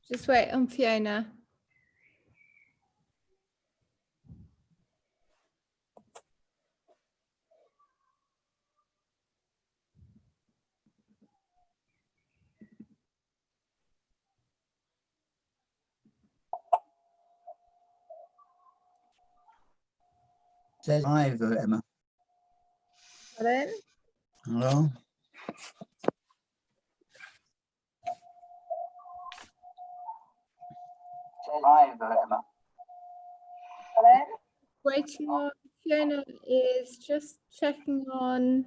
Just wait on Fiona. Says hi, Emma. Hello. Hello. Hi, Emma. Hello. Waiting on Fiona is just checking on.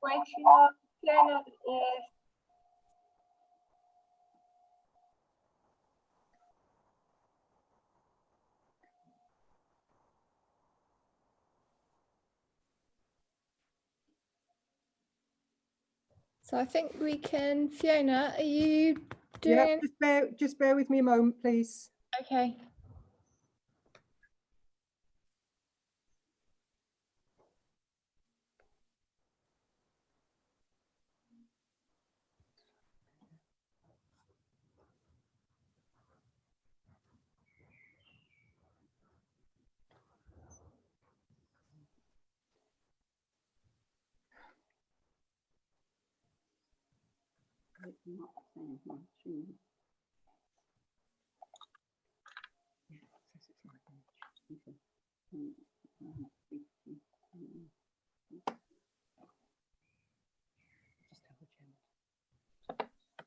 Waiting on Fiona is. So I think we can. Fiona, are you doing? Yeah, just bear with me a moment, please. Okay.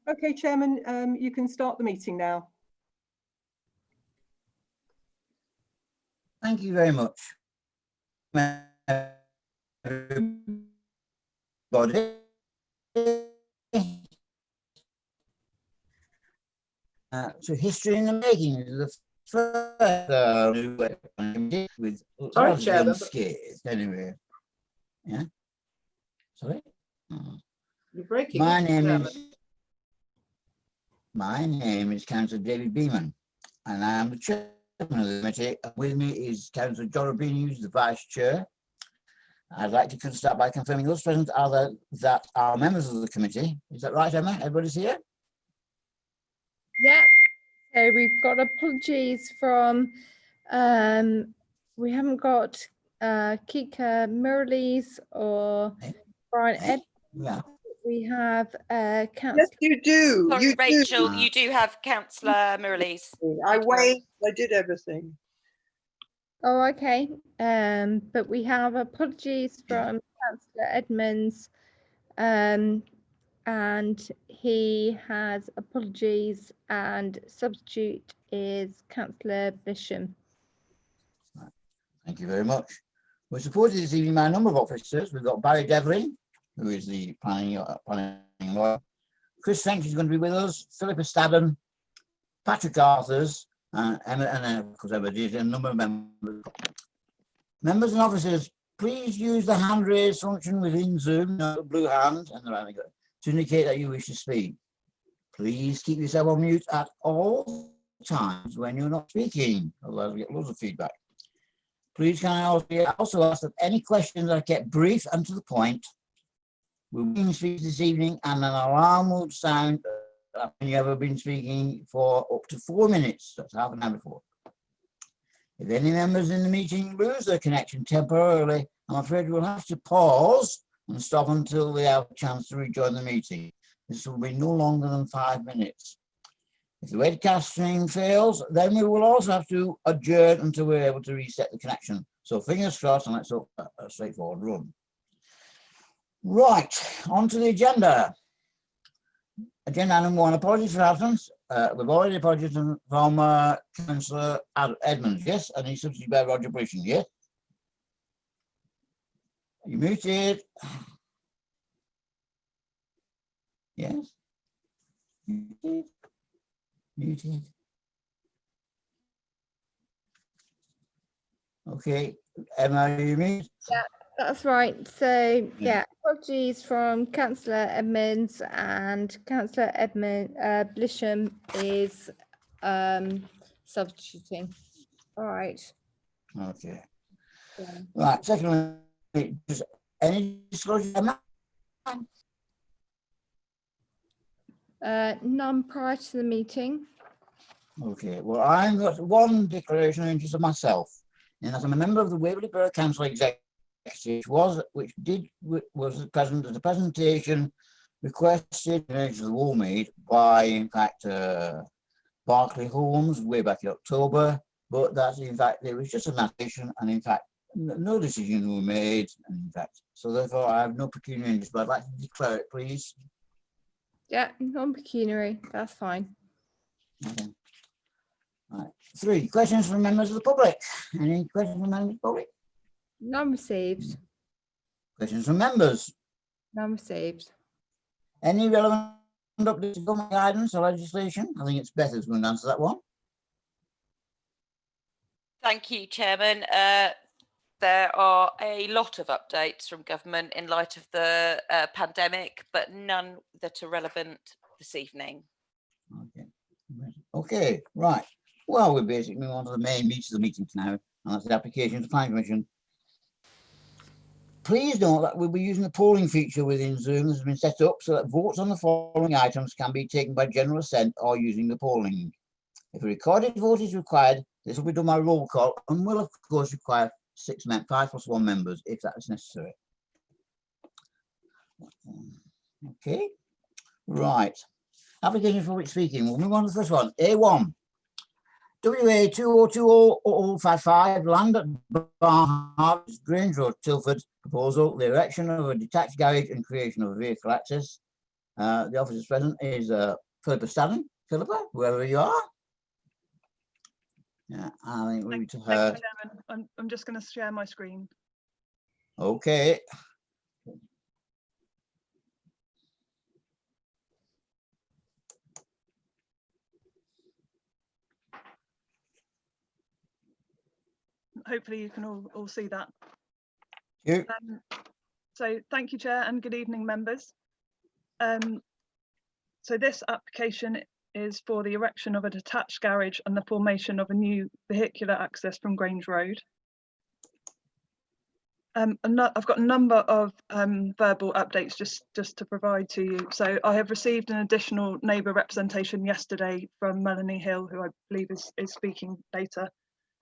Okay, Chairman, you can start the meeting now. Thank you very much, everybody. So history in the making is the first with scares anyway. Yeah. Sorry. You're breaking. My name is Councillor David Beeman, and I am the chairman of the committee. With me is Councillor John O'Brien, who's the vice chair. I'd like to start by confirming those present are that are members of the committee. Is that right, Emma? Everybody's here? Yeah. So we've got apologies from. We haven't got Kika Murleys or Brian Ed. Yeah. We have Councillor. Yes, you do. Sorry, You Rachel, do. you do have Councillor Murley's. I waved. I did everything. Oh, okay. But we have apologies from Councillor Edmonds, and he has apologies, and substitute is Councillor Bisham. Thank you very much. We're supported this evening by a number of officers. We've got Barry Devlin, who is the planning lawyer. Chris French is going to be with us. Philippa Staben, Patrick Arthurs, Emma, and of course Emma did, a number of members. Members and officers, please use the hand raise function within Zoom, the blue hand, and to indicate that you wish to speak. Please keep yourself on mute at all times when you're not speaking, otherwise we get loads of feedback. Please can I also ask that any questions are kept brief and to the point. We'll be speaking this evening, and an alarm will sound when you have been speaking for up to 4 minutes. That's half an hour before. If any members in the meeting lose their connection temporarily, I'm afraid we'll have to pause and stop until they have a chance to rejoin the meeting. This will be no longer than 5 minutes. If the webcast stream fails, then we will also have to adjourn until we're able to reset the connection. So fingers crossed, and let's hope a straightforward run. Right, on to the agenda. Agenda item 1, apologies for absence. We've already apologized from Councillor Edmonds, yes, and he's substituted by Roger Brishan, yes. You muted. Yes. Muted. Muted. Okay, Emma, are you muted? Yeah, that's right. So yeah, apologies from Councillor Edmonds, and Councillor Blisham is substituting. All right. Okay. Yeah. Right, secondly, does any disclosure, Emma? None prior to the meeting. Okay, well, I've got one declaration of interest of myself, and as I'm a member of the Waverley Borough Council Executive, was present at the presentation requested of the wall made by, in fact, Barclay Holmes way back in October, but that in fact there was just an application, and in fact no decisions were made, and in fact, so therefore I have no pecuniary interest, but I'd like to declare it, please. Yeah, non-pecuniary. That's fine. Okay. Right. 3 questions from members of the public. Any questions from members of the public? None received. Questions from members? None received. Any relevant updates to government guidance or legislation? I think it's Beth who's going to answer that one. Thank you, Chairman. There are a lot of updates from government in light of the pandemic, but none that are relevant this evening. Okay. Okay, right. Well, we're basically moving on to the main meat of the meeting now, and that's the application to the Planning Commission. Please note that we'll be using the polling feature within Zoom that has been set up so that votes on the following items can be taken by general assent or using the polling. If a recorded vote is required, this will be done by roll call and will of course require 5 + 1 members if that is necessary. Okay, right. Application for which speaking. We'll move on to the first one. A1. WA 20200055 land at Harvest Grange Road, Tilford. Proposal: the erection of a detached garage and creation of a vehicle access. The officers present is Philippa Stadden. Philippa, wherever you are. Yeah, I think we to her. Thank you, Chairman. I'm just going to share my screen. Okay. Hopefully you can all see that. You. So thank you, Chair, and good evening, members. So this application is for the erection of a detached garage and the formation of a new vehicular access from Grange Road. I've got a number of verbal updates just to provide to you. So I have received an additional neighbour representation yesterday from Melanie Hill, who I believe is speaking later.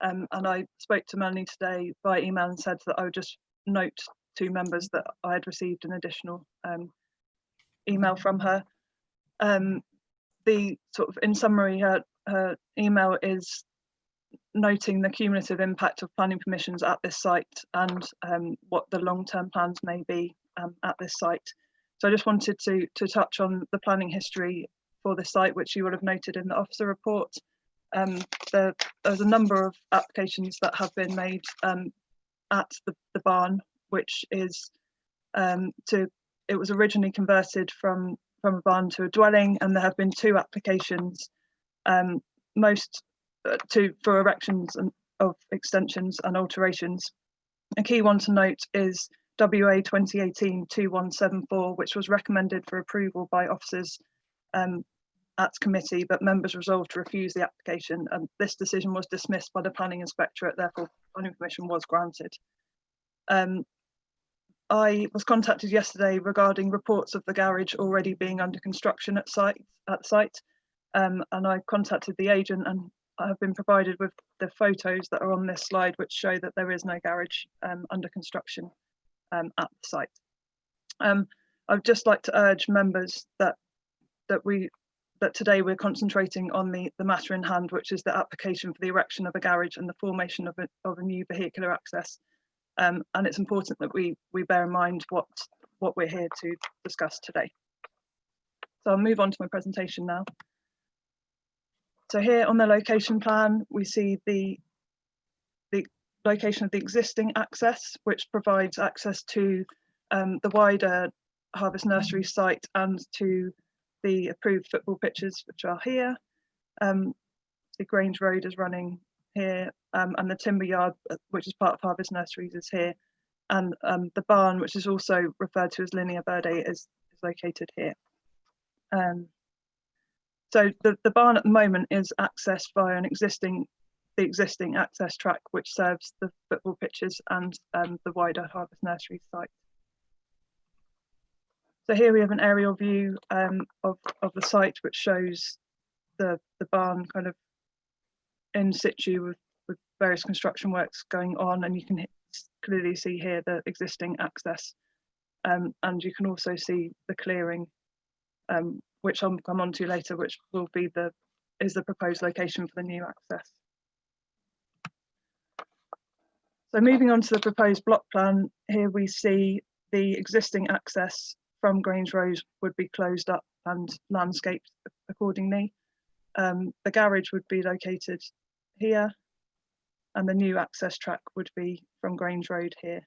And I spoke to Melanie today by email and said that I would just note to members that I had received an additional email from her. The sort of in summary, her email is noting the cumulative impact of planning permissions at this site and what the long-term plans may be at this site. So I just wanted to touch on the planning history for the site, which you will have noted in the officer report. There's a number of applications that have been made at the barn, which is it was originally converted from a barn to a dwelling, and there have been 2 applications, for erections of extensions and alterations. A key one to note is WA 2018-2174, which was recommended for approval by officers at committee, but members resolved to refuse the application, and this decision was dismissed by the planning inspectorate. Therefore, planning permission was granted. I was contacted yesterday regarding reports of the garage already being under construction at site, and I contacted the agent, and I have been provided with the photos that are on this slide, which show that there is no garage under construction at the site. I'd just like to urge members that today we're concentrating on the matter in hand, which is the application for the erection of a garage and the formation of a new vehicular access. And it's important that we bear in mind what we're here to discuss today. So I'll move on to my presentation now. So here on the location plan, we see the location of the existing access, which provides access to the wider Harvest Nursery site and to the approved football pitches, which are here. The Grange Road is running here, and the timber yard, which is part of Harvest Nurseries, is here. And the barn, which is also referred to as Linea Verde, is located here. So the barn at the moment is accessed via the existing access track, which serves the football pitches and the wider Harvest Nursery site. So here we have an aerial view of the site, which shows the barn kind of in situ with various construction works going on, and you can clearly see here the existing access, and you can also see the clearing, which I'll come on to later, which will be the proposed location for the new access. So moving on to the proposed block plan, here we see the existing access from Grange Road would be closed up and landscaped accordingly. The garage would be located here, and the new access track would be from Grange Road here.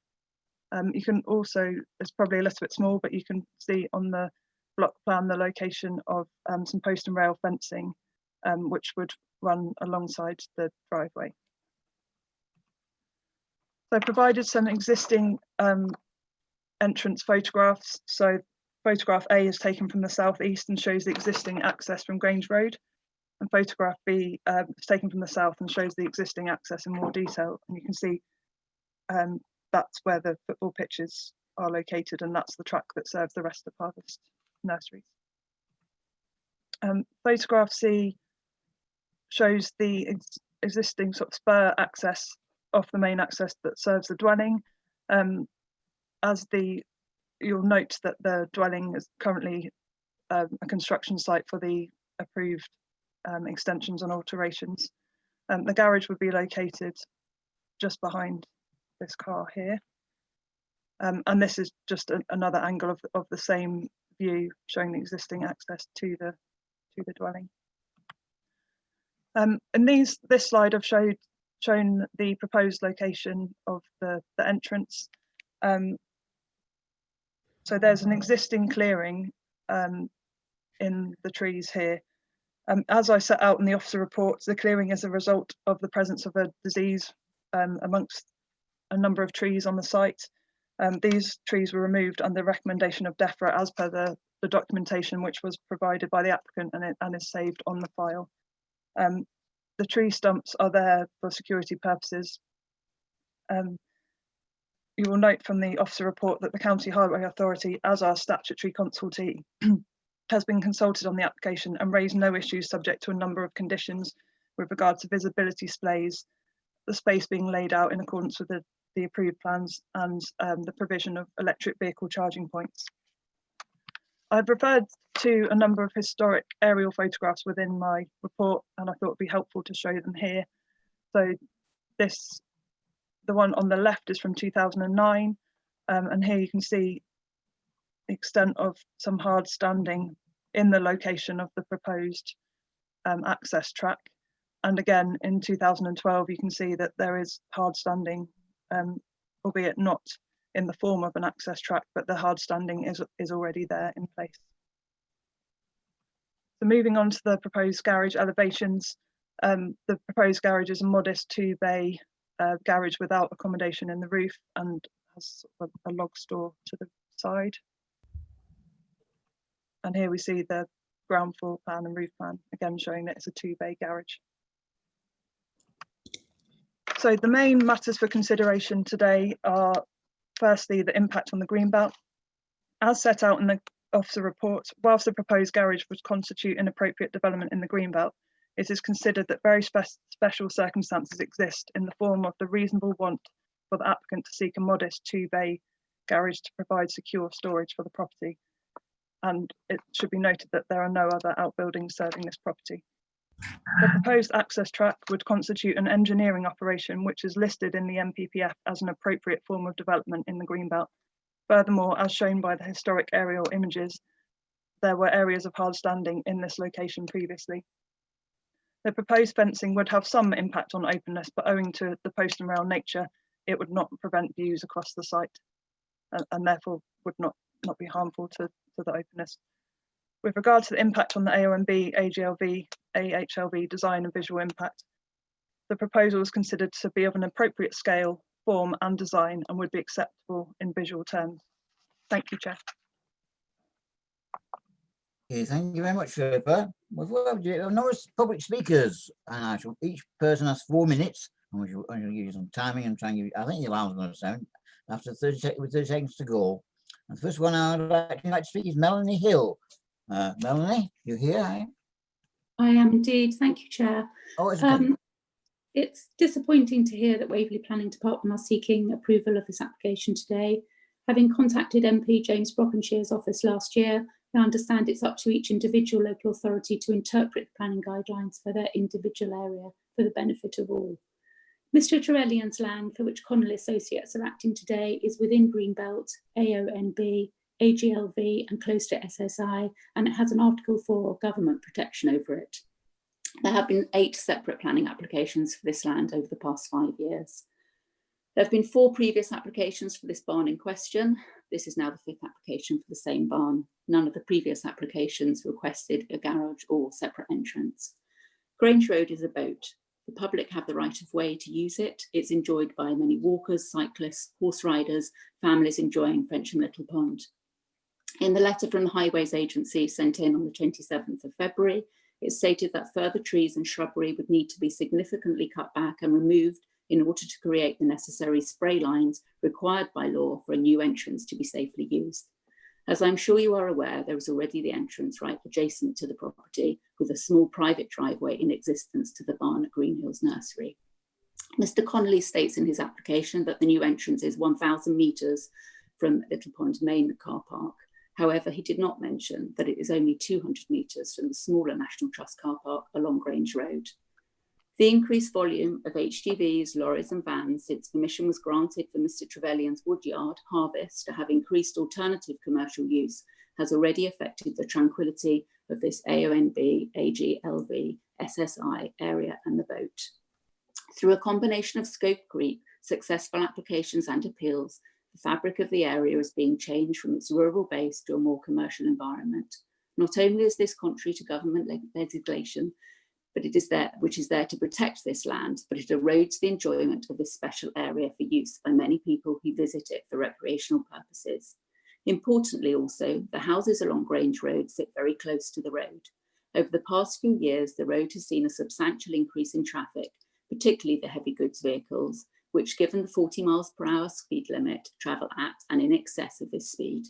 You can also, it's probably a little bit small, but you can see on the block plan the location of some post and rail fencing, which would run alongside the driveway. So I provided some existing entrance photographs. So photograph A is taken from the southeast and shows the existing access from Grange Road, and photograph B is taken from the south and shows the existing access in more detail. And you can see that's where the football pitches are located, and that's the track that serves the rest of Harvest nurseries. Photograph C shows the existing sort of spur access off the main access that serves the dwelling. You'll note that the dwelling is currently a construction site for the approved extensions and alterations. The garage would be located just behind this car here. And this is just another angle of the same view, showing the existing access to the dwelling. In this slide, I've shown the proposed location of the entrance. So there's an existing clearing in the trees here. As I set out in the officer reports, the clearing is a result of the presence of a disease amongst a number of trees on the site. These trees were removed under recommendation of DEFRA as per the documentation which was provided by the applicant and is saved on the file. The tree stumps are there for security purposes. You will note from the officer report that the County Highway Authority, as our statutory consultee, has been consulted on the application and raised no issues subject to a number of conditions with regard to visibility displays, the space being laid out in accordance with the approved plans, and the provision of electric vehicle charging points. I've referred to a number of historic aerial photographs within my report, and I thought it'd be helpful to show them here. So the one on the left is from 2009, and here you can see the extent of some hard standing in the location of the proposed access track. And again, in 2012, you can see that there is hard standing, albeit not in the form of an access track, but the hard standing is already there in place. So moving on to the proposed garage elevations, the proposed garage is a modest 2-bay garage without accommodation in the roof and has a log store to the side. And here we see the ground floor plan and roof plan, again showing that it's a 2-bay garage. So the main matters for consideration today are, firstly, the impact on the greenbelt. As set out in the officer report, whilst the proposed garage would constitute an appropriate development in the greenbelt, it is considered that very special circumstances exist in the form of the reasonable want for the applicant to seek a modest 2-bay garage to provide secure storage for the property. And it should be noted that there are no other outbuildings serving this property. The proposed access track would constitute an engineering operation which is listed in the MPPF as an appropriate form of development in the greenbelt. Furthermore, as shown by the historic aerial images, there were areas of hard standing in this location previously. The proposed fencing would have some impact on openness, but owing to the post and rail nature, it would not prevent views across the site and therefore would not be harmful to the openness. With regard to the impact on the AONB, AGLV, AHLV design and visual impact, the proposal is considered to be of an appropriate scale, form and design and would be acceptable in visual terms. Thank you, Chair. Okay, thank you very much, Sherpa. We've a number of public speakers, and each person has 4 minutes. I'm going to give you some timing and try and give you, I think the alarm's going to sound after 30 seconds to go. The first one I'd like to speak is Melanie Hill. Melanie, you here? Eh? I am indeed. Thank you, Chair. Oh, it's okay. It's disappointing to hear that Waverley Planning Department are seeking approval of this application today. Having contacted MP James Brockenshire's office last year, I understand it's up to each individual local authority to interpret the planning guidelines for their individual area for the benefit of all. Mr Trevellyan's land, for which Connolly Associates are acting today, is within Greenbelt, AONB, AGLV and close to SSI, and it has an Article 4 government protection over it. There have been 8 separate planning applications for this land over the past 5 years. There have been 4 previous applications for this barn in question. This is now the 5th application for the same barn. None of the previous applications requested a garage or separate entrance. Grange Road is a boat. The public have the right of way to use it. It's enjoyed by many walkers, cyclists, horse riders, families enjoying Frensham Little Pond. In the letter from the Highways Agency sent in on the 27th of February, it stated that further trees and shrubbery would need to be significantly cut back and removed in order to create the necessary spray lines required by law for a new entrance to be safely used. As I'm sure you are aware, there is already the entrance right adjacent to the property with a small private driveway in existence to the barn at Green Hills Nursery. Mr Connolly states in his application that the new entrance is 1,000 metres from Little Pond main car park. However, he did not mention that it is only 200 metres from the smaller National Trust car park along Grange Road. The increased volume of HGVs, lorries and vans since permission was granted for Mr Trevellyan's woodyard harvest to have increased alternative commercial use has already affected the tranquillity of this AONB, AGLV, SSI area and the boat. Through a combination of scope creep, successful applications and appeals, the fabric of the area is being changed from its rural base to a more commercial environment. Not only is this contrary to government legislation, but it is there, which is there to protect this land, but it erodes the enjoyment of this special area for use by many people who visit it for recreational purposes. Importantly also, the houses along Grange Road sit very close to the road. Over the past few years, the road has seen a substantial increase in traffic, particularly the heavy goods vehicles, which, given the 40 miles per hour speed limit, travel at and in excess of this speed.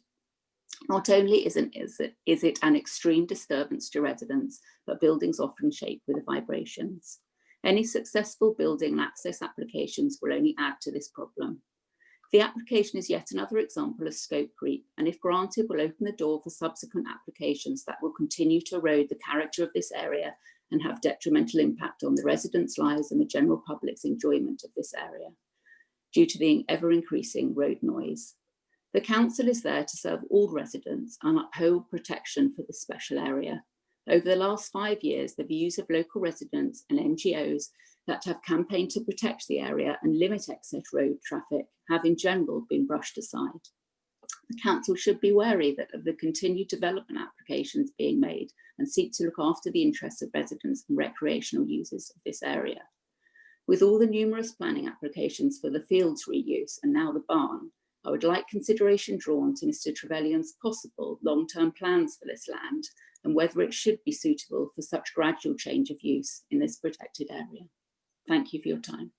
Not only is it an extreme disturbance to residents, but buildings often shake with the vibrations. Any successful building and access applications will only add to this problem. The application is yet another example of scope creep, and if granted, will open the door for subsequent applications that will continue to erode the character of this area and have detrimental impact on the residents' lives and the general public's enjoyment of this area due to the ever-increasing road noise. The council is there to serve all residents and uphold protection for this special area. Over the last 5 years, the views of local residents and NGOs that have campaigned to protect the area and limit excess road traffic have in general been brushed aside. The council should be wary that of the continued development applications being made and seek to look after the interests of residents and recreational users of this area. With all the numerous planning applications for the fields reuse and now the barn, I would like consideration drawn to Mr Trevellyan's possible long-term plans for this land and whether it should be suitable for such gradual change of use in this protected area. Thank you for your time.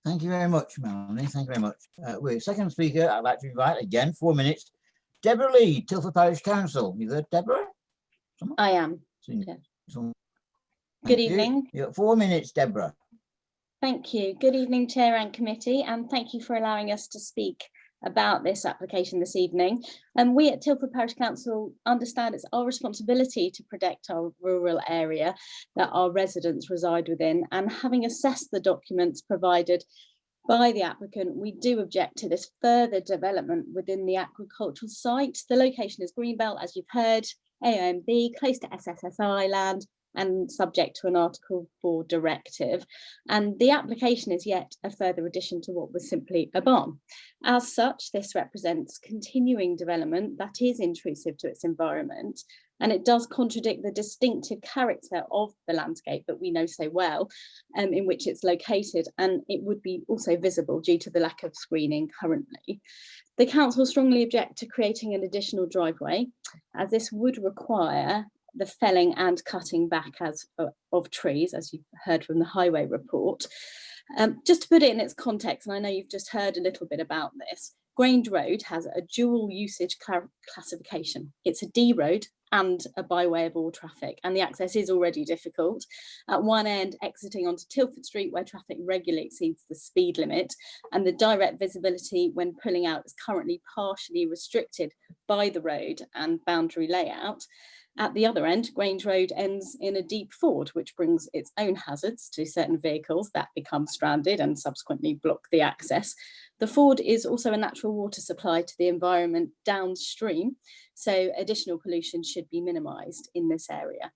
Thank you very much, Melanie. Thank you very much. We're second speaker. I'd like to invite again, 4 minutes, Deborah Lee, Tilford Parish Council. You there, Deborah? Someone? I am. Yeah. Good evening. You got 4 minutes, Deborah. Thank you. Good evening, Chair and Committee, and thank you for allowing us to speak about this application this evening. We at Tilford Parish Council understand it's our responsibility to protect our rural area that our residents reside within, and having assessed the documents provided by the applicant, we do object to this further development within the agricultural site. The location is Greenbelt, as you've heard, AONB, close to SSI land, and subject to an Article 4 directive. And the application is yet a further addition to what was simply a barn. As such, this represents continuing development that is intrusive to its environment, and it does contradict the distinctive character of the landscape that we know so well, in which it's located, and it would be also visible due to the lack of screening currently. The council strongly object to creating an additional driveway, as this would require the felling and cutting back of trees, as you've heard from the highway report. Just to put it in its context, and I know you've just heard a little bit about this, Grange Road has a dual usage classification. It's a D road and a byway of all traffic, and the access is already difficult. At one end, exiting onto Tilford Street, where traffic regularly exceeds the speed limit, and the direct visibility when pulling out is currently partially restricted by the road and boundary layout. At the other end, Grange Road ends in a deep ford, which brings its own hazards to certain vehicles that become stranded and subsequently block the access. The ford is also a natural water supply to the environment downstream, so additional pollution should be minimised in this area.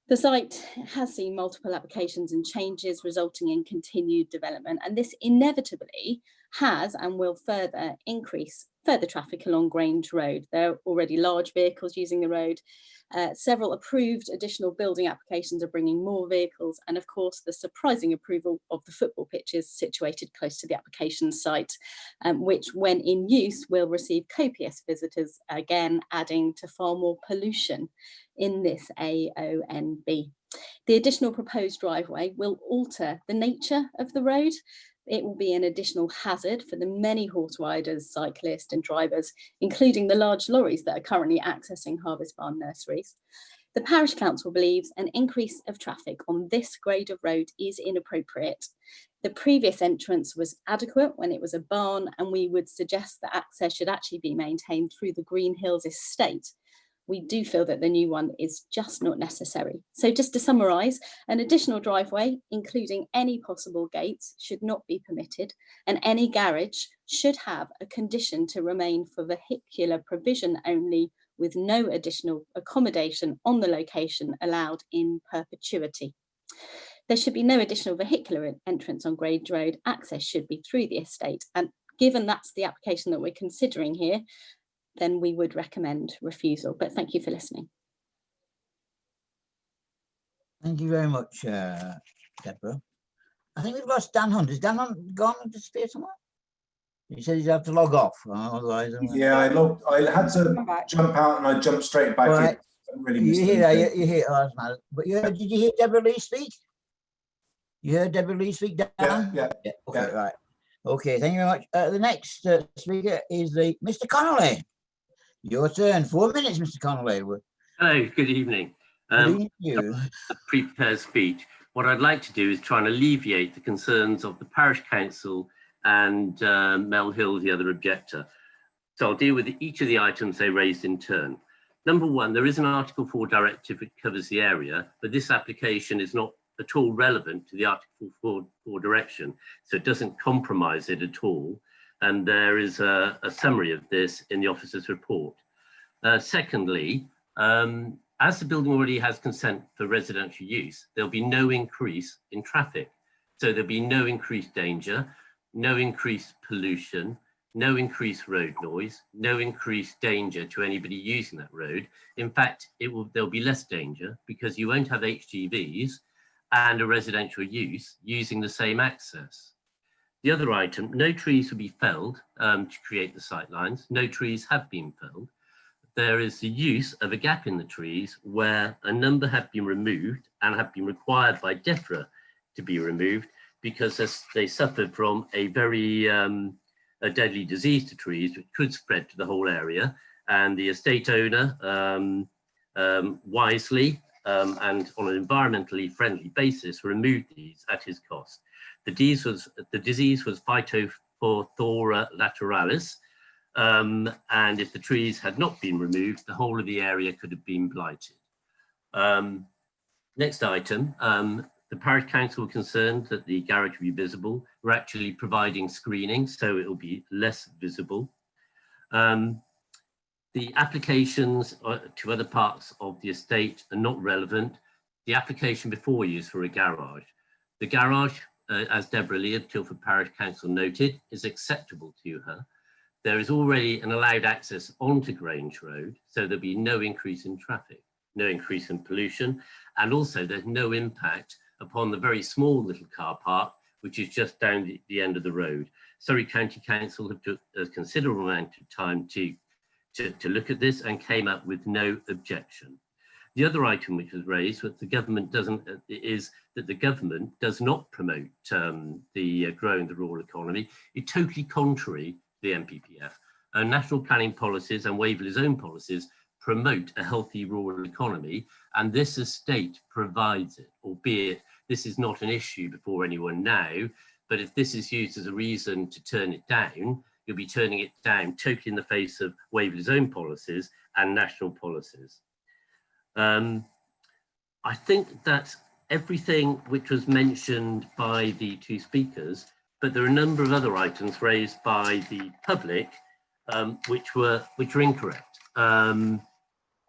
The site has seen multiple applications and changes resulting in continued development, and this inevitably has and will further increase further traffic along Grange Road. There are already large vehicles using the road. Several approved additional building applications are bringing more vehicles, and of course the surprising approval of the football pitches situated close to the application site, which when in use will receive copious visitors, again adding to far more pollution in this AONB. The additional proposed driveway will alter the nature of the road. It will be an additional hazard for the many horse riders, cyclists and drivers, including the large lorries that are currently accessing Harvest Barn nurseries. The Parish Council believes an increase of traffic on this grade of road is inappropriate. The previous entrance was adequate when it was a barn, and we would suggest that access should actually be maintained through the Green Hills estate. We do feel that the new one is just not necessary. So just to summarise, an additional driveway, including any possible gates, should not be permitted, and any garage should have a condition to remain for vehicular provision only, with no additional accommodation on the location allowed in perpetuity. There should be no additional vehicular entrance on Grange Road. Access should be through the estate, and given that's the application that we're considering here, then we would recommend refusal. But thank you for listening. Thank you very much, Deborah. I think we've lost Dan Hunt. Is Dan Hunt gone and disappeared somewhere? He said he'd have to log off. Otherwise, yeah, I had to jump out and I jumped straight back in. Really you hear, oh, but did you hear Deborah Lee speak? You heard Deborah Lee speak, Dan? Yeah. Okay, right. Okay, thank you very much. The next speaker is Mr. Connolly. Your turn. 4 minutes, Mr. Connolly. Hello, good evening. Good evening. A prepared speech. What I'd like to do is try and alleviate the concerns of the Parish Council and Mel Hill, the other objector. So I'll deal with each of the items they raised in turn. Number one, there is an Article 4 directive that covers the area, but this application is not at all relevant to the Article 4 direction, so it doesn't compromise it at all. And there is a summary of this in the officer's report. Secondly, as the building already has consent for residential use, there'll be no increase in traffic. So there'll be no increased danger, no increased pollution, no increased road noise, no increased danger to anybody using that road. In fact, there'll be less danger because you won't have HGVs and a residential use using the same access. The other item, no trees will be felled to create the sightlines. No trees have been felled. There is the use of a gap in the trees where a number have been removed and have been required by DEFRA to be removed because they suffered from a very a deadly disease to trees which could spread to the whole area. And the estate owner wisely and on an environmentally friendly basis removed these at his cost. The disease was Phytophthora lateralis, and if the trees had not been removed, the whole of the area could have been blighted. Next item, the Parish Council were concerned that the garage would be visible. We're actually providing screening, so it will be less visible. The applications to other parts of the estate are not relevant. The application before you is for a garage. The garage, as Deborah Lee of Tilford Parish Council noted, is acceptable to her. There is already an allowed access onto Grange Road, so there'll be no increase in traffic, no increase in pollution, and also there's no impact upon the very small little car park, which is just down the end of the road. Surrey County Council have took a considerable amount of time to look at this and came up with no objection. The other item which was raised was the government does not promote the growing the rural economy. It's totally contrary to the NPPF. National planning policies and Waverley's own policies promote a healthy rural economy, and this estate provides it, albeit this is not an issue before anyone now, but if this is used as a reason to turn it down, you'll be turning it down totally in the face of Waverley's own policies and national policies. I think that's everything which was mentioned by the two speakers, but there are a number of other items raised by the public which were incorrect.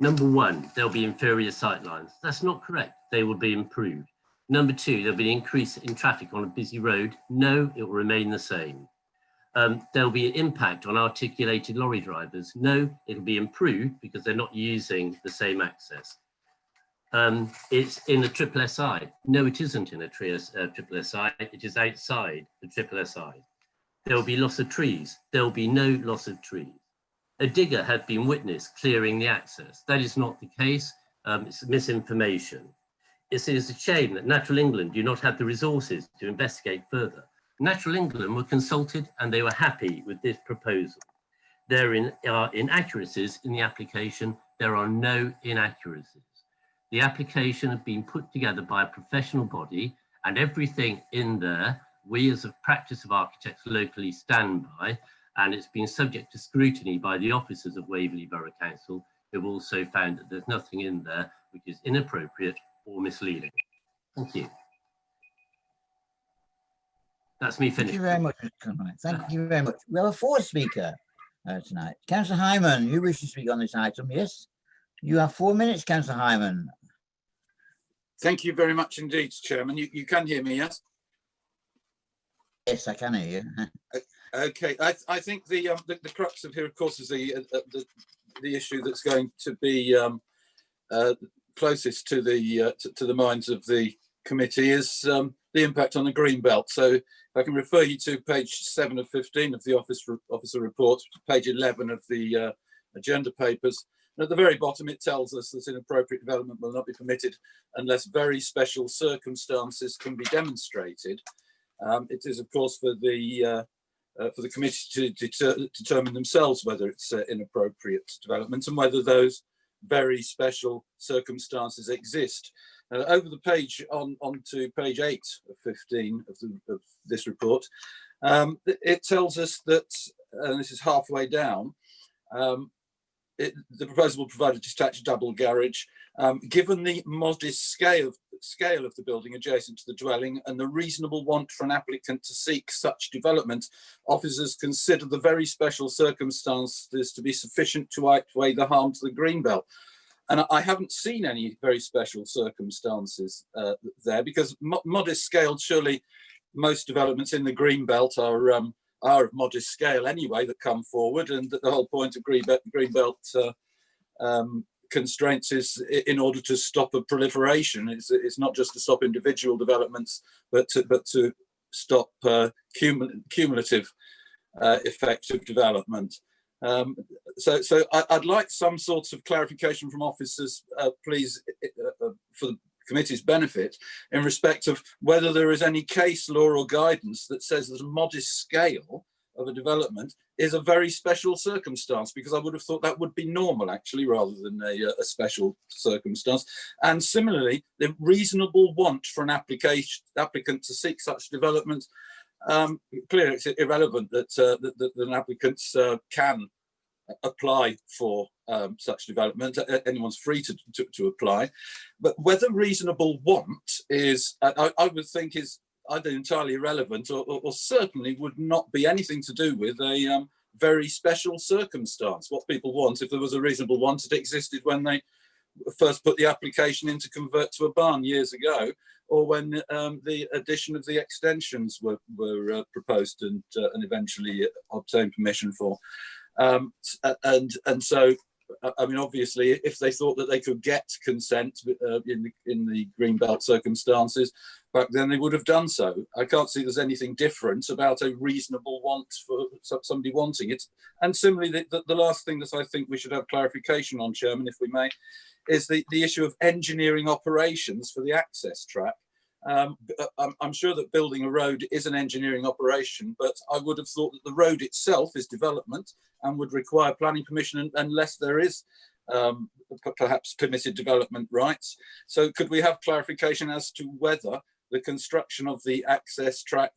Number one, there'll be inferior sightlines. That's not correct. They will be improved. Number two, there'll be an increase in traffic on a busy road. No, it will remain the same. There'll be an impact on articulated lorry drivers. No, it'll be improved because they're not using the same access. It's in a triple SI. No, it isn't in a triple SI. It is outside the triple SI. There will be loss of trees. There will be no loss of trees. A digger had been witnessed clearing the access. That is not the case. It's misinformation. It is a shame that Natural England do not have the resources to investigate further. Natural England were consulted and they were happy with this proposal. There are inaccuracies in the application. There are no inaccuracies. The application had been put together by a professional body, and everything in there, we as a practice of architects locally stand by, and it's been subject to scrutiny by the officers of Waverley Borough Council, who've also found that there's nothing in there which is inappropriate or misleading. Thank you. That's me finished. Thank you very much, Mr. Conroy. Thank you very much. We have a fourth speaker tonight. Councillor Hyman, you wish to speak on this item, yes? You have 4 minutes, Councillor Hyman. Thank you very much indeed, Chairman. You can hear me, yes? Yes, I can hear you. Okay, I think the crux of here, of course, is the issue that's going to be closest to the minds of the committee is the impact on the green belt. So if I can refer you to page 7 of 15 of the officer report, page 11 of the agenda papers. And at the very bottom, it tells us that inappropriate development will not be permitted unless very special circumstances can be demonstrated. It is, of course, for the committee to determine themselves whether it's inappropriate development and whether those very special circumstances exist. Over the page on to page 8 of 15 of this report, it tells us that, and this is halfway down, the proposal will provide a detached double garage. Given the modest scale of the building adjacent to the dwelling and the reasonable want for an applicant to seek such development, officers consider the very special circumstances to be sufficient to outweigh the harm to the greenbelt. And I haven't seen any very special circumstances there, because modest scale, surely most developments in the greenbelt are of modest scale anyway that come forward, and that the whole point of greenbelt constraints is in order to stop a proliferation. It's not just to stop individual developments, but to stop cumulative effect of development. So I'd like some sorts of clarification from officers, please, for the committee's benefit, in respect of whether there is any case law or guidance that says that a modest scale of a development is a very special circumstance, because I would have thought that would be normal actually, rather than a special circumstance. And similarly, the reasonable want for an applicant to seek such development, clearly it's irrelevant that an applicant can apply for such development. Anyone's free to apply, but whether reasonable want is, I would think, is either entirely irrelevant or certainly would not be anything to do with a very special circumstance. What people want, if there was a reasonable want, it existed when they first put the application in to convert to a barn years ago, or when the addition of the extensions were proposed and eventually obtained permission for. And so, I mean, obviously, if they thought that they could get consent in the greenbelt circumstances back then, they would have done so. I can't see there's anything different about a reasonable want for somebody wanting it. And similarly, the last thing that I think we should have clarification on, Chairman, if we may, is the issue of engineering operations for the access track. I'm sure that building a road is an engineering operation, but I would have thought that the road itself is development and would require planning permission unless there is perhaps permitted development rights. So could we have clarification as to whether the construction of the access track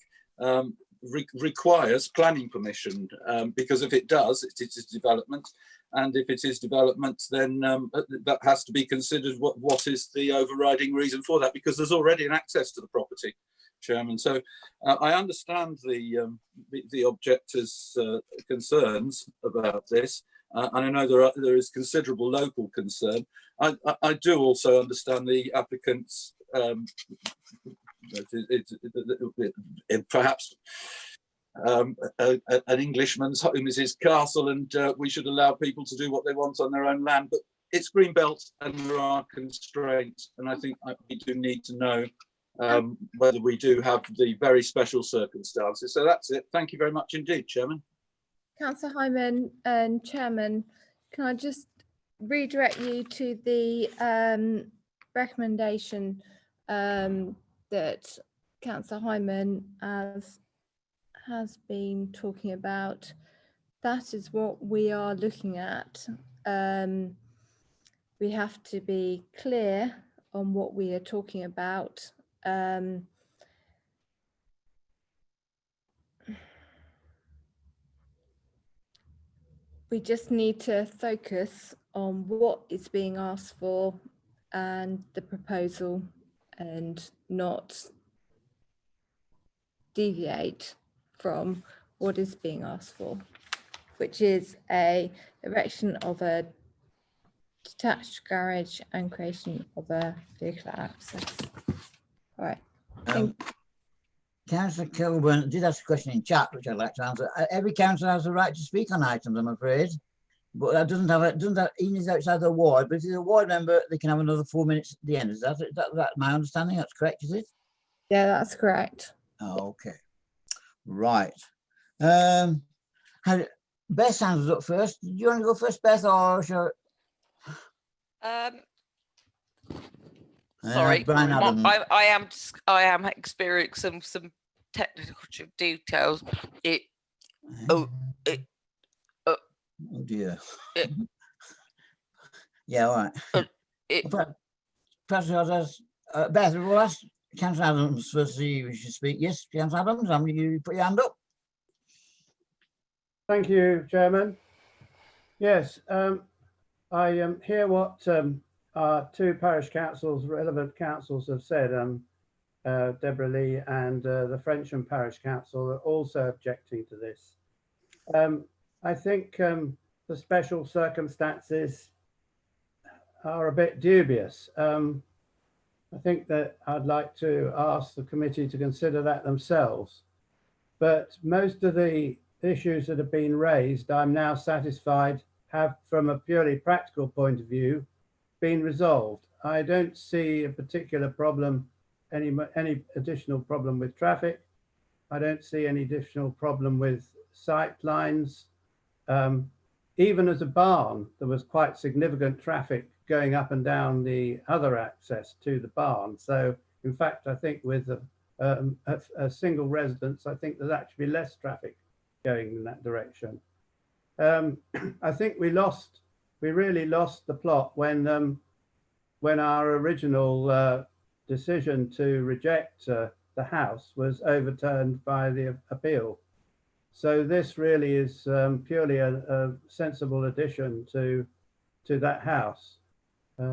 requires planning permission? Because if it does, it is development. And if it is development, then that has to be considered. What is the overriding reason for that? Because there's already an access to the property, Chairman. So I understand the objectors' concerns about this, and I know there is considerable local concern. I do also understand the applicants' perhaps. An Englishman's home is his castle, and we should allow people to do what they want on their own land. But it's Greenbelt, and there are constraints, and I think we do need to know whether we do have the very special circumstances. So that's it. Thank you very much indeed, Chairman. Councillor Hyman and Chairman, can I just redirect you to the recommendation that Councillor Hyman has been talking about? That is what we are looking at. We have to be clear on what we are talking about. We just need to focus on what is being asked for and the proposal, and not deviate from what is being asked for, which is a erection of a detached garage and creation of a vehicle access. All right. Councillor Kilburn did ask a question in chat, which I'd like to answer. Every councillor has the right to speak on items, I'm afraid, but that doesn't have even if it's outside the ward. But if it's a ward member, they can have another 4 minutes at the end. Is that my understanding? That's correct, is it? Yeah, that's correct. Okay, right. Beth's hand was up first. Do you want to go first, Beth, or shall Sorry, Brian Adams? I am experiencing some technical details. Oh dear. Yeah, all right. Perhaps Beth, we'll ask Councillor Adams first to see if we should speak. Yes, Councillor Adams, you put your hand up. Thank you, Chairman. Yes, I hear what our two parish councils, relevant councils, have said. Deborah Lee and the Frensham Parish Council are also objecting to this. I think the special circumstances are a bit dubious. I think that I'd like to ask the committee to consider that themselves. But most of the issues that have been raised, I'm now satisfied, have, from a purely practical point of view, been resolved. I don't see a particular problem, any additional problem with traffic. I don't see any additional problem with sight lines. Even as a barn, there was quite significant traffic going up and down the other access to the barn. So in fact, I think with a single residence, I think there's actually less traffic going in that direction. I think we really lost the plot when our original decision to reject the house was overturned by the appeal. So this really is purely a sensible addition to that house.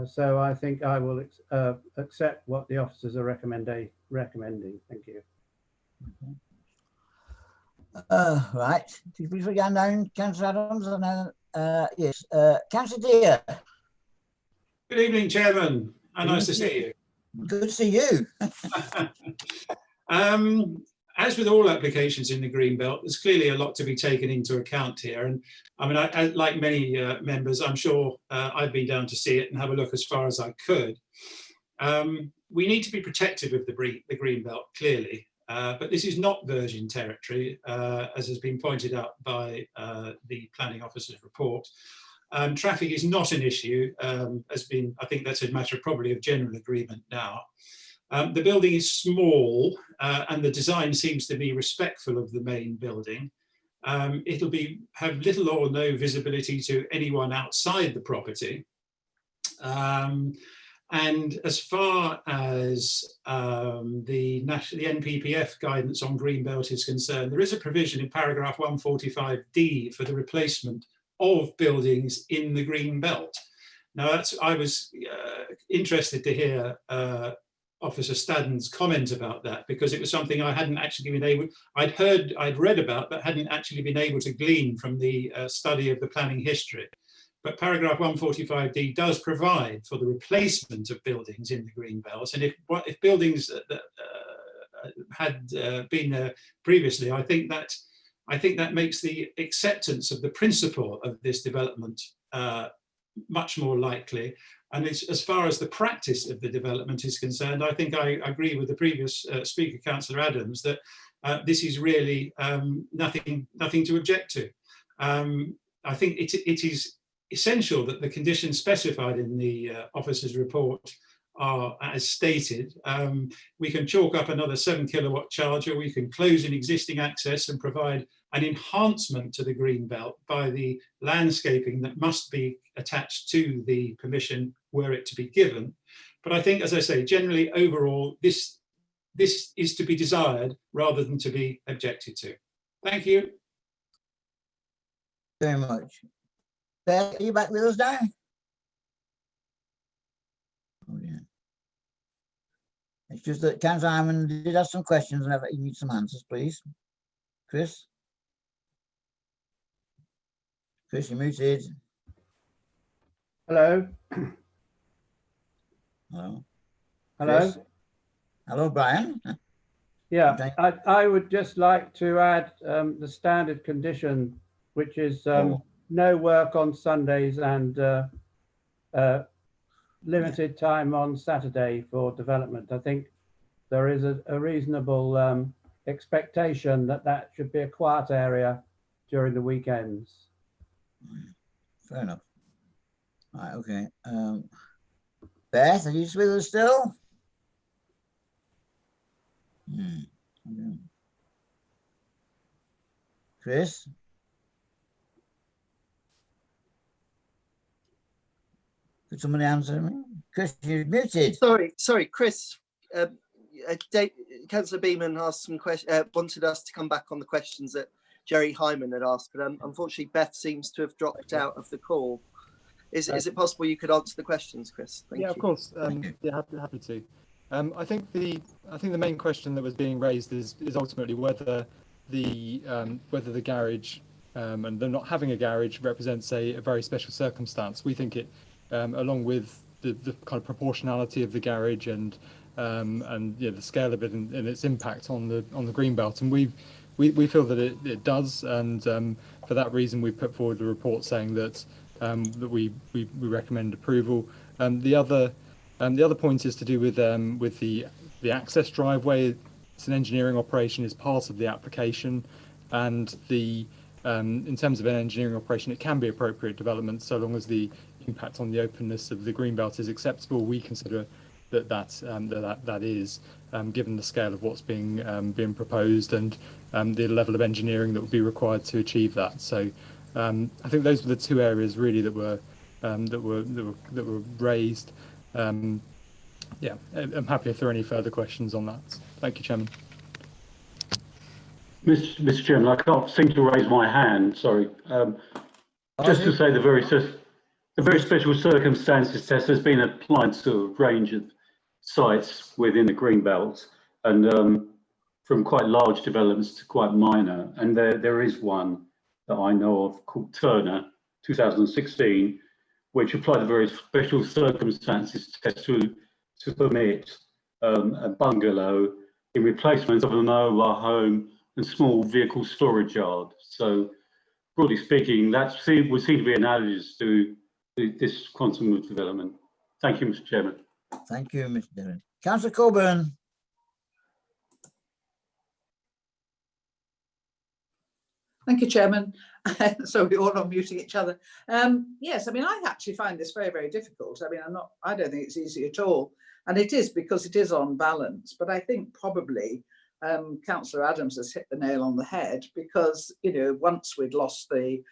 So I think I will accept what the officers are recommending. Thank you. Right. Could you please put your hand down, Councillor Adams? And then, yes, Councillor Deere. Good evening, Chairman. Nice to see you. Good to see you. As with all applications in the Greenbelt, there's clearly a lot to be taken into account here. And I mean, I like many members, I'm sure I've been down to see it and have a look as far as I could. We need to be protective of the Greenbelt, clearly. But this is not virgin territory, as has been pointed out by the planning officer's report. Traffic is not an issue, I think that's a matter probably of general agreement now. The building is small and the design seems to be respectful of the main building. It'll have little or no visibility to anyone outside the property. And as far as the NPPF guidance on Greenbelt is concerned, there is a provision in paragraph 145D for the replacement of buildings in the Greenbelt. Now, I was interested to hear Officer Stadden's comment about that, because it was something I hadn't actually been able, I'd read about, but hadn't actually been able to glean from the study of the planning history. But paragraph 145D does provide for the replacement of buildings in the Greenbelt. And if buildings that had been there previously, I think that makes the acceptance of the principle of this development much more likely. And as far as the practice of the development is concerned, I think I agree with the previous speaker, Councillor Adams, that this is really nothing to object to. I think it is essential that the conditions specified in the officer's report are as stated. We can chalk up another 7 kilowatt charger, we can close an existing access and provide an enhancement to the Greenbelt by the landscaping that must be attached to the permission were it to be given. But I think, as I say, generally overall, this is to be desired rather than to be objected to. Thank you. Very much. Beth, are you back with us now? Oh, yeah. It's just that Councillor Hyman did have some questions and you need some answers, please. Chris? Chris, you're muted. Hello. Hello. Hello. Chris? Hello, Brian. Yeah, I would just like to add the standard condition, which is no work on Sundays and limited time on Saturday for development. I think there is a reasonable expectation that should be a quiet area during the weekends. Fair enough. All right, okay. Beth, are you with us still? Okay. Chris? Could somebody answer me? Chris, you're muted. Sorry, Chris. Councillor Beeman asked some questions. Wanted us to come back on the questions that Jerry Hyman had asked, but unfortunately Beth seems to have dropped out of the call. Is it possible you could answer the questions, Chris? Thank you. Of course. Yeah, happy to. I think the main question that was being raised is ultimately whether the garage and them not having a garage represents a very special circumstance. We think it, along with the kind of proportionality of the garage and the scale of it and its impact on the Greenbelt, and we feel that it does, and for that reason we put forward the report saying that we recommend approval. The other point is to do with the access driveway. It's an engineering operation, is part of the application, and in terms of an engineering operation, it can be appropriate development so long as the impact on the openness of the Greenbelt is acceptable. We consider that is, given the scale of what's being proposed and the level of engineering that would be required to achieve that. So I think those were the two areas really that were raised. Yeah, I'm happy if there are any further questions on that. Thank you, Chairman. Mr. Chairman, I can't seem to raise my hand. Sorry. Just to say the very special circumstances test has been applied to a range of sites within the Greenbelt, and from quite large developments to quite minor. And there is one that I know of called Turner, 2016, which applied the very special circumstances test to permit a bungalow in replacement of a mobile home and small vehicle storage yard. So broadly speaking, that would seem to be analogous to this quantum of development. Thank you, Mr. Chairman. Thank you, Mr. Dillon. Councillor Coburn. Thank you, Chairman. So we all are muting each other. Yes, I mean, I actually find this very, very difficult. I mean, I don't think it's easy at all. And it is because it is on balance. But I think probably Councillor Adams has hit the nail on the head because, you know, once we'd lost the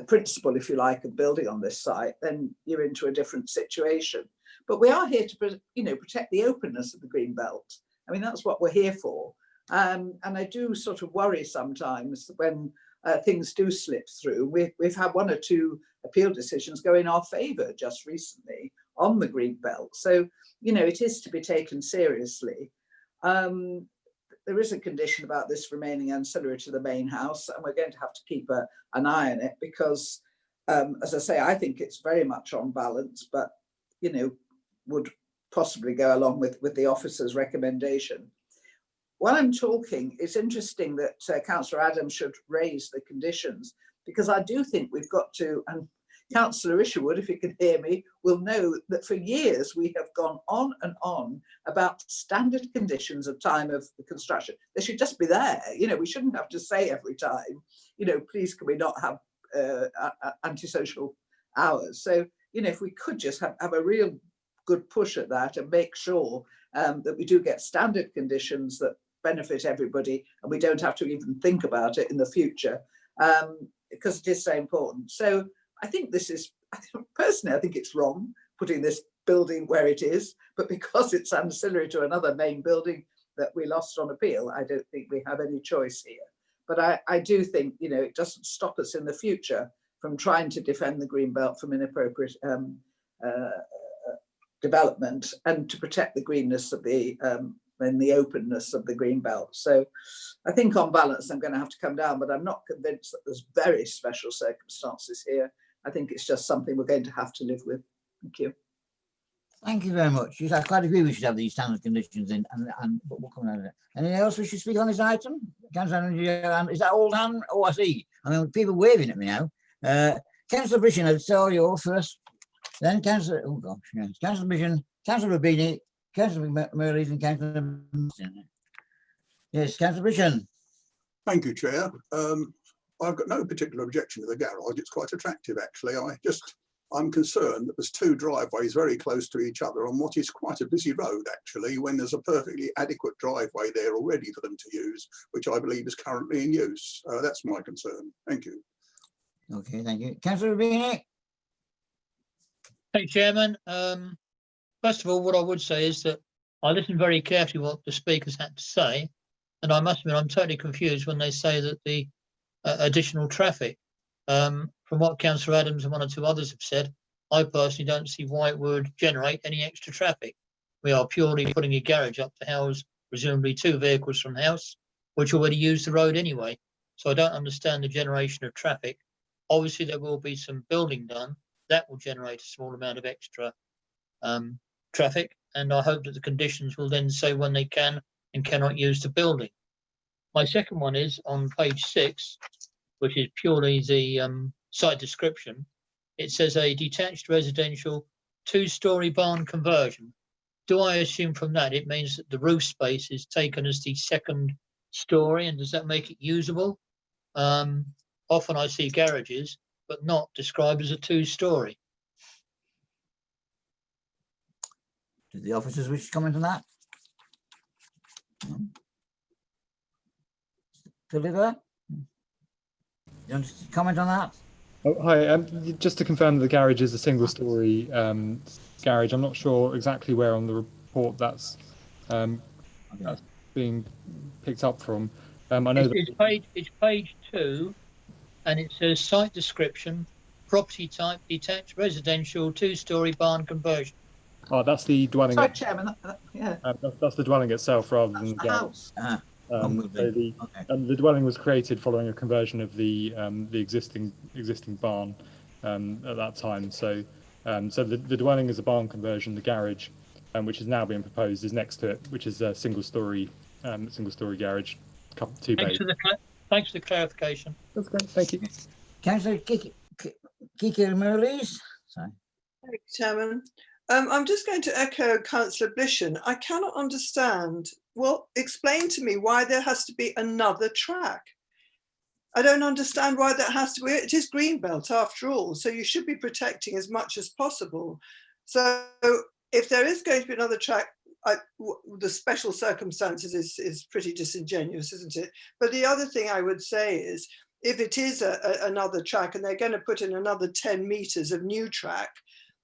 principle, if you like, of building on this site, then you're into a different situation. But we are here to, you know, protect the openness of the green belt. I mean, that's what we're here for. And I do sort of worry sometimes when things do slip through. We've had 1 or 2 appeal decisions go in our favour just recently on the green belt. So, you know, it is to be taken seriously. There is a condition about this remaining ancillary to the main house, and we're going to have to keep an eye on it because, as I say, I think it's very much on balance, but, you know, would possibly go along with the officer's recommendation. While I'm talking, it's interesting that Councillor Adams should raise the conditions, because I do think we've got to, and Councillor Isherwood, if you can hear me, will know that for years we have gone on and on about standard conditions of time of the construction. They should just be there. You know, we shouldn't have to say every time, you know, please can we not have antisocial hours. So, you know, if we could just have a real good push at that and make sure that we do get standard conditions that benefit everybody and we don't have to even think about it in the future, because it is so important. So I think this is, personally, I think it's wrong putting this building where it is, but because it's ancillary to another main building that we lost on appeal, I don't think we have any choice here. But I do think, you know, it doesn't stop us in the future from trying to defend the green belt from inappropriate development and to protect the greenness of the and the openness of the green belt. So I think on balance I'm going to have to come down, but I'm not convinced that there's very special circumstances here. I think it's just something we're going to have to live with. Thank you. Thank you very much. I quite agree we should have these standard conditions in, and we'll come out of it. Anything else we should speak on this item? Is that all done? Oh, I see. I mean, people waving at me now. Councillor Brishan, I saw you first. Then Councillor, oh gosh, yes. Councillor Brishan, Councillor Rubini, Councillor McMurray, and Councillor. Yes, Councillor Brishan. Thank you, Chair. I've got no particular objection to the garage. It's quite attractive, actually. I'm concerned that there's 2 driveways very close to each other on what is quite a busy road, actually, when there's a perfectly adequate driveway there already for them to use, which I believe is currently in use. That's my concern. Thank you. Okay, thank you. Councillor Rubini. Thank you, Chairman. First of all, what I would say is that I listened very carefully what the speakers had to say, and I must admit I'm totally confused when they say that the additional traffic, from what Councillor Adams and 1 or 2 others have said, I personally don't see why it would generate any extra traffic. We are purely putting a garage up to house presumably 2 vehicles from the house, which already use the road anyway. So I don't understand the generation of traffic. Obviously, there will be some building done that will generate a small amount of extra traffic, and I hope that the conditions will then say when they can and cannot use the building. My second one is on page 6, which is purely the site description. It says a detached residential 2-storey barn conversion. Do I assume from that it means that the roof space is taken as the 2nd story, and does that make it usable? Often I see garages, but not described as a 2-storey. Do the officers wish to comment on that? Deliver? You want to comment on that? Oh, hi. Just to confirm, the garage is a 1-storey garage. I'm not sure exactly where on the report that's being picked up from. I know it's page 2, and it says site description, property type, detached residential 2-storey barn conversion. Oh, that's the dwelling. Sorry, Chairman. Yeah. That's the dwelling itself rather than the garage. The dwelling was created following a conversion of the existing barn at that time. So the dwelling is a barn conversion. The garage, which is now being proposed, is next to it, which is a single-storey garage, 2 bays. Thanks for the clarification. That's great. Thank you. Councillor Kiki Murley's. Sorry. Thank you, Chairman. I'm just going to echo Councillor Blishan. I cannot understand. Well, explain to me why there has to be another track. I don't understand why that has to be. It is Greenbelt after all, so you should be protecting as much as possible. So if there is going to be another track, the special circumstances is pretty disingenuous, isn't it? But the other thing I would say is, if it is another track and they're going to put in another 10 meters of new track,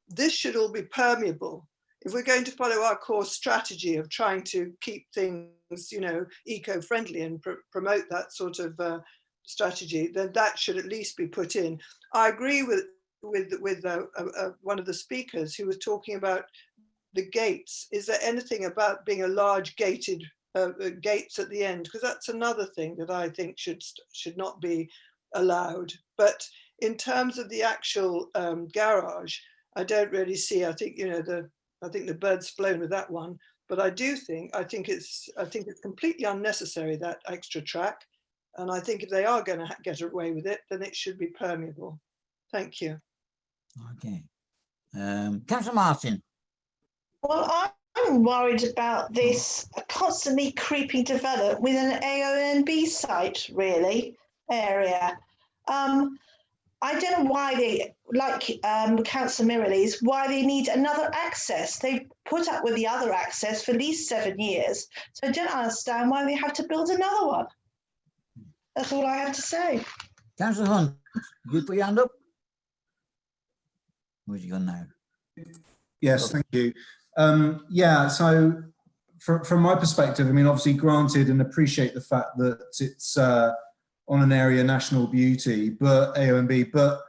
this should all be permeable. If we're going to follow our core strategy of trying to keep things, you know, eco-friendly and promote that sort of strategy, then that should at least be put in. I agree with one of the speakers who was talking about the gates. Is there anything about being a large gated gates at the end? Because that's another thing that I think should not be allowed. But in terms of the actual garage, I don't really see. I think, you know, I think the bird's flown with that one. But I think it's completely unnecessary, that extra track. And I think if they are going to get away with it, then it should be permeable. Thank you. Okay. Councillor Martin. Well, I'm worried about this constantly creeping development with an AONB site, really, area. I don't know why they, like Councillor Mirrlees, why they need another access. They put up with the other access for at least 7 years. So I don't understand why they have to build another one. That's all I have to say. Councillor Hunt, you put your hand up? Where's you gone now? Yes, thank you. Yeah, so from my perspective, I mean, obviously granted and appreciate the fact that it's on an area national beauty, but AONB, but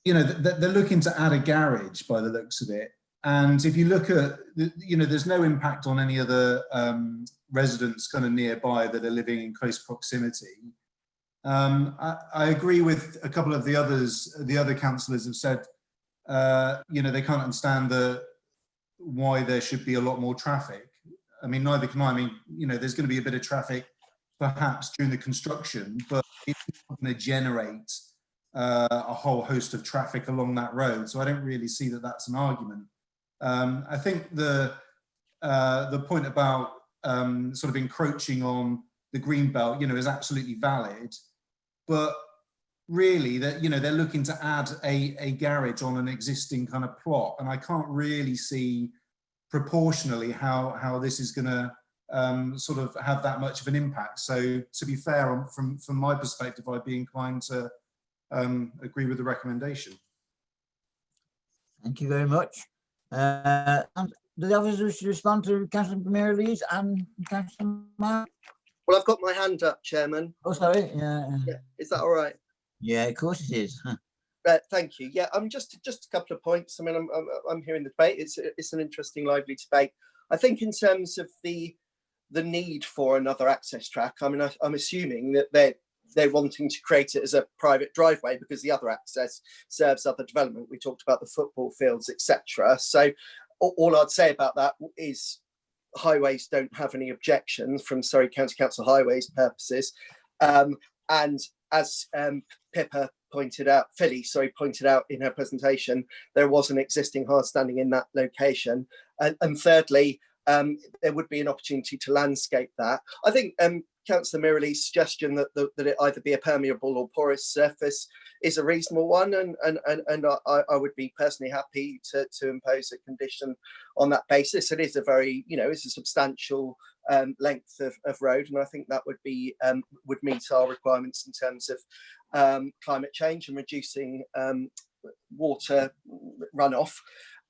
you know, they're looking to add a garage by the looks of it. And if you look at, you know, there's no impact on any other residents kind of nearby that are living in close proximity. I agree with a couple of the other councillors have said, you know, they can't understand why there should be a lot more traffic. I mean, neither can I. I mean, you know, there's going to be a bit of traffic perhaps during the construction, but it's not going to generate a whole host of traffic along that road. So I don't really see that that's an argument. I think the point about sort of encroaching on the green belt, you know, is absolutely valid, but really that, you know, they're looking to add a garage on an existing kind of plot, and I can't really see proportionally how this is going to sort of have that much of an impact. So to be fair, from my perspective, I'd be inclined to agree with the recommendation. Thank you very much. And do the others wish to respond to Councillor Mirrlees and Councillor Mark? Well, I've got my hand up, Chairman. Oh, sorry. Yeah. Is that all right? Yeah, of course it is. Thank you. Yeah, just a couple of points. I mean, I'm hearing the debate. It's an interesting, lively debate. I think in terms of the need for another access track, I mean, I'm assuming that they're wanting to create it as a private driveway because the other access serves other development. We talked about the football fields, etc. So all I'd say about that is highways don't have any objections from Surrey County Council Highways purposes. And as Pippa pointed out, pointed out in her presentation, there was an existing hard standing in that location. And thirdly, there would be an opportunity to landscape that. I think Councillor Mirrlees' suggestion that it either be a permeable or porous surface is a reasonable one, and I would be personally happy to impose a condition on that basis. It is a very, you know, it's a substantial length of road, and I think that would be would meet our requirements in terms of climate change and reducing water runoff.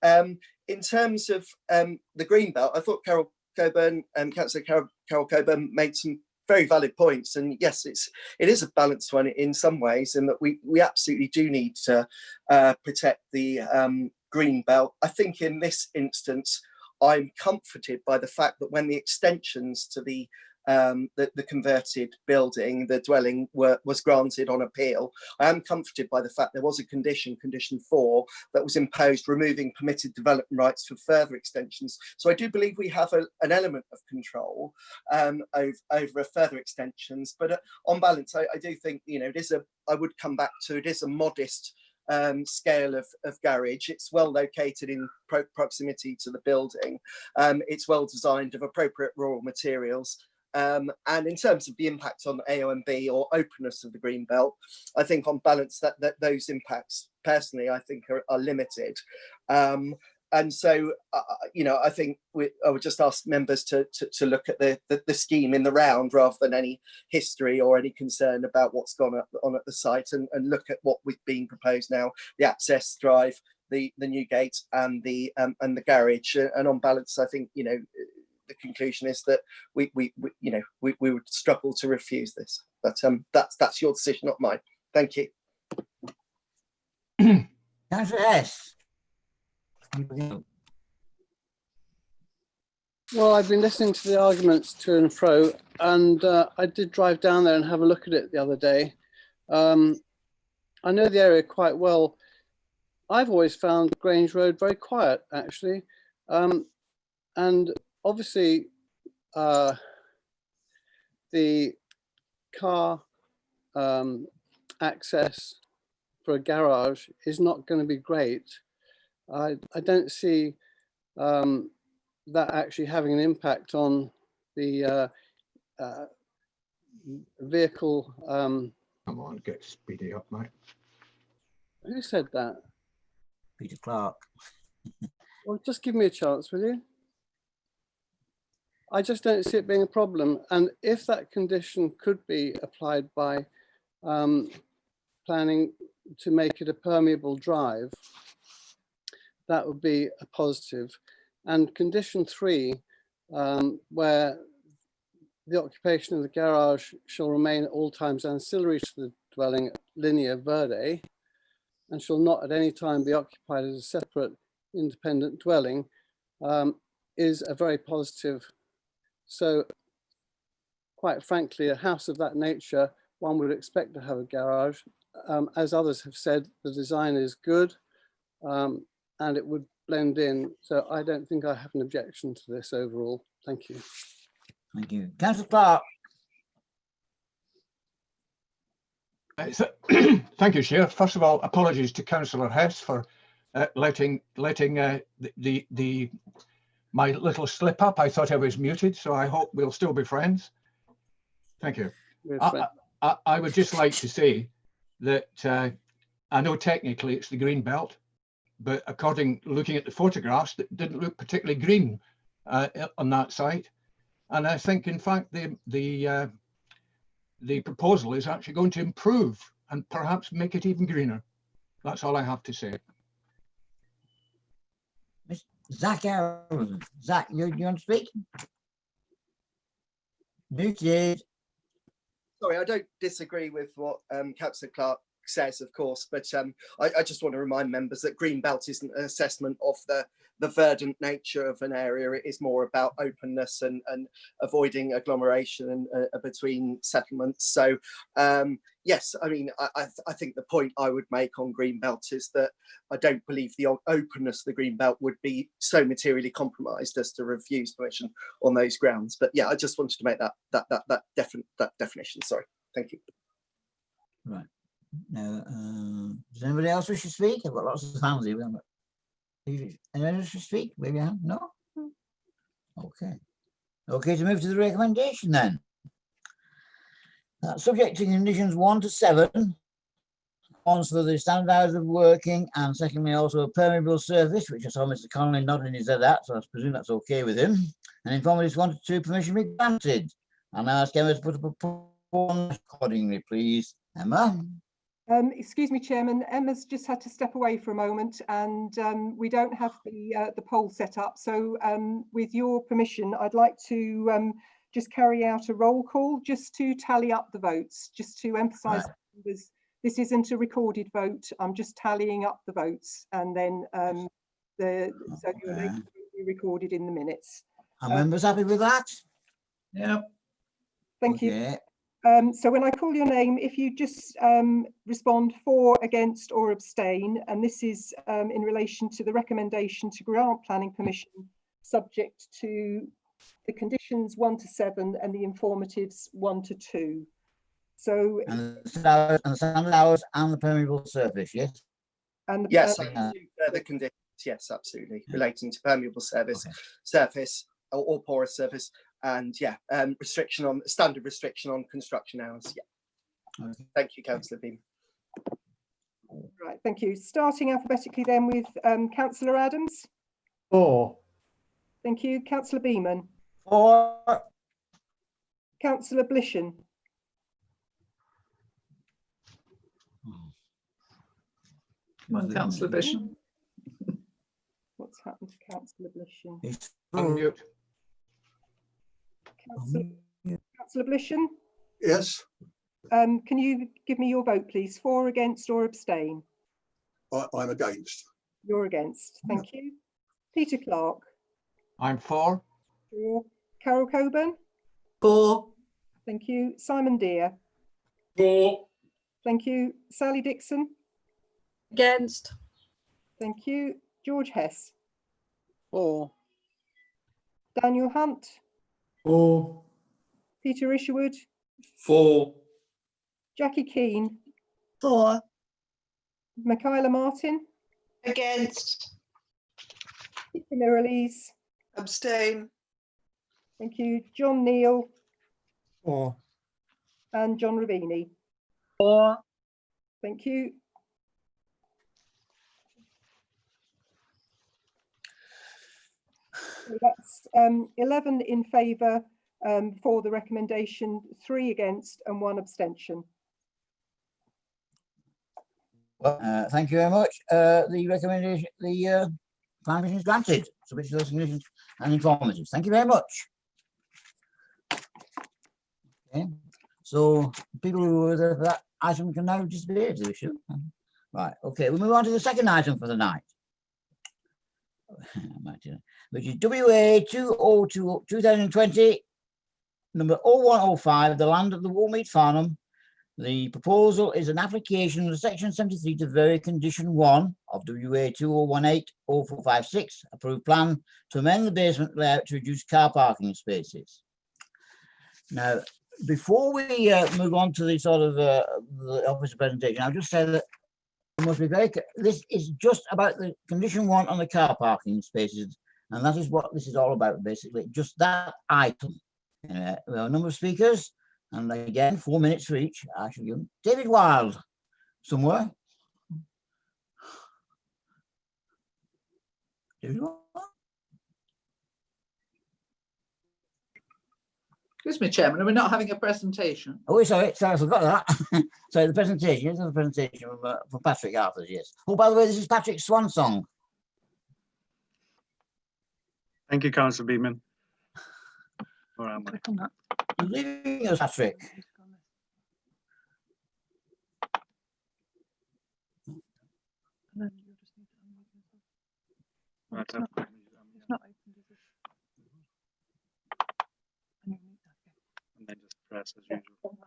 In terms of the green belt, I thought Carol Coburn and Councillor Carol Coburn made some very valid points, and yes, it is a balanced one in some ways, in that we absolutely do need to protect the green belt. I think in this instance, I'm comforted by the fact that when the extensions to the converted building, the dwelling, was granted on appeal, I am comforted by the fact there was a condition 4, that was imposed, removing permitted development rights for further extensions. So I do believe we have an element of control over further extensions. But on balance, I do think, you know, I would come back to, it is a modest scale of garage. It's well located in proximity to the building. It's well designed, of appropriate rural materials. And in terms of the impact on AONB or openness of the green belt, I think on balance that those impacts personally I think are limited. And so, you know, I think I would just ask members to look at the scheme in the round rather than any history or any concern about what's gone on at the site, and look at what we've been proposed now: the access drive, the new gate, and the garage. And on balance, I think, you know, the conclusion is that we would struggle to refuse this. But that's your decision, not mine. Thank you. Councillor S. Well, I've been listening to the arguments to and fro, and I did drive down there and have a look at it the other day. I know the area quite well. I've always found Grange Road very quiet, actually. And obviously, the car access for a garage is not going to be great. I don't see that actually having an impact on the vehicle. Come on, get speedy up, mate. Who said that? Peter Clark. Well, just give me a chance, will you? I just don't see it being a problem. And if that condition could be applied by planning to make it a permeable drive, that would be a positive. And condition 3, where the occupation of the garage shall remain at all times ancillary to the dwelling linea verde, and shall not at any time be occupied as a separate independent dwelling, is a very positive. So quite frankly, a house of that nature, one would expect to have a garage. As others have said, the design is good, and it would blend in. So I don't think I have an objection to this overall. Thank you. Thank you. Councillor Clark. Thank you, Chair. First of all, apologies to Councillor Hess for letting my little slip up. I thought I was muted, so I hope we'll still be friends. Thank you. I would just like to say that I know technically it's the green belt, but looking at the photographs, that didn't look particularly green on that site. And I think, in fact, the proposal is actually going to improve and perhaps make it even greener. That's all I have to say. Zach Aaron. Zach, you want to speak? Muted. Sorry, I don't disagree with what Councillor Clark says, of course, but I just want to remind members that green belt isn't an assessment of the verdant nature of an area. It is more about openness and avoiding agglomeration between settlements. So yes, I mean, I think the point I would make on green belt is that I don't believe the openness of the green belt would be so materially compromised as to refuse permission on those grounds. But yeah, I just wanted to make that definition. Sorry, thank you. Right. Now, does anybody else wish to speak? I've got lots of hands here. Anyone else to speak? Wave your hand. No? Okay. Okay, to move to the recommendation then. Subject to conditions 1 to 7, one's for the standard hours of working, and secondly also a permeable surface, which I saw Mr. Connolly nodding his head at, so I presume that's okay with him. And in formalities 1 to 2, permission be granted. I'll now ask Emma to put up a proposal accordingly, please. Emma? Excuse me, Chairman. Emma's just had to step away for a moment, and we don't have the poll set up. So with your permission, I'd like to just carry out a roll call just to tally up the votes, just to emphasise this isn't a recorded vote. I'm just tallying up the votes, and then so your name will be recorded in the minutes. Are members happy with that? Yeah. Thank you. So when I call your name, if you just respond for, against or abstain, and this is in relation to the recommendation to grant planning permission subject to the conditions 1 to 7 and the informatives 1 to 2. So and the standard hours and the permeable surface, yes? And the, yes, the conditions, yes, absolutely, relating to permeable surface, or poorer surface, and yeah, standard restriction on construction hours. Yeah. Okay. Thank you, Councillor Beam. Right, thank you. Starting alphabetically then with Councillor Adams. 4. Thank you. Councillor Beeman. 4. Councillor Blishen. Come on, Councillor Bishop. What's happened to Councillor Blishen? He's Unmute. Councillor Blishen? Yes. Can you give me your vote, please? For, against, or abstain? I'm against. You're against. Thank you. Peter Clark. I'm for. 4. Carol Coburn. 4. Thank you. Simon Deere. 4. Thank you. Sally Dixon. Against. Thank you. George Hess. 4. Daniel Hunt. 4. Peter Isherwood. 4. Jackie Keane. 4. Michaela Martin. Against. Peter Miralles. Abstain. Thank you. John Neal. 4. And John Ravini. 4. Thank you. So that's 11 in favour for the recommendation, 3 against and 1 abstention. Well, thank you very much. The recommendation, the planning permission is granted, subject to those conditions and informative. Thank you very much. Okay, so people who were there for that item can now disappear to the issue. Right, okay, we'll move on to the second item for the night, which is WA 202 2020, number 0105, the land of the Woolmead Farnham. The proposal is an application under section 73 to vary condition 1 of WA 2018-0456 approved plan to amend the basement layout to reduce car parking spaces. Now, before we move on to the sort of the officer presentation, I'll just say that we must be very, this is just about the condition 1 on the car parking spaces, and that is what this is all about, basically, just that item. We have a number of speakers. And again, 4 minutes for each. Actually, David Wild, somewhere. David Wild? Excuse me, Chairman, are we not having a presentation? Oh, sorry, I forgot that. Sorry, the presentation. Yes, the presentation from Patrick Arthurs, yes. Oh, by the way, this is Patrick's swan song. Thank you, Councillor Beeman. Where am I? You're leaving us, Patrick. Right, It's not opened, is it? and then just press as usual.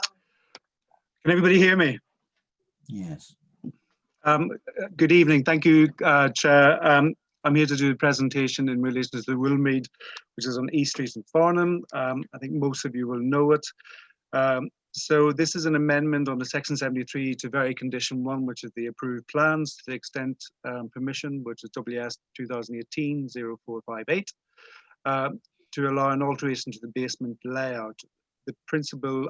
Can everybody hear me? Yes. Good evening. Thank you, Chair. I'm here to do a presentation in relation to the Woolmead, which is on East Street in Farnham. I think most of you will know it. So this is an amendment on the section 73 to vary condition 1, which is the approved plans to the extent permission, which is WS 2018-0458, to allow an alteration to the basement layout. The principal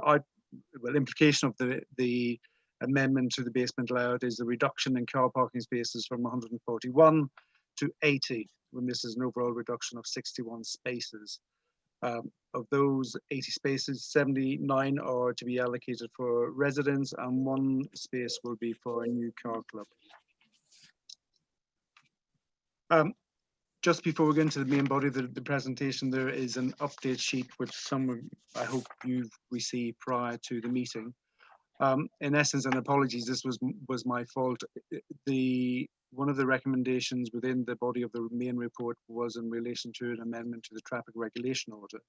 implication of the amendment to the basement layout is the reduction in car parking spaces from 141 to 80, when this is an overall reduction of 61 spaces. Of those 80 spaces, 79 are to be allocated for residents and 1 space will be for a new car club. Just before we get into the main body of the presentation, there is an update sheet which I hope you've received prior to the meeting. In essence, and apologies, this was my fault. One of the recommendations within the body of the main report was in relation to an amendment to the traffic regulation order,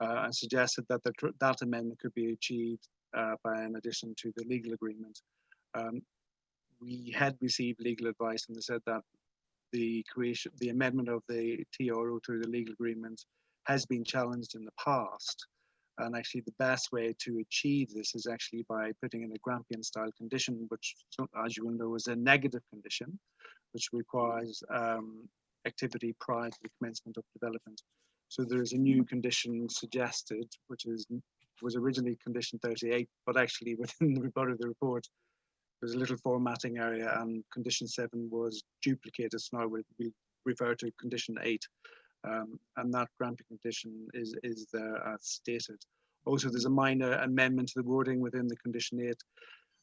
and suggested that that amendment could be achieved by an addition to the legal agreement. We had received legal advice, and they said that the amendment of the TRO to the legal agreement has been challenged in the past. And actually the best way to achieve this is actually by putting in a Grampian style condition, which, as you will know, is a negative condition, which requires activity prior to the commencement of development. So there's a new condition suggested, which was originally condition 38, but actually within the body of the report, there's a little formatting area, and condition 7 was duplicated. So now we refer to condition 8, and that granting condition is there as stated. Also, there's a minor amendment to the wording within the condition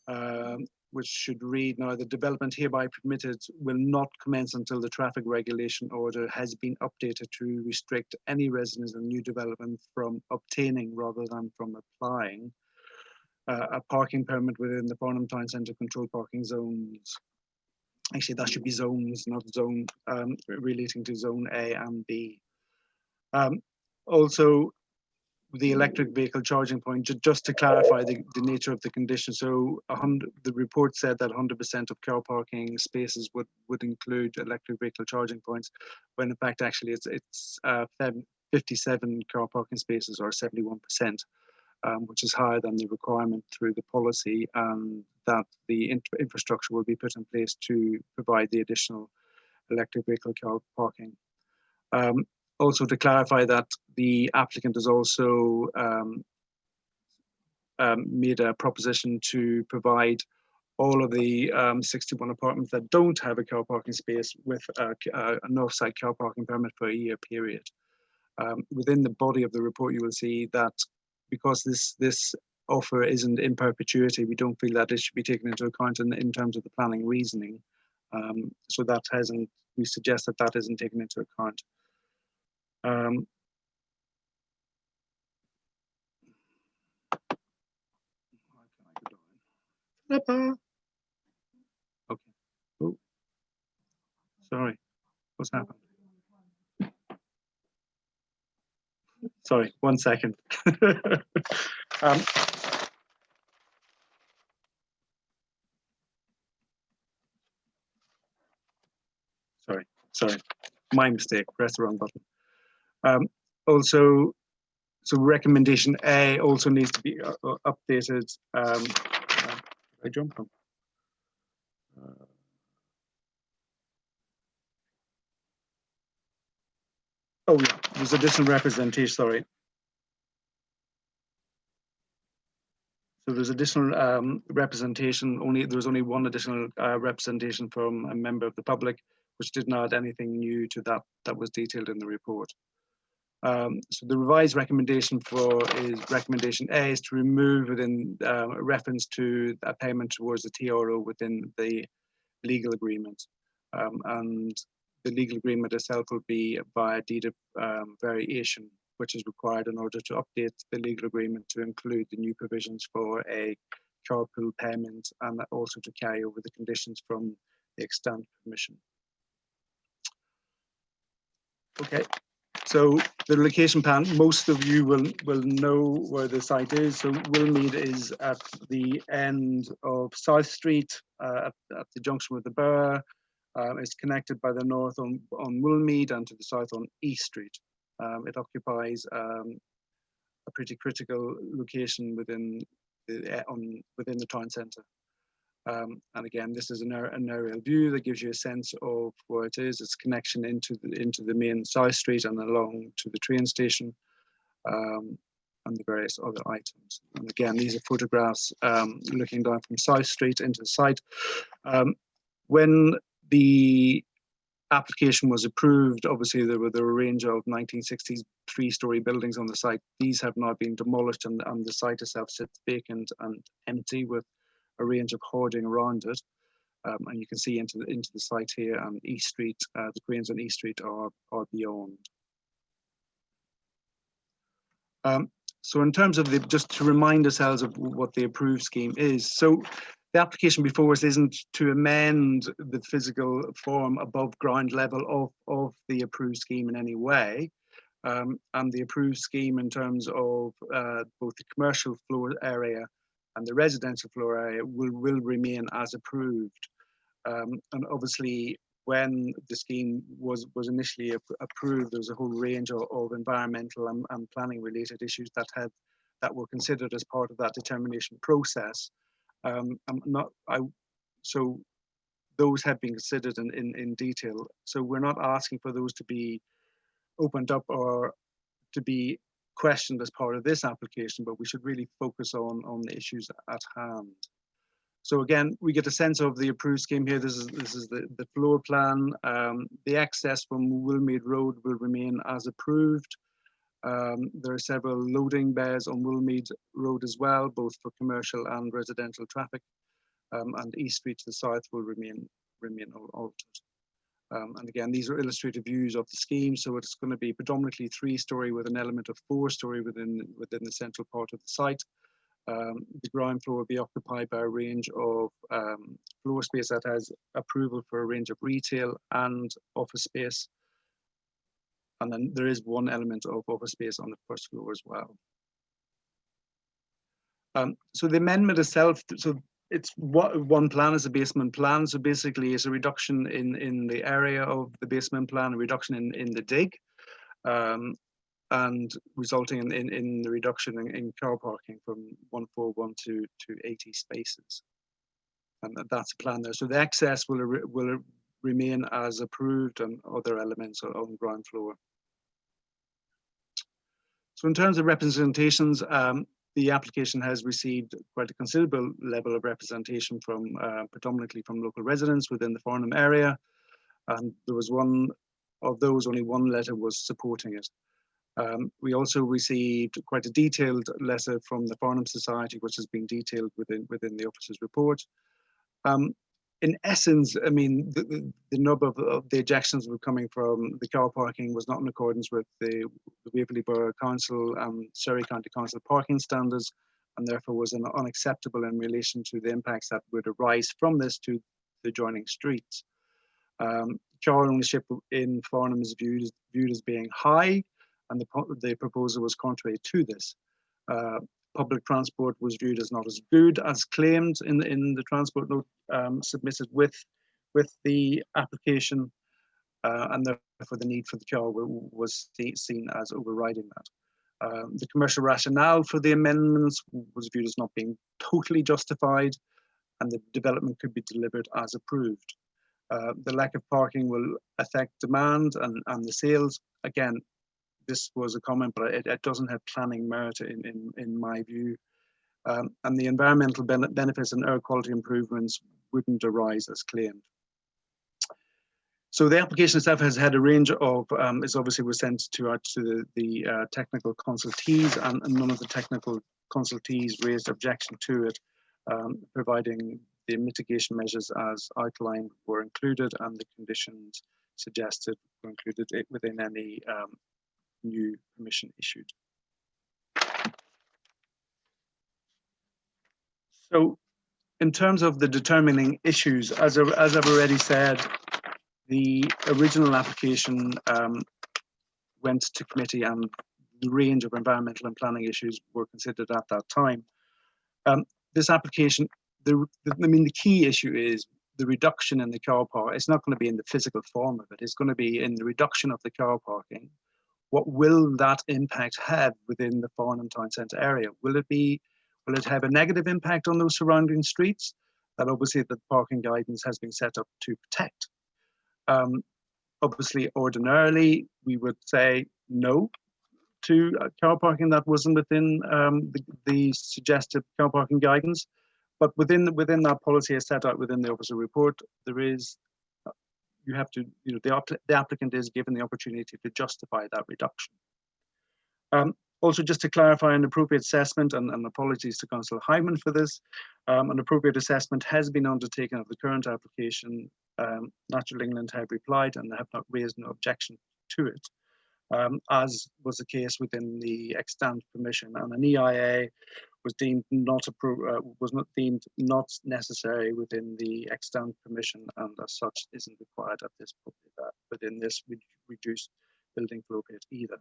8, which should read, now the development hereby permitted will not commence until the traffic regulation order has been updated to restrict any residents in new development from obtaining rather than from applying a parking permit within the Farnham Town Centre controlled parking zones. Actually, that should be zones, not zone, relating to zone A and B. Also, the electric vehicle charging point, just to clarify the nature of the condition. So the report said that 100% of car parking spaces would include electric vehicle charging points, when in fact actually it's 57 car parking spaces, or 71%, which is higher than the requirement through the policy, and that the infrastructure will be put in place to provide the additional electric vehicle car parking. Also, to clarify that the applicant has also made a proposition to provide all of the 61 apartments that don't have a car parking space with an off-site car parking permit for a year period. Within the body of the report, you will see that because this offer isn't in perpetuity, we don't feel that it should be taken into account in terms of the planning reasoning. So that hasn't, we suggest that that isn't taken into account. Okay. Oh, sorry. What's happened? Sorry, 1 second. Sorry, my mistake. Press the wrong button. Also, so recommendation A also needs to be updated. I jump from. Oh yeah, there's additional representation. Sorry. So there's additional representation. There's only one additional representation from a member of the public, which did not add anything new to that was detailed in the report. So the revised recommendation is recommendation A is to remove within reference to a payment towards the TRO within the legal agreement, and the legal agreement itself will be via deed of variation, which is required in order to update the legal agreement to include the new provisions for a carpool payment, and also to carry over the conditions from the extant permission. Okay. So the location plan, most of you will know where the site is. So Willmead is at the end of South Street, at the junction with the Burr. It's connected by the north on Willmead and to the south on East Street. It occupies a pretty critical location within the town centre. And again, this is an aerial view that gives you a sense of where it is, its connection into the main South Street and along to the train station, and the various other items. And again, these are photographs looking down from South Street into the site. When the application was approved, obviously there were a range of 1960s 3-story buildings on the site. These have now been demolished, and the site itself sits vacant and empty with a range of hoarding around it, and you can see into the site here, and East Street, the cranes on East Street are beyond. So in terms of just to remind ourselves of what the approved scheme is. So the application before us isn't to amend the physical form above ground level of the approved scheme in any way. And the approved scheme in terms of both the commercial floor area and the residential floor area will remain as approved. And obviously, when the scheme was initially approved, there was a whole range of environmental and planning related issues that were considered as part of that determination process. So those have been considered in detail. So we're not asking for those to be opened up or to be questioned as part of this application, but we should really focus on the issues at hand. So again, we get a sense of the approved scheme here. This is the floor plan. The access from Willmead Road will remain as approved. There are several loading bays on Willmead Road as well, both for commercial and residential traffic. And East Street to the south will remain altered. And again, these are illustrative views of the scheme. So it's going to be predominantly 3-story with an element of 4-story within the central part of the site. The ground floor will be occupied by a range of floor space that has approval for a range of retail and office space. And then there is one element of office space on the first floor as well. So the amendment itself, so it's one plan is a basement plan. So basically it's a reduction in the area of the basement plan, a reduction in the dig, and resulting in the reduction in car parking from 1412 to 80 spaces. And that's the plan there. So the access will remain as approved and other elements on the ground floor. So in terms of representations, the application has received quite a considerable level of representation from predominantly from local residents within the Farnham area. And there was one of those, only one letter was supporting it. We also received quite a detailed letter from the Farnham Society, which has been detailed within the officer's report. In essence, I mean, the nub of the objections were coming from the car parking was not in accordance with the Waverley Borough Council and Surrey County Council parking standards, and therefore was unacceptable in relation to the impacts that would arise from this to the adjoining streets. Car ownership in Farnham is viewed as being high, and the proposal was contrary to this. Public transport was viewed as not as good as claimed in the transport note submitted with the application, and therefore the need for the car was seen as overriding that. The commercial rationale for the amendments was viewed as not being totally justified, and the development could be delivered as approved. The lack of parking will affect demand and the sales. Again, this was a comment, but it doesn't have planning merit in my view. And the environmental benefits and air quality improvements wouldn't arise as claimed. So the application itself has had a range of, is obviously was sent to the technical consultees, and none of the technical consultees raised objection to it, providing the mitigation measures as outlined were included and the conditions suggested were included within any new permission issued. So in terms of the determining issues, as I've already said, the original application went to committee and the range of environmental and planning issues were considered at that time. This application, I mean, the key issue is the reduction in the car park. It's not going to be in the physical form of it. It's going to be in the reduction of the car parking. What will that impact have within the Farnham Town Centre area? Will it have a negative impact on those surrounding streets? That obviously the parking guidance has been set up to protect. Obviously, ordinarily, we would say no to car parking that wasn't within the suggested car parking guidance. But within that policy as set out within the officer report, there is, you have to, you know, the applicant is given the opportunity to justify that reduction. Also, just to clarify, an appropriate assessment, and apologies to Councillor Hyman for this, an appropriate assessment has been undertaken of the current application. Natural England have replied and have not raised an objection to it, as was the case within the extant permission, and an EIA was deemed not deemed not necessary within the extant permission, and as such isn't required at this point within this reduced building flow rate either.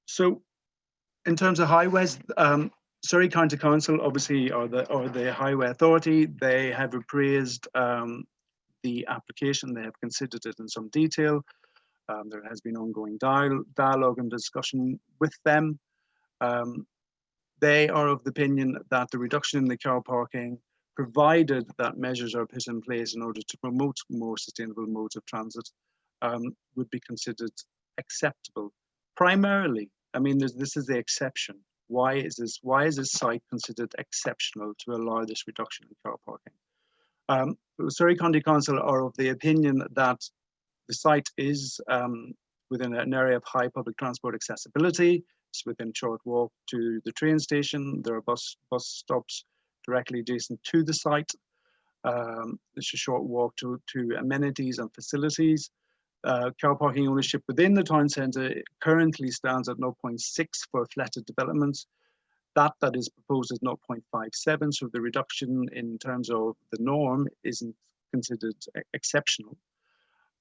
So, in terms of highways, Surrey County Council obviously or the Highway Authority, they have appraised the application. They have considered it in some detail. There has been ongoing dialogue and discussion with them. They are of the opinion that the reduction in the car parking, provided that measures are put in place in order to promote more sustainable modes of transit, would be considered acceptable. Primarily, I mean, this is the exception. Why is this site considered exceptional to allow this reduction in car parking? Surrey County Council are of the opinion that the site is within an area of high public transport accessibility. It's within short walk to the train station. There are bus stops directly adjacent to the site. It's a short walk to amenities and facilities. Car parking ownership within the town centre currently stands at 0.6 for flatted developments. That is proposed as 0.57, so the reduction in terms of the norm isn't considered exceptional.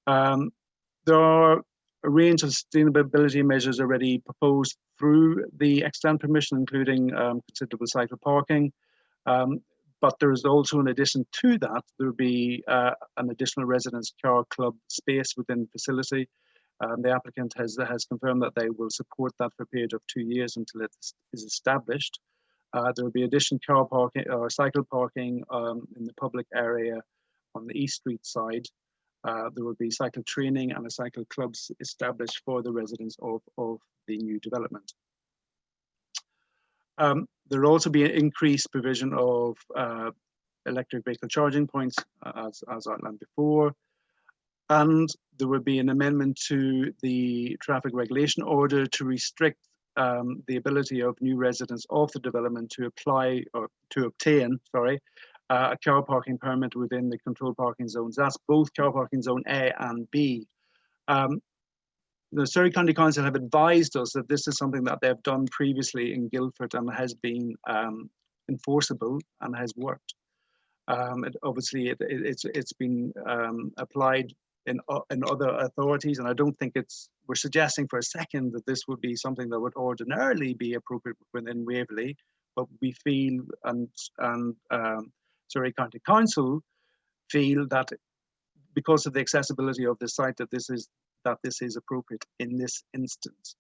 There are a range of sustainability measures already proposed through the extant permission, including considerable cycle parking. But there is also, in addition to that, there will be an additional residence car club space within the facility. The applicant has confirmed that they will support that for a period of 2 years until it is established. There will be additional car parking or cycle parking in the public area on the East Street side. There will be cycle training and a cycle clubs established for the residents of the new development. There will also be an increased provision of electric vehicle charging points, as outlined before. And there will be an amendment to the traffic regulation order to restrict the ability of new residents of the development to apply or to obtain, a car parking permit within the controlled parking zones. That's both car parking zone A and B. The Surrey County Council have advised us that this is something that they've done previously in Guildford and has been enforceable and has worked. Obviously, it's been applied in other authorities, and I don't think we're suggesting for a second that this would be something that would ordinarily be appropriate within Waverley, but we feel and Surrey County Council feel that because of the accessibility of the site that this is appropriate in this instance.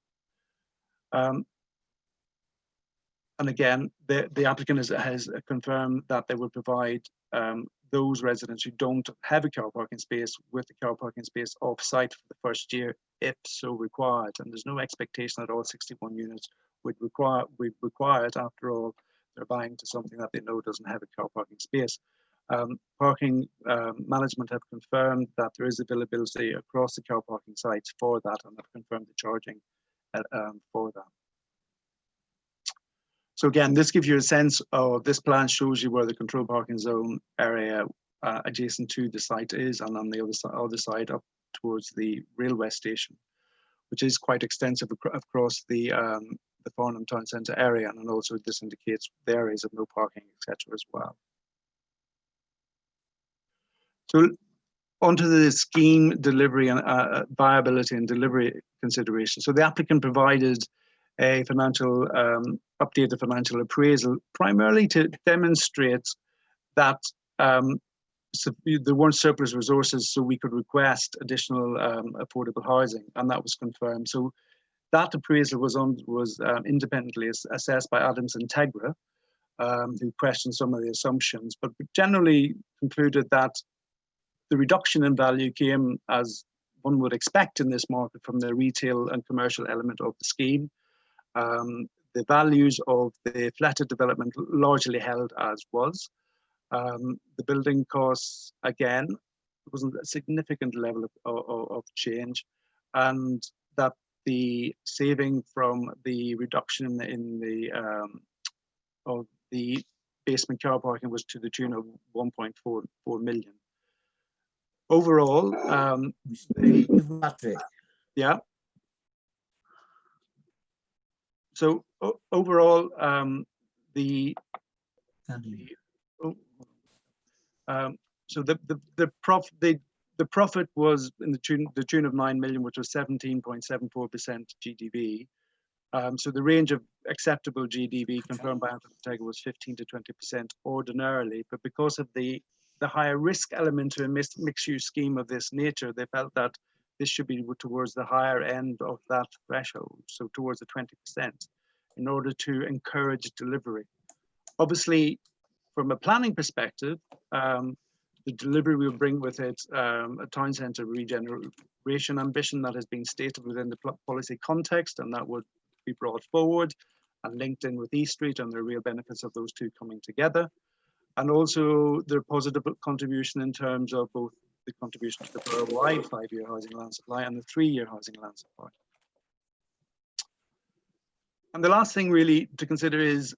And again, the applicant has confirmed that they will provide those residents who don't have a car parking space with a car parking space off-site for the first year, if so required. And there's no expectation that all 61 units would require it. After all, they're buying to something that they know doesn't have a car parking space. Parking management have confirmed that there is availability across the car parking sites for that, and have confirmed the charging for that. So again, this gives you a sense of, this plan shows you where the controlled parking zone area adjacent to the site is, and on the other side up towards the railway station, which is quite extensive across the Farnham Town Centre area, and also this indicates the areas of no parking, etc. as well. So onto the scheme delivery and viability and delivery consideration. So the applicant provided a financial updated financial appraisal, primarily to demonstrate that there weren't surplus resources, so we could request additional affordable housing, and that was confirmed. So that appraisal was independently assessed by Adams Integra, who questioned some of the assumptions, but generally concluded that the reduction in value came, as one would expect in this market, from the retail and commercial element of the scheme. The values of the flatted development largely held as was. The building costs, again, wasn't a significant level of change, and that the saving from the reduction in the of the basement car parking was to the tune of 1.44 million. Overall, yeah. So overall, the profit was in the tune of 9 million, which was 17.74% GDV. So the range of acceptable GDV confirmed by Integra was 15 to 20% ordinarily, but because of the higher risk element to a mixed-use scheme of this nature, they felt that this should be towards the higher end of that threshold, so towards the 20%, in order to encourage delivery. Obviously, from a planning perspective, The delivery will bring with it a town centre regeneration ambition that has been stated within the policy context, and that would be brought forward and linked in with East Street and the real benefits of those two coming together. And also their positive contribution in terms of both the contribution to the borough-wide 5-year housing land supply and the 3-year housing land supply. And the last thing really to consider is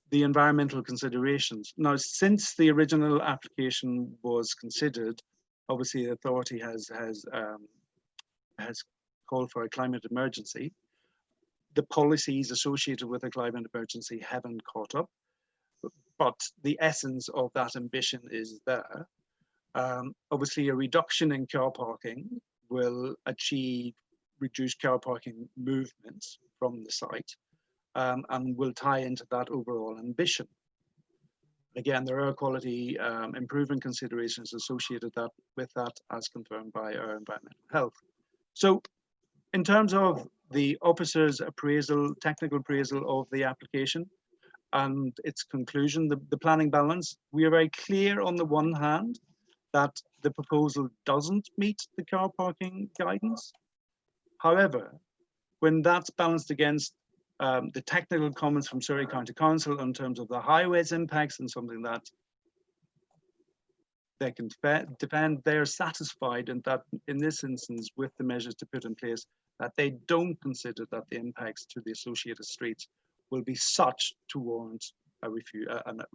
the environmental considerations. Now, since the original application was considered, obviously the authority has called for a climate emergency. The policies associated with a climate emergency haven't caught up, but the essence of that ambition is there. Obviously, a reduction in car parking will achieve reduced car parking movements from the site. And will tie into that overall ambition. Again, there are quality improvement considerations associated with that as confirmed by our environmental health. So in terms of the officer's appraisal, technical appraisal of the application and its conclusion, the planning balance, we are very clear on the one hand that the proposal doesn't meet the car parking guidance. However, when that's balanced against the technical comments from Surrey County Council in terms of the highways impacts and something that they can defend, they're satisfied in that in this instance with the measures to put in place that they don't consider that the impacts to the associated streets will be such to warrant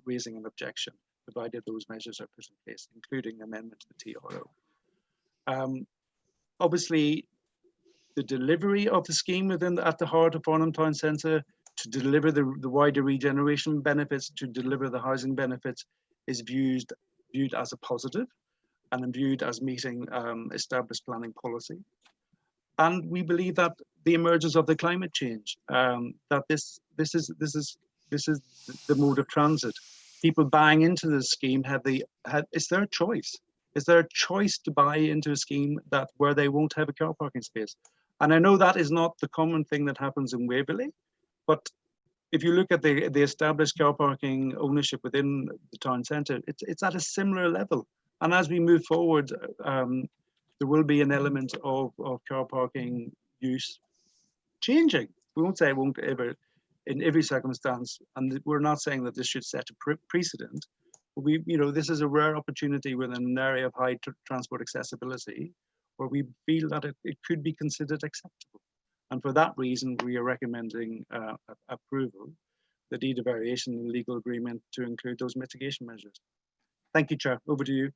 raising an objection, provided those measures are put in place, including amendment to the TRO. Obviously, the delivery of the scheme at the heart of Farnham Town Centre to deliver the wider regeneration benefits, to deliver the housing benefits, is viewed as a positive and viewed as meeting established planning policy. And we believe that the emergence of the climate change, that this is the mode of transit. People buying into the scheme it's their choice. Is there a choice to buy into a scheme where they won't have a car parking space? And I know that is not the common thing that happens in Waverley, but if you look at the established car parking ownership within the town centre, it's at a similar level. And as we move forward, there will be an element of car parking use changing. We won't say it won't ever, in every circumstance, and we're not saying that this should set a precedent. But this is a rare opportunity within an area of high transport accessibility, where we feel that it could be considered acceptable. And for that reason, we are recommending approval, the deed of variation in legal agreement to include those mitigation measures. Thank you, Chair. Over to you.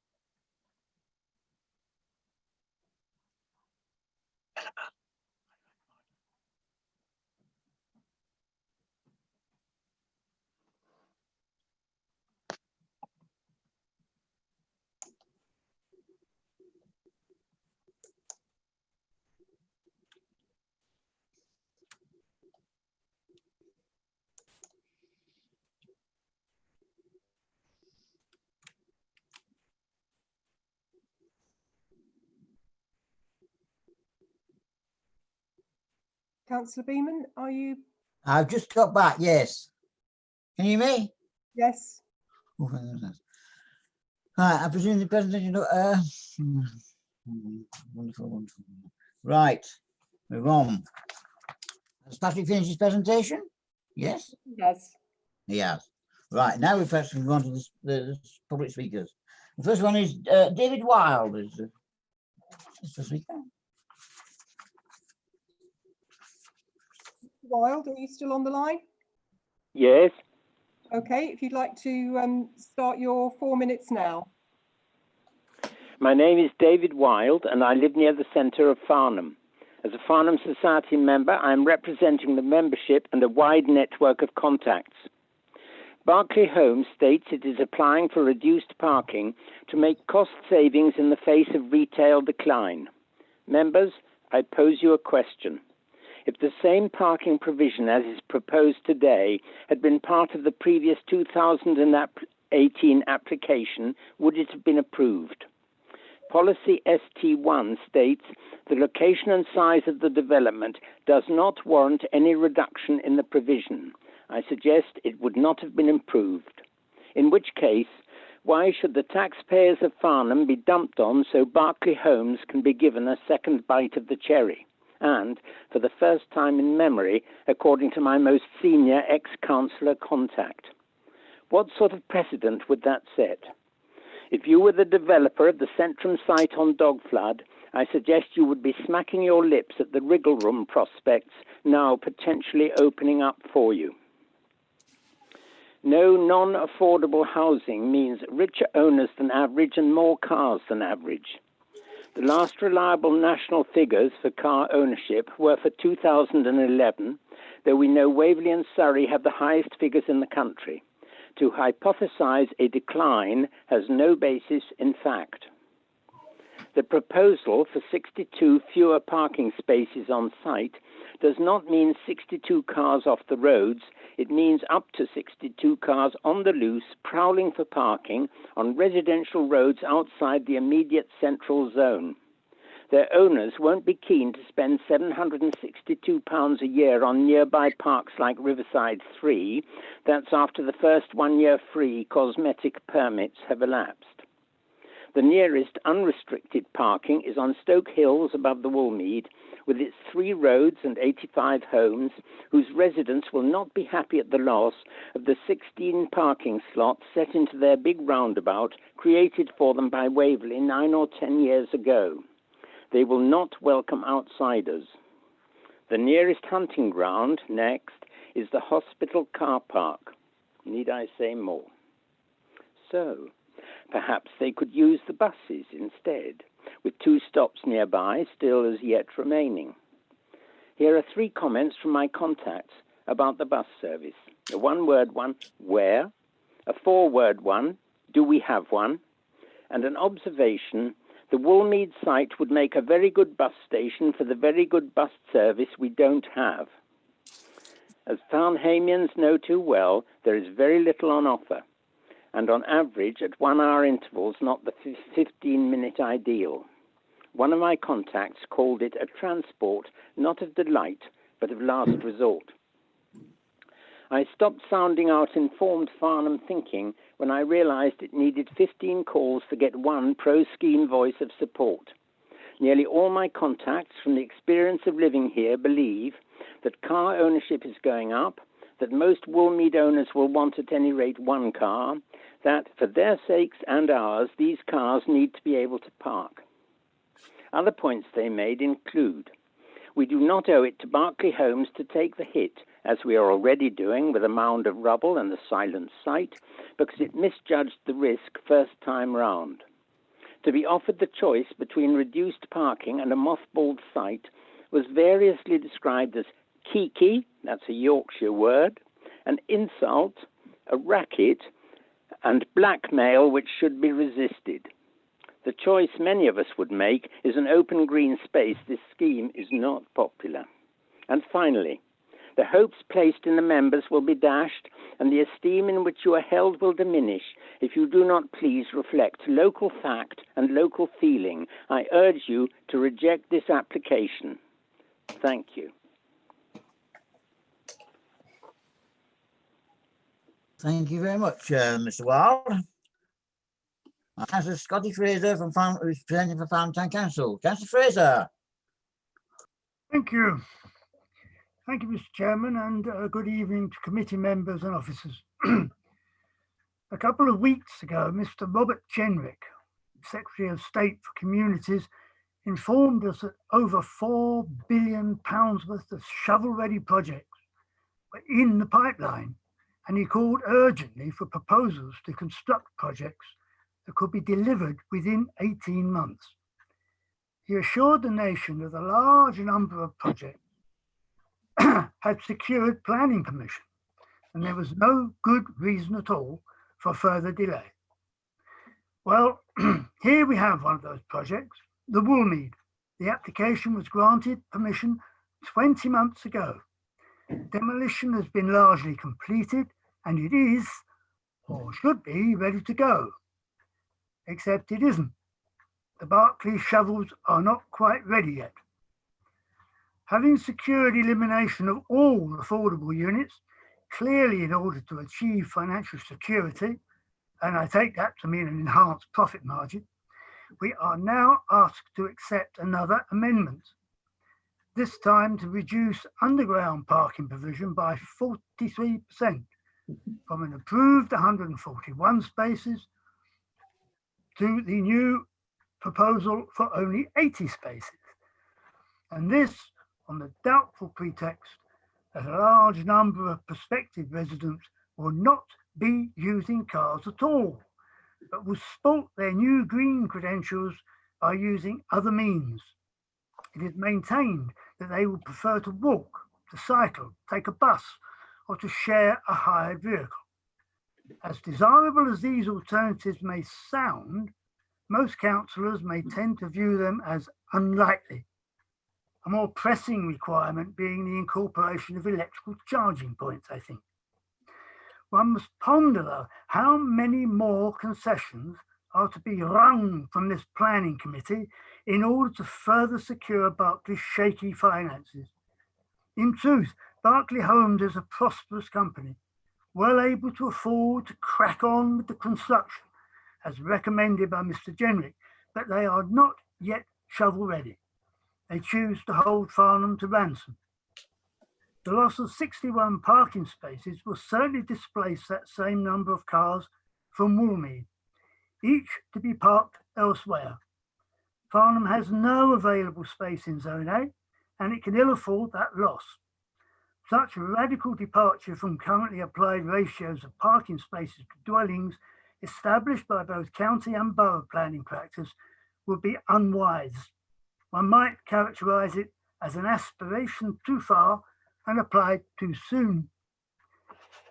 Councillor Beeman, are you? I've just got back, yes. Can you hear me? Yes. Oh, right, I presume the presentation, wonderful, wonderful. Right, move on. Has Patrick finished his presentation? Yes? Yes. He has. Right, now we've actually gone to the public speakers. The first one is David Wild. Is the speaker. Wild, are you still on the line? Yes. Okay, if you'd like to start your 4 minutes now. My name is David Wild and I live near the centre of Farnham. As a Farnham Society member, I am representing the membership and a wide network of contacts. Berkeley Home states it is applying for reduced parking to make cost savings in the face of retail decline. Members, I pose you a question. If the same parking provision as is proposed today had been part of the previous 2018 application, would it have been approved? Policy ST1 states the location and size of the development does not warrant any reduction in the provision. I suggest it would not have been improved. In which case, Why should the taxpayers of Farnham be dumped on so Berkeley Homes can be given a second bite of the cherry? And, for the first time in memory, according to my most senior ex-councillor contact. What sort of precedent would that set? If you were the developer of the Centrum site on Dogflood, I suggest you would be smacking your lips at the wriggle room prospects now potentially opening up for you. No non-affordable housing means richer owners than average and more cars than average. The last reliable national figures for car ownership were for 2011, though we know Waverley and Surrey have the highest figures in the country. To hypothesize a decline has no basis in fact. The proposal for 62 fewer parking spaces on site does not mean 62 cars off the roads. It means up to 62 cars on the loose, prowling for parking on residential roads outside the immediate central zone. Their owners won't be keen to spend £762 a year on nearby parks like Riverside 3. That's after the first 1 year free cosmetic permits have elapsed. The nearest unrestricted parking is on Stoke Hills above the Woolmead, with its 3 roads and 85 homes, whose residents will not be happy at the loss of the 16 parking slots set into their big roundabout created for them by Waverley 9 or 10 years ago. They will not welcome outsiders. The nearest hunting ground, next, is the hospital car park. Need I say more? So, perhaps they could use the buses instead, with 2 stops nearby still as yet remaining. Here are 3 comments from my contacts about the bus service. A 1-word one, where? A 4-word one, do we have one? And an observation, the Woolmead site would make a very good bus station for the very good bus service we don't have. As Farnhamians know too well, there is very little on offer, and on average at 1-hour intervals, not the 15-minute ideal. One of my contacts called it a transport, not of delight, but of last resort. I stopped sounding out informed Farnham thinking when I realized it needed 15 calls to get 1 pro-scheme voice of support. Nearly all my contacts from the experience of living here believe that car ownership is going up, that most Woolmead owners will want at any rate 1 car, that for their sakes and ours, these cars need to be able to park. Other points they made include, we do not owe it to Berkeley Homes to take the hit, as we are already doing with a mound of rubble and the silent site, because it misjudged the risk first time round. To be offered the choice between reduced parking and a mothballed site was variously described as kiki, that's a Yorkshire word, an insult, a racket, and blackmail which should be resisted. The choice many of us would make is an open green space. This scheme is not popular. And finally, the hopes placed in the members will be dashed, and the esteem in which you are held will diminish if you do not please reflect local fact and local feeling. I urge you to reject this application. Thank you. Thank you very much, Mr. Wild. Councillor Scotty Fraser from who's presenting for Farnham Town Council. Councillor Fraser. Thank you. Thank you, Mr. Chairman, and good evening to committee members and officers. A couple of weeks ago, Mr. Robert Jenrick, Secretary of State for Communities, informed us that over £4 billion worth of shovel-ready projects were in the pipeline, and he called urgently for proposals to construct projects that could be delivered within 18 months. He assured the nation that a large number of projects had secured planning permission, and there was no good reason at all for further delay. Well, here we have one of those projects, the Woolmead. The application was granted permission 20 months ago. Demolition has been largely completed, and it is, or should be, ready to go. Except it isn't. The Berkeley shovels are not quite ready yet. Having secured elimination of all affordable units, clearly in order to achieve financial security, and I take that to mean an enhanced profit margin, we are now asked to accept another amendment, this time to reduce underground parking provision by 43% from an approved 141 spaces to the new proposal for only 80 spaces. And this on the doubtful pretext that a large number of prospective residents will not be using cars at all, but will sport their new green credentials by using other means. It is maintained that they will prefer to walk, to cycle, take a bus, or to share a hired vehicle. As desirable as these alternatives may sound, most councillors may tend to view them as unlikely. A more pressing requirement being the incorporation of electrical charging points, I think. One must ponder, though, how many more concessions are to be wrung from this planning committee in order to further secure Berkeley's shaky finances. In truth, Berkeley Homes is a prosperous company, well able to afford to crack on with the construction, as recommended by Mr. Jenrick, but they are not yet shovel ready. They choose to hold Farnham to ransom. The loss of 61 parking spaces will certainly displace that same number of cars from Woolmead, each to be parked elsewhere. Farnham has no available space in Zone A, and it can ill afford that loss. Such radical departure from currently applied ratios of parking spaces to dwellings established by both county and borough planning practice would be unwise. One might characterise it as an aspiration too far and applied too soon.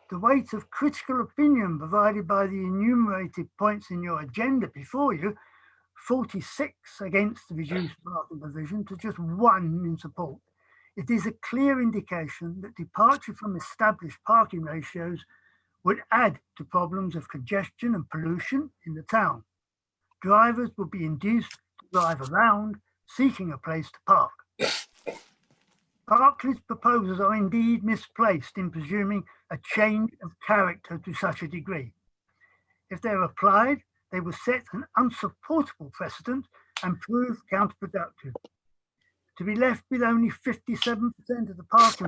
The weight of critical opinion provided by the enumerated points in your agenda before you, 46 against the reduced parking provision to just 1 in support. It is a clear indication that departure from established parking ratios would add to problems of congestion and pollution in the town. Drivers would be induced to drive around, seeking a place to park. Berkeley's proposals are indeed misplaced in presuming a change of character to such a degree. If they're applied, they will set an unsupportable precedent and prove counterproductive. To be left with only 57% of the parking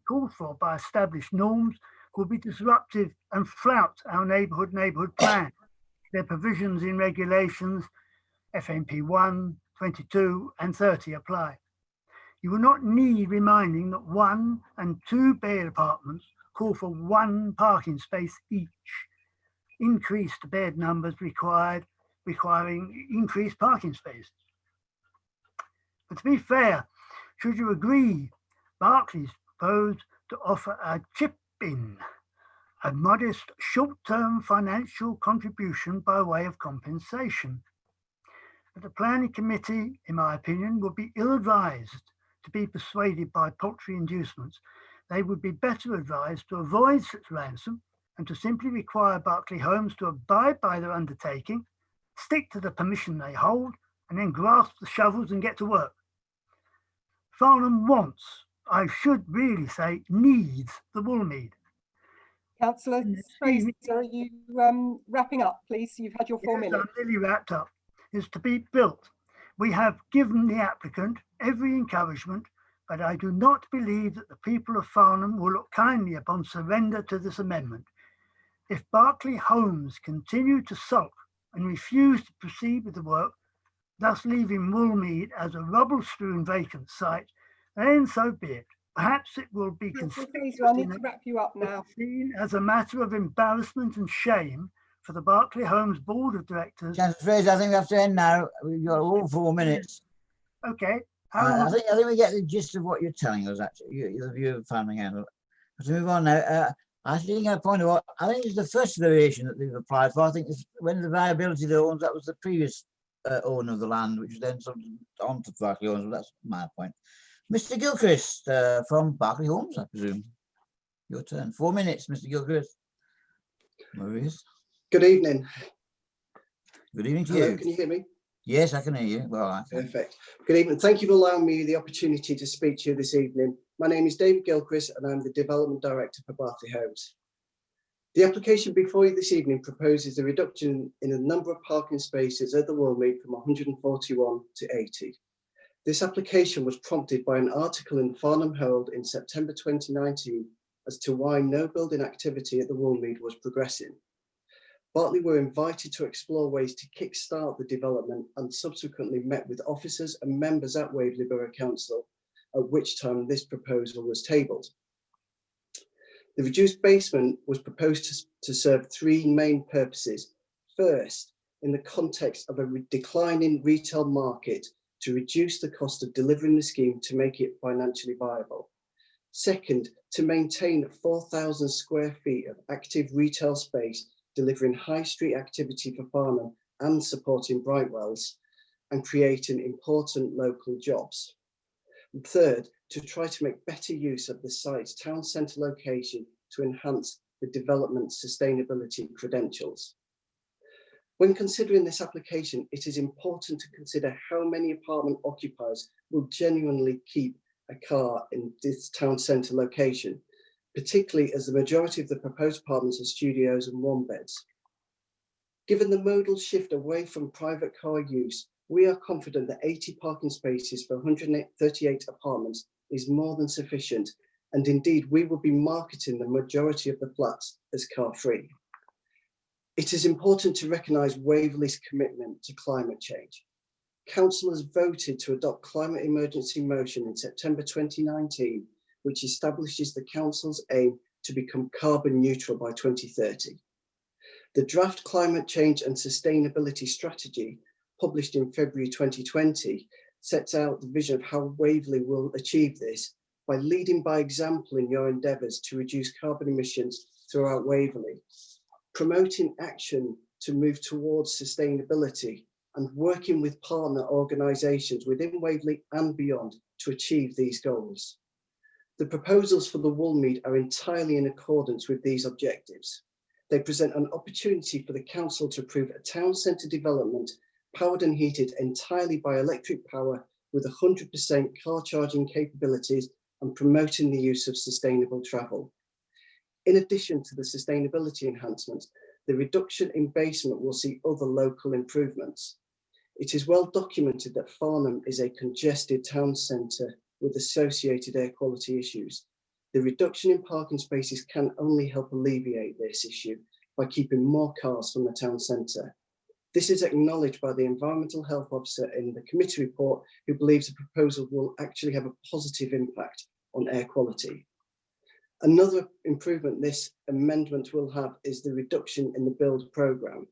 called for by established norms will be disruptive and flout our neighbourhood plan. Their provisions in regulations FNP 1, 22 and 30 apply. You will not need reminding that 1 and 2 bed apartments call for 1 parking space each. Increased bed numbers requiring increased parking spaces. But to be fair, should you agree, Berkeley's proposed to offer a chip-in, a modest short-term financial contribution by way of compensation. But the planning committee, in my opinion, would be ill-advised to be persuaded by paltry inducements. They would be better advised to avoid such ransom and to simply require Berkeley Homes to abide by their undertaking, stick to the permission they hold, and then grasp the shovels and get to work. Farnham wants, I should really say, needs the Woolmead. Councillor Fraser, are you wrapping up, please? You've had your 4 minutes. I'm nearly wrapped up. Is to be built. We have given the applicant every encouragement, but I do not believe that the people of Farnham will look kindly upon surrender to this amendment. If Berkeley Homes continue to sulk and refuse to proceed with the work, thus leaving Woolmead as a rubble-strewn vacant site, then so be it. Perhaps it will be Fraser, I need to wrap you up now. Seen as a matter of embarrassment and shame for the Berkeley Homes Board of Directors. Chancellor Fraser, I think we have to end now. We've got all 4 minutes. Okay. I think we get the gist of what you're telling us, actually, your view of farming animal. Let's move on now. I think I point out, I think it's the first variation that they've applied for. I think it's when the viability of the owners, that was the previous owner of the land, which then sort of on to Berkeley Homes. That's my point. Mr. Gilchrist from Berkeley Homes, I presume. Your turn. 4 minutes, Mr. Gilchrist. Maurice. Good evening. Good evening to Hello, you. can you hear me? Yes, I can hear you. Well, I can. Perfect. Good evening. Thank you for allowing me the opportunity to speak to you this evening. My name is David Gilchrist and I'm the Development Director for Berkeley Homes. The application before you this evening proposes a reduction in the number of parking spaces at the Woolmead from 141 to 80. This application was prompted by an article in Farnham Herald in September 2019 as to why no building activity at the Woolmead was progressing. Bartley were invited to explore ways to kickstart the development and subsequently met with officers and members at Waverley Borough Council, at which time this proposal was tabled. The reduced basement was proposed to serve three main purposes. First, in the context of a declining retail market, to reduce the cost of delivering the scheme to make it financially viable. Second, to maintain 4,000 square feet of active retail space, delivering high street activity for Farnham and supporting Brightwells and creating important local jobs. And third, to try to make better use of the site's town centre location to enhance the development's sustainability credentials. When considering this application, it is important to consider how many apartment occupiers will genuinely keep a car in this town centre location, particularly as the majority of the proposed apartments are studios and one beds. Given the modal shift away from private car use, we are confident that 80 parking spaces for 138 apartments is more than sufficient, and indeed we will be marketing the majority of the flats as car-free. It is important to recognise Waverley's commitment to climate change. Councillors voted to adopt climate emergency motion in September 2019, which establishes the council's aim to become carbon neutral by 2030. The draft climate change and sustainability strategy, published in February 2020, sets out the vision of how Waverley will achieve this by leading by example in your endeavours to reduce carbon emissions throughout Waverley, promoting action to move towards sustainability and working with partner organisations within Waverley and beyond to achieve these goals. The proposals for the Woolmead are entirely in accordance with these objectives. They present an opportunity for the council to approve a town centre development powered and heated entirely by electric power with 100% car charging capabilities and promoting the use of sustainable travel. In addition to the sustainability enhancements, the reduction in basement will see other local improvements. It is well documented that Farnham is a congested town centre with associated air quality issues. The reduction in parking spaces can only help alleviate this issue by keeping more cars from the town centre. This is acknowledged by the Environmental Health Officer in the committee report, who believes the proposal will actually have a positive impact on air quality. Another improvement this amendment will have is the reduction in the build programme.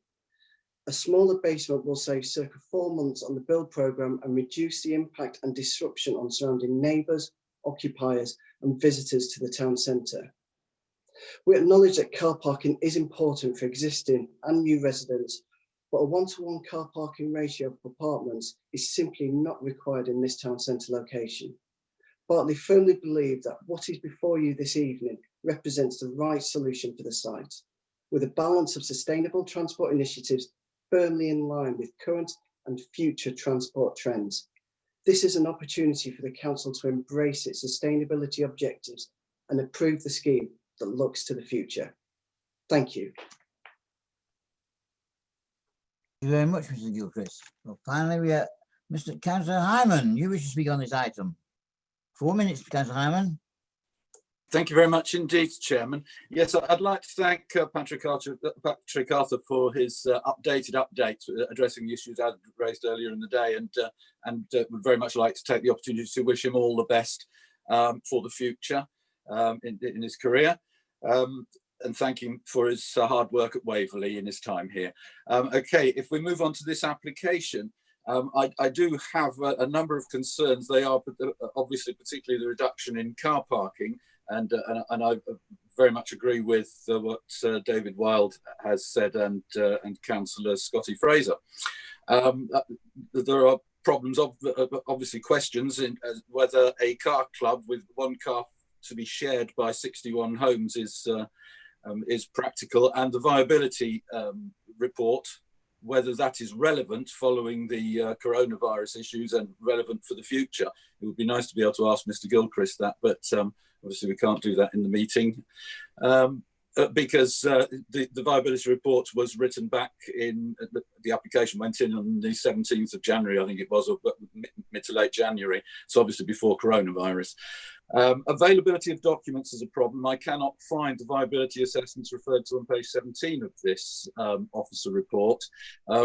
A smaller basement will save circa 4 months on the build programme and reduce the impact and disruption on surrounding neighbours, occupiers and visitors to the town centre. We acknowledge that car parking is important for existing and new residents, but a one-to-one car parking ratio for apartments is simply not required in this town centre location. Bartley firmly believe that what is before you this evening represents the right solution for the site, with a balance of sustainable transport initiatives firmly in line with current and future transport trends. This is an opportunity for the council to embrace its sustainability objectives and approve the scheme that looks to the future. Thank you. Thank you very much, Mr. Gilchrist. Well, finally, we have Mr. Councillor Hyman. You wish to speak on this item. 4 minutes, Councillor Hyman. Thank you very much indeed, Chairman. Yes, I'd like to thank Patrick Arthur for his updated update addressing the issues I raised earlier in the day, and would very much like to take the opportunity to wish him all the best for the future in his career, and thank him for his hard work at Waverley in his time here. Okay, if we move on to this application, I do have a number of concerns. They are obviously particularly the reduction in car parking, and I very much agree with what David Wild has said and Councillor Scotty Fraser. There are problems, obviously questions in whether a car club with one car to be shared by 61 homes is practical, and the viability report, whether that is relevant following the coronavirus issues and relevant for the future. It would be nice to be able to ask Mr. Gilchrist that, but obviously we can't do that in the meeting. because the viability report was written back in, the application went in on the 17th of January, I think it was, or mid to late January. So obviously before coronavirus. Availability of documents is a problem. I cannot find the viability assessments referred to on page 17 of this officer report,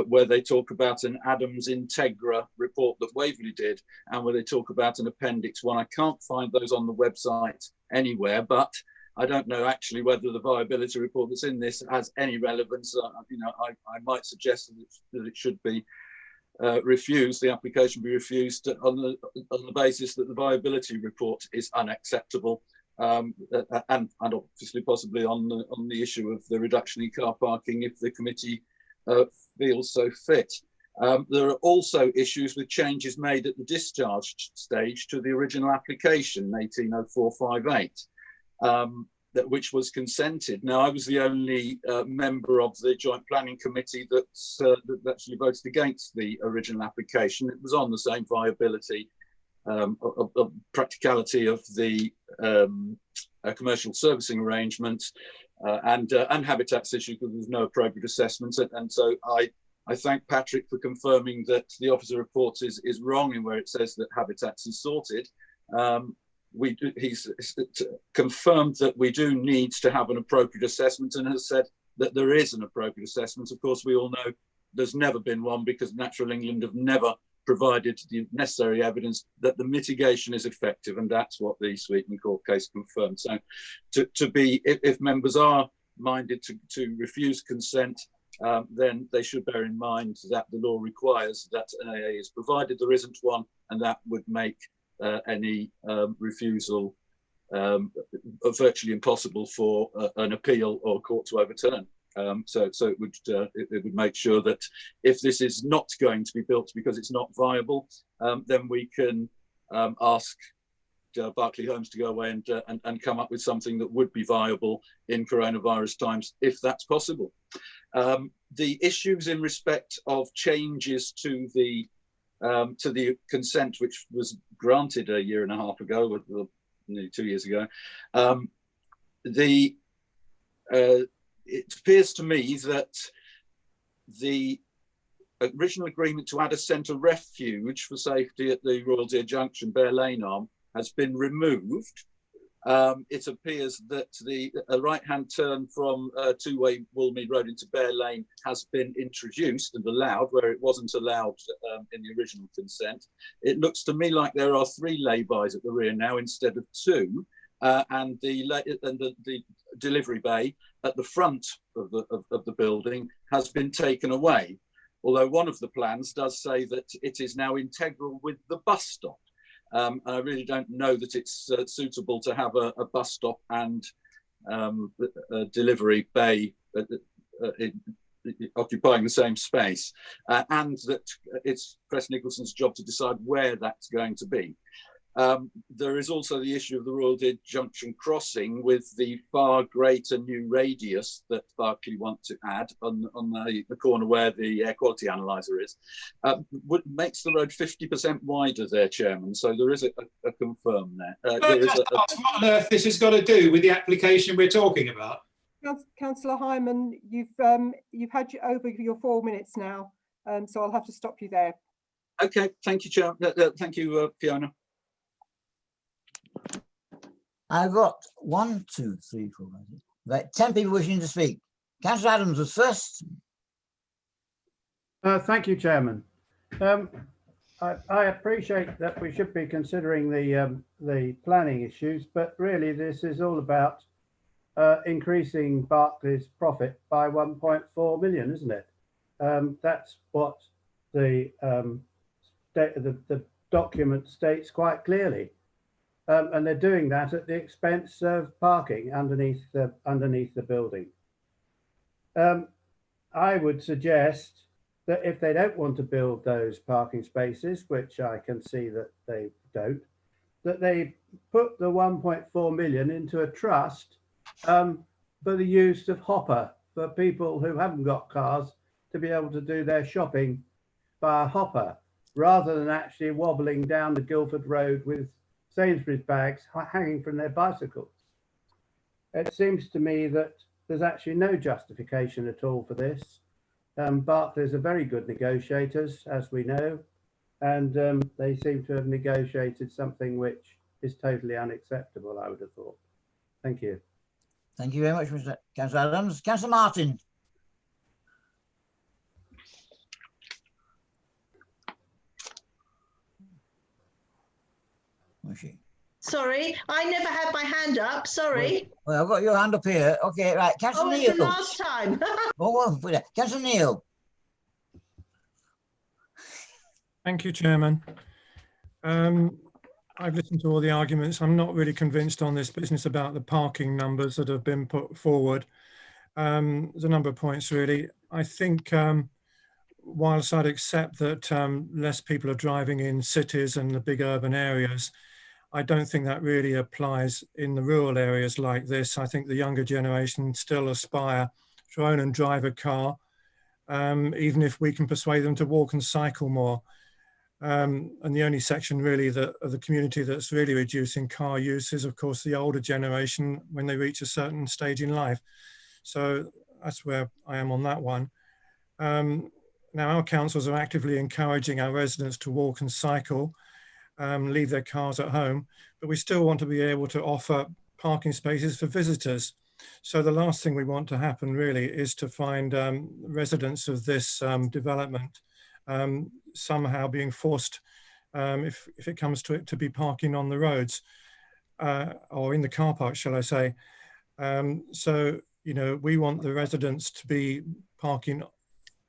where they talk about an Adams Integra report that Waverley did, and where they talk about an Appendix 1. I can't find those on the website anywhere, but I don't know actually whether the viability report that's in this has any relevance. You know, I might suggest that it should be refused, the application be refused on the basis that the viability report is unacceptable, and obviously possibly on the issue of the reduction in car parking if the committee feels so fit. There are also issues with changes made at the discharge stage to the original application, 180458. Which was consented. Now, I was the only member of the Joint Planning Committee that actually voted against the original application. It was on the same viability of practicality of the commercial servicing arrangement and habitats issue, because there's no appropriate assessment. And so I thank Patrick for confirming that the officer report is wrong in where it says that habitats is sorted. He's confirmed that we do need to have an appropriate assessment and has said that there is an appropriate assessment. Of course, we all know there's never been one because Natural England have never provided the necessary evidence that the mitigation is effective, and that's what the Sweetman Court case confirmed. So if members are minded to refuse consent, then they should bear in mind that the law requires that an AA is provided. There isn't one, and that would make any refusal virtually impossible for an appeal or court to overturn. So it would make sure that if this is not going to be built because it's not viable, then we can ask Berkeley Homes to go away and come up with something that would be viable in coronavirus times, if that's possible. The issues in respect of changes to the consent, which was granted a year and a half ago, or nearly 2 years ago, it appears to me that the original agreement to add a centre refuge for safety at the Royal Deer Junction, Bear Lane arm, has been removed. It appears that a right-hand turn from two-way Woolmead Road into Bear Lane has been introduced and allowed where it wasn't allowed in the original consent. It looks to me like there are 3 lay-bys at the rear now instead of 2, and the delivery bay at the front of the building has been taken away. Although one of the plans does say that it is now integral with the bus stop. And I really don't know that it's suitable to have a bus stop and a delivery bay occupying the same space, and that it's Crest Nicholson's job to decide where that's going to be. There is also the issue of the Royal Deer Junction crossing with the far greater new radius that Berkeley want to add on the corner where the air quality analyzer is. Makes the road 50% wider there, Chairman. So there is a confirm there. What on earth this has got to do with the application we're talking about? Councillor Hyman, you've had over your 4 minutes now, so I'll have to stop you there. Okay, thank you, Chair. Thank you, Fiona. I've got 1, 2, 3, 4, 5, 6, 10 people wishing to speak. Councillor Adams was first. Thank you, Chairman. I appreciate that we should be considering the planning issues, but really this is all about increasing Berkeley's profit by 1.4 million, isn't it? That's what the document states quite clearly. And they're doing that at the expense of parking underneath the building. I would suggest that if they don't want to build those parking spaces, which I can see that they don't, that they put the 1.4 million into a trust for the use of hopper for people who haven't got cars to be able to do their shopping via hopper, rather than actually wobbling down the Guildford Road with Sainsbury's bags hanging from their bicycles. It seems to me that there's actually no justification at all for this. Barclays are very good negotiators, as we know, and they seem to have negotiated something which is totally unacceptable, I would have thought. Thank you. Thank you very much, Mr. Councillor Adams. Councillor Martin. Was she? Sorry, I never had my hand up. Sorry. Well, I've got your hand up here. Okay, right. Councillor Oh, Neil. it's the last time. Oh, Councillor Neil. Thank you, Chairman. I've listened to all the arguments. I'm not really convinced on this business about the parking numbers that have been put forward. There's a number of points, really. I think whilst I'd accept that less people are driving in cities and the big urban areas, I don't think that really applies in the rural areas like this. I think the younger generation still aspire to own and drive a car, even if we can persuade them to walk and cycle more. And the only section really of the community that's really reducing car use is, of course, the older generation when they reach a certain stage in life. So that's where I am on that one. Now, our councils are actively encouraging our residents to walk and cycle, leave their cars at home, but we still want to be able to offer parking spaces for visitors. So the last thing we want to happen really is to find residents of this development somehow being forced, if it comes to it, to be parking on the roads or in the car park, shall I say. So, you know, we want the residents to be parking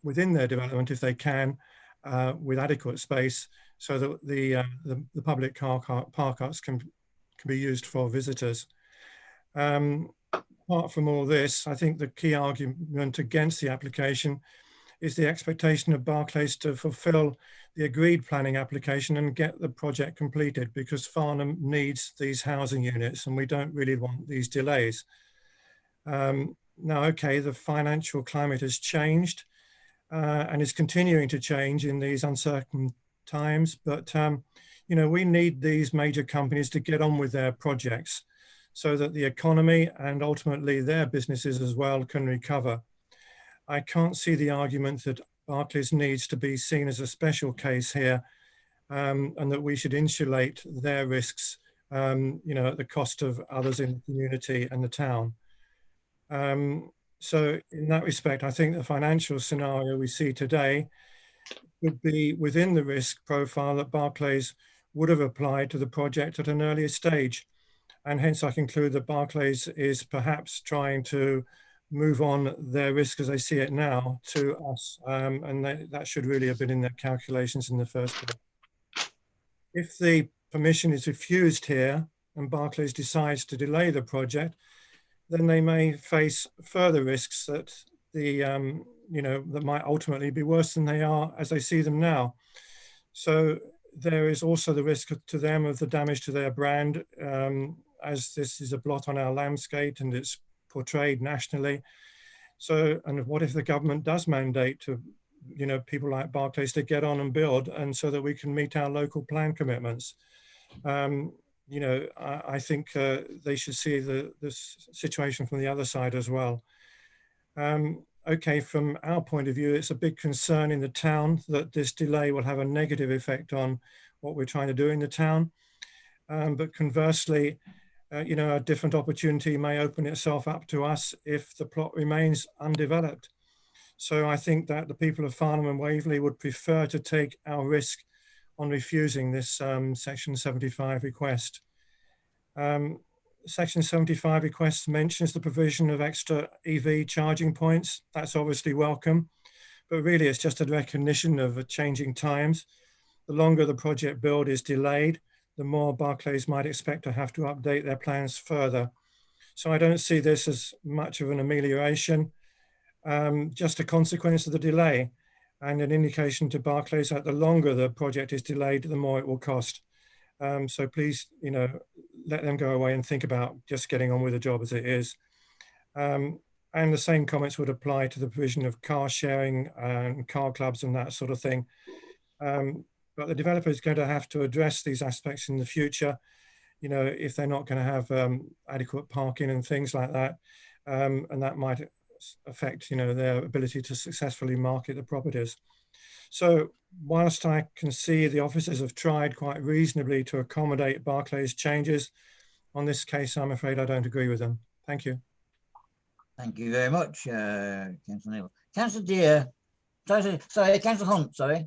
within their development if they can, with adequate space, so that the public parkouts can be used for visitors. Apart from all this, I think the key argument against the application is the expectation of Barclays to fulfil the agreed planning application and get the project completed, because Farnham needs these housing units and we don't really want these delays. Now, okay, the financial climate has changed and is continuing to change in these uncertain times, but you know, we need these major companies to get on with their projects so that the economy and ultimately their businesses as well can recover. I can't see the argument that Barclays needs to be seen as a special case here, and that we should insulate their risks, you know, at the cost of others in the community and the town. So in that respect, I think the financial scenario we see today would be within the risk profile that Barclays would have applied to the project at an earlier stage. And hence I conclude that Barclays is perhaps trying to move on their risk as they see it now to us. And that should really have been in their calculations in the first place. If the permission is refused here and Barclays decides to delay the project, then they may face further risks that you know, that might ultimately be worse than they are as they see them now. So there is also the risk to them of the damage to their brand, as this is a blot on our landscape and it's portrayed nationally. So, and what if the government does mandate to, you know, people like Barclays to get on and build, and so that we can meet our local plan commitments? You know, I think they should see this situation from the other side as well. Okay, from our point of view, it's a big concern in the town that this delay will have a negative effect on what we're trying to do in the town. But conversely, you know, a different opportunity may open itself up to us if the plot remains undeveloped. So I think that the people of Farnham and Waverley would prefer to take our risk on refusing this Section 75 request. Section 75 request mentions the provision of extra EV charging points. That's obviously welcome, but really it's just a recognition of changing times. The longer the project build is delayed, the more Barclays might expect to have to update their plans further. So I don't see this as much of an amelioration, just a consequence of the delay and an indication to Barclays that the longer the project is delayed, the more it will cost. So please, you know, let them go away and think about just getting on with the job as it is. And the same comments would apply to the provision of car sharing and car clubs and that sort of thing. But the developer is going to have to address these aspects in the future, you know, if they're not going to have adequate parking and things like that. and that might affect, their ability to successfully market the properties. So whilst I can see the officers have tried quite reasonably to accommodate Barclays' changes, on this case, I'm afraid I don't agree with them. Thank you. Thank you very much, Councillor Neal. Councillor Deere, sorry, Councillor Hunt, sorry.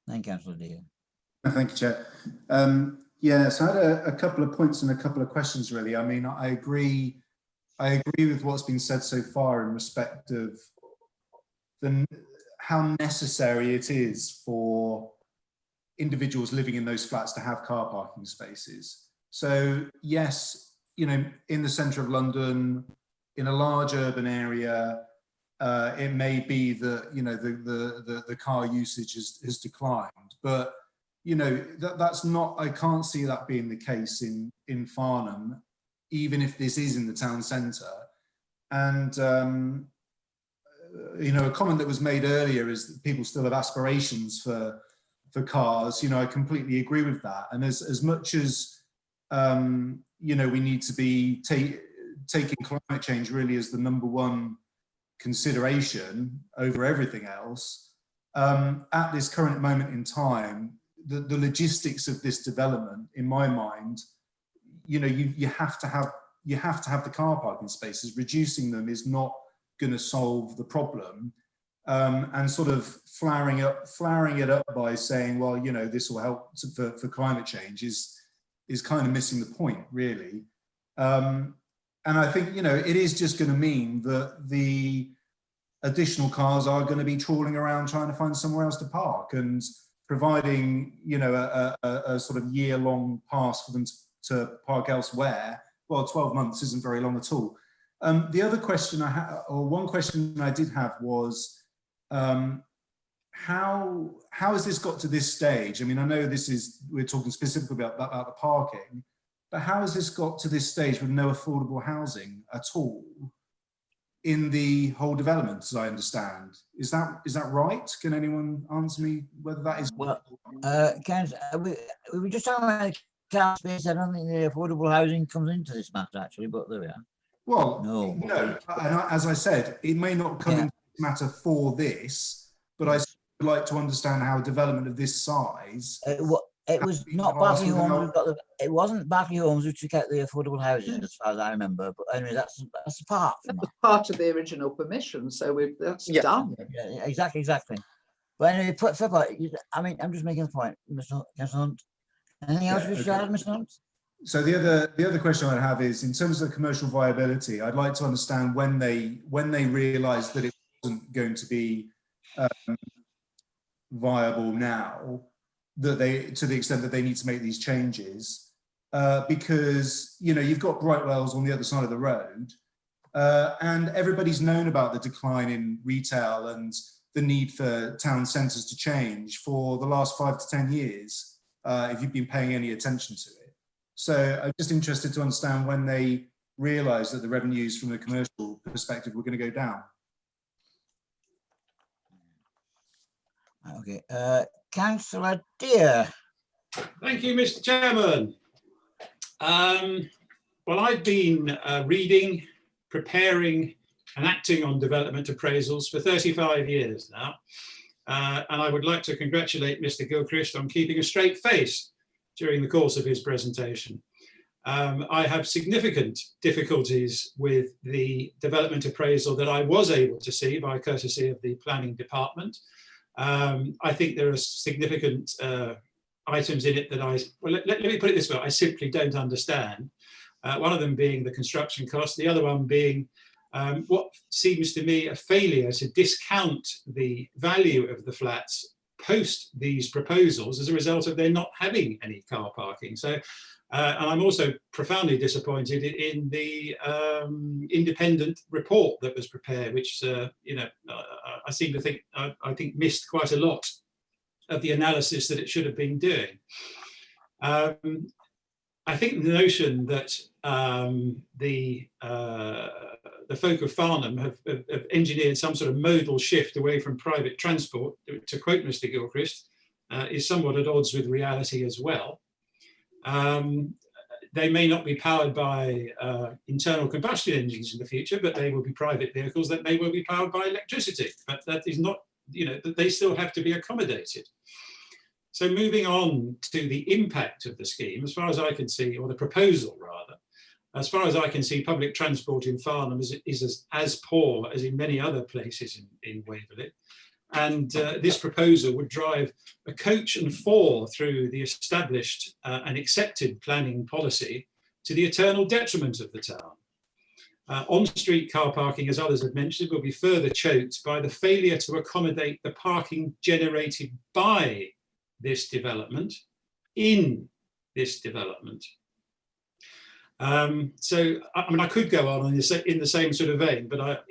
Thank you, Councillor Deere. Thank you, Chair. Yeah, so I had a couple of points and a couple of questions, really. I mean, I agree with what's been said so far in respect of how necessary it is for individuals living in those flats to have car parking spaces. So yes, in the centre of London, in a large urban area, it may be that the car usage has declined, but that's not. I can't see that being the case in Farnham, even if this is in the town centre. And a comment that was made earlier is that people still have aspirations for cars. I completely agree with that. And as much as we need to be taking climate change really as the #1 consideration over everything else, at this current moment in time, the logistics of this development, in my mind, you have to have the car parking spaces. Reducing them is not going to solve the problem, and sort of flaring it up by saying, well, this will help for climate change is kind of missing the point, really. And I think it is just going to mean that the additional cars are going to be trawling around trying to find somewhere else to park, and providing a sort of year-long pass for them to park elsewhere. Well, 12 months isn't very long at all. The other question one question I did have was, how has this got to this stage? I mean, I know we're talking specifically about the parking, but how has this got to this stage with no affordable housing at all in the whole development, as I understand? Is that right? Can anyone answer me whether that is? Well, we just talking about car space. I don't think the affordable housing comes into this matter, actually, but there we are. Well, no. And as I said, it may not come into this matter for this, but I would like to understand how a development of this size. It was not Barclay Homes. It wasn't Barclay Homes who took out the affordable housing, as far as I remember. But anyway, that's apart from that. Part of the original permission, so that's done. Yeah, exactly. But anyway, I mean, I'm just making a point, Mr. Hunt. Anything else you wish to add, Mr. Hunt? So the other question I have is, in terms of commercial viability, I'd like to understand when they realised that it wasn't going to be viable now, that to the extent that they need to make these changes, because you've got Brightwells on the other side of the road, and everybody's known about the decline in retail and the need for town centres to change for the last 5 to 10 years, if you've been paying any attention to it. So I'm just interested to understand when they realised that the revenues from the commercial perspective were going to go down. Okay, Councillor Deere. Thank you, Mr. Chairman. Well, I've been reading, preparing and acting on development appraisals for 35 years now. And I would like to congratulate Mr. Gilchrist on keeping a straight face during the course of his presentation. I have significant difficulties with the development appraisal that I was able to see by courtesy of the planning department. I think there are significant items in it that let me put it this way, I simply don't understand. One of them being the construction cost, the other one being what seems to me a failure to discount the value of the flats post these proposals as a result of their not having any car parking. So, and I'm also profoundly disappointed in the independent report that was prepared, which I seem to think I think missed quite a lot of the analysis that it should have been doing. I think the notion that the folk of Farnham have engineered some sort of modal shift away from private transport, to quote Mr. Gilchrist, is somewhat at odds with reality as well. they may not be powered by internal combustion engines in the future, but they will be private vehicles that may well be powered by electricity. But that is not, they still have to be accommodated. So moving on to the impact of the scheme, as far as I can see, or the proposal rather, as far as I can see, public transport in Farnham is as poor as in many other places in Waverley. And this proposal would drive a coach and four through the established and accepted planning policy to the eternal detriment of the town. On-street car parking, as others have mentioned, will be further choked by the failure to accommodate the parking generated by this development in this development. So, I mean, I could go on in the same sort of vein, but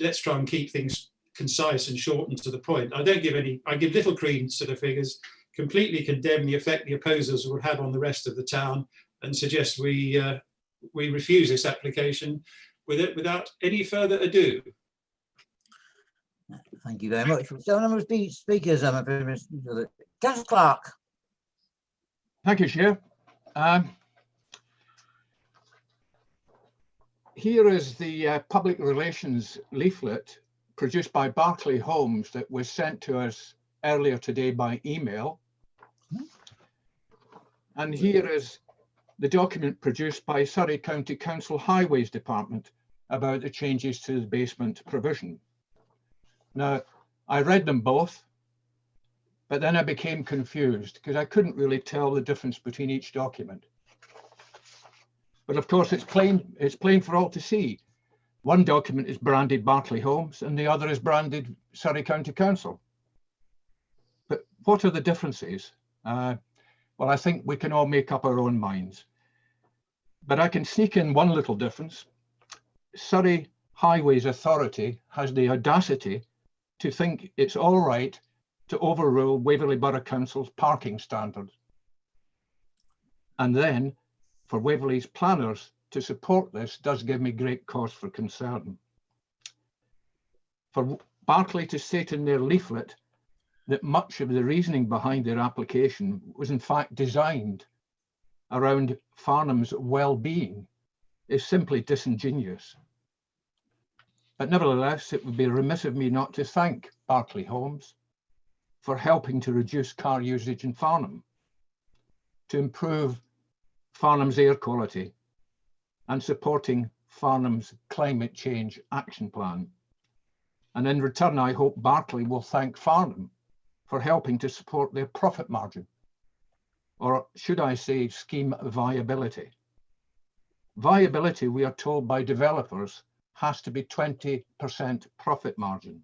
let's try and keep things concise and short and to the point. I give little credence to the figures, completely condemn the effect the opposers will have on the rest of the town, and suggest we refuse this application without any further ado. Thank you very much. So, number of speakers, Councillor Clark. Thank you, Chair. Here is the public relations leaflet produced by Barclay Homes that was sent to us earlier today by email. And here is the document produced by Surrey County Council Highways Department about the changes to the basement provision. Now, I read them both, but then I became confused because I couldn't really tell the difference between each document. But of course, it's plain for all to see. One document is branded Barclay Homes and the other is branded Surrey County Council. But what are the differences? Well, I think we can all make up our own minds. But I can sneak in one little difference. Surrey Highways Authority has the audacity to think it's all right to overrule Waverley Borough Council's parking standards. And then for Waverley's planners to support this does give me great cause for concern. For Barclay to state in their leaflet that much of the reasoning behind their application was in fact designed around Farnham's well-being is simply disingenuous. But nevertheless, it would be remiss of me not to thank Barclay Homes for helping to reduce car usage in Farnham, to improve Farnham's air quality, and supporting Farnham's climate change action plan. And in return, I hope Barclay will thank Farnham for helping to support their profit margin, or should I say scheme viability. Viability, we are told by developers, has to be 20% profit margin.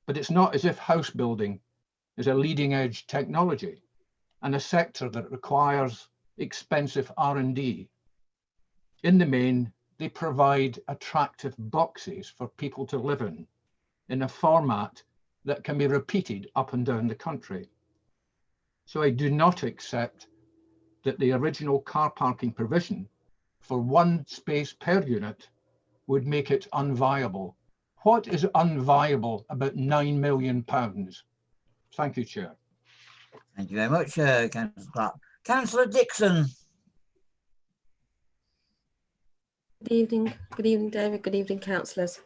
But it's not as if house building is a leading edge technology and a sector that requires expensive R&D. In the main, they provide attractive boxes for people to live in a format that can be repeated up and down the country. So I do not accept that the original car parking provision for one space per unit would make it unviable. What is unviable about £9 million? Thank you, Chair. Thank you very much, Councillor Clark. Councillor Dixon. Good evening, David. Good evening, councillors.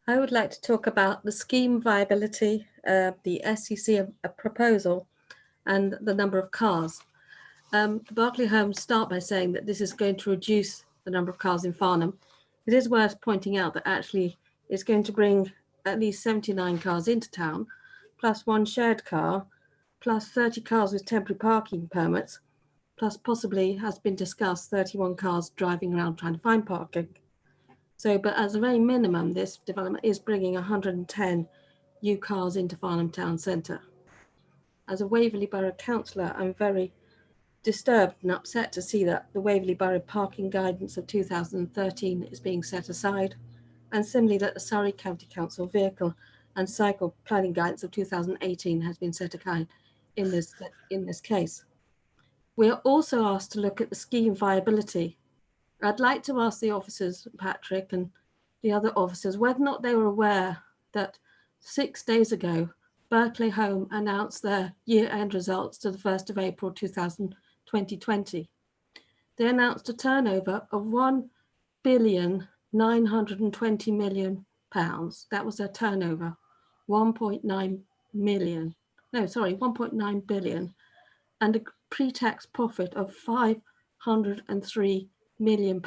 I would like to talk about the scheme viability, the SEC proposal, and the number of cars. Barclay Homes start by saying that this is going to reduce the number of cars in Farnham. It is worth pointing out that actually it's going to bring at least 79 cars into town, plus one shared car, plus 30 cars with temporary parking permits, plus possibly, has been discussed, 31 cars driving around trying to find parking. So, but as a very minimum, this development is bringing 110 new cars into Farnham Town Centre. As a Waverley Borough Councillor, I'm very disturbed and upset to see that the Waverley Borough parking guidance of 2013 is being set aside, and similarly that the Surrey County Council vehicle and cycle planning guidance of 2018 has been set aside in this case. We are also asked to look at the scheme viability. I'd like to ask the officers, Patrick and the other officers, whether or not they were aware that 6 days ago, Barclay Home announced their year-end results to the 1st of April 2020. they announced a turnover of £1,920 million. That was their turnover, 1.9 million. No, sorry, 1.9 billion, and a pre-tax profit of £503 million.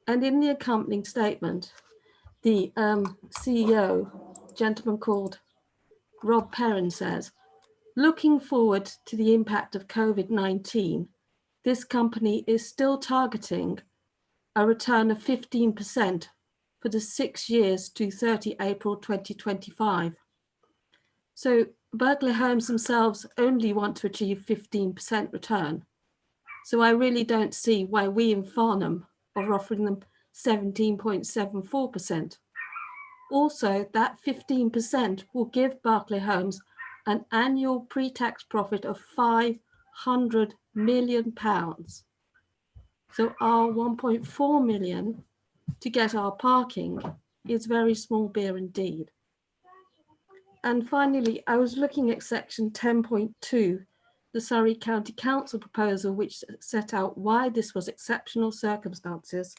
And in the accompanying statement, the CEO, gentleman called Rob Perrin, says, looking forward to the impact of COVID-19, this company is still targeting a return of 15% for the 6 years to 30 April 2025. So Berkeley Homes themselves only want to achieve 15% return. So I really don't see why we in Farnham are offering them 17.74%. Also, that 15% will give Berkeley Homes an annual pre-tax profit of £500 million. So our 1.4 million to get our parking is very small beer indeed. And finally, I was looking at section 10.2, the Surrey County Council proposal, which set out why this was exceptional circumstances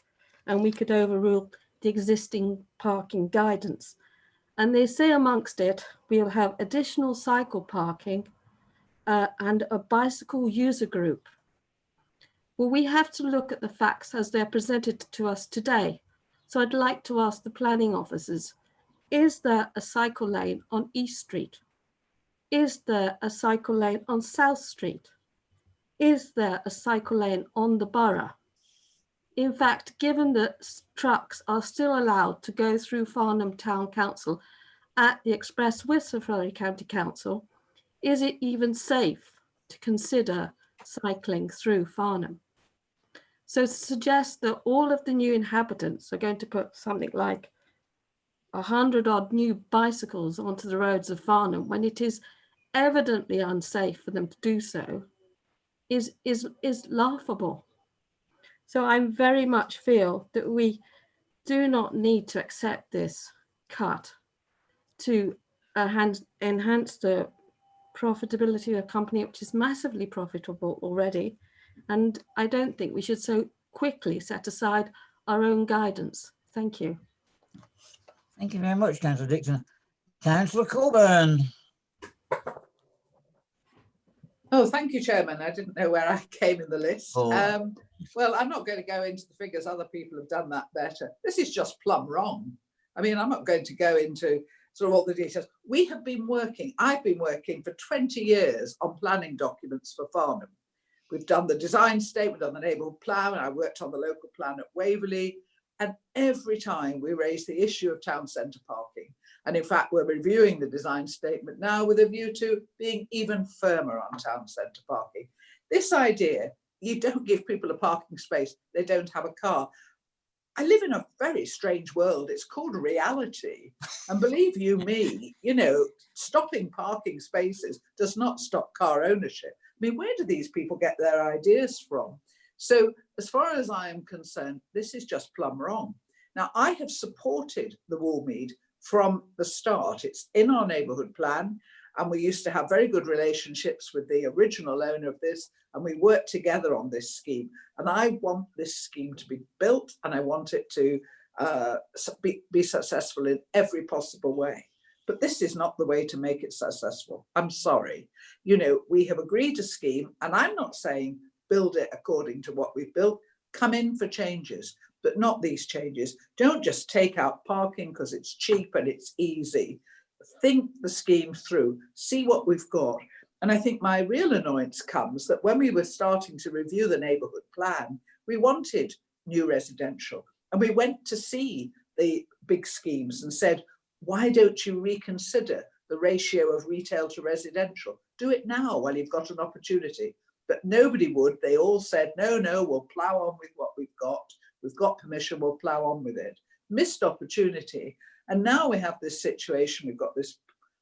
and we could overrule the existing parking guidance. And they say amongst it, we'll have additional cycle parking and a bicycle user group. Well, we have to look at the facts as they're presented to us today. So I'd like to ask the planning officers, is there a cycle lane on East Street? Is there a cycle lane on South Street? Is there a cycle lane on the borough? In fact, given that trucks are still allowed to go through Farnham Town Council at the express with Surrey County Council, is it even safe to consider cycling through Farnham? So to suggest that all of the new inhabitants are going to put something like 100 odd new bicycles onto the roads of Farnham when it is evidently unsafe for them to do so is laughable. So I very much feel that we do not need to accept this cut to enhance the profitability of a company which is massively profitable already. And I don't think we should so quickly set aside our own guidance. Thank you. Thank you very much, Councillor Dixon. Councillor Coburn. Oh, thank you, Chairman. I didn't know where I came in the list. Oh. Well, I'm not going to go into the figures. Other people have done that better. This is just plumb wrong. I mean, I'm not going to go into sort of all the details. I've been working for 20 years on planning documents for Farnham. We've done the design statement, on the neighbourhood plan, and I worked on the local plan at Waverley. And every time we raise the issue of town centre parking. And in fact, we're reviewing the design statement now with a view to being even firmer on town centre parking. This idea, you don't give people a parking space, they don't have a car. I live in a very strange world. It's called reality. And believe you me, stopping parking spaces does not stop car ownership. I mean, where do these people get their ideas from? So as far as I am concerned, this is just plumb wrong. Now, I have supported the Woolmead from the start. It's in our neighbourhood plan, and we used to have very good relationships with the original owner of this, and we worked together on this scheme. And I want this scheme to be built, and I want it to be successful in every possible way. But this is not the way to make it successful. I'm sorry. We have agreed a scheme, and I'm not saying build it according to what we've built. Come in for changes, but not these changes. Don't just take out parking because it's cheap and it's easy. Think the scheme through, see what we've got. And I think my real annoyance comes that when we were starting to review the neighbourhood plan, we wanted new residential. And we went to see the big schemes and said, why don't you reconsider the ratio of retail to residential? Do it now while you've got an opportunity. But nobody would. They all said, no, we'll plough on with what we've got. We've got permission, we'll plough on with it. Missed opportunity. And now we have this situation. We've got this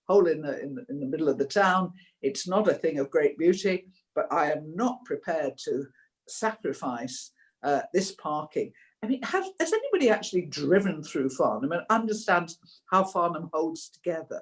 hole in the middle of the town. It's not a thing of great beauty, but I am not prepared to sacrifice this parking. I mean, has anybody actually driven through Farnham and understands how Farnham holds together?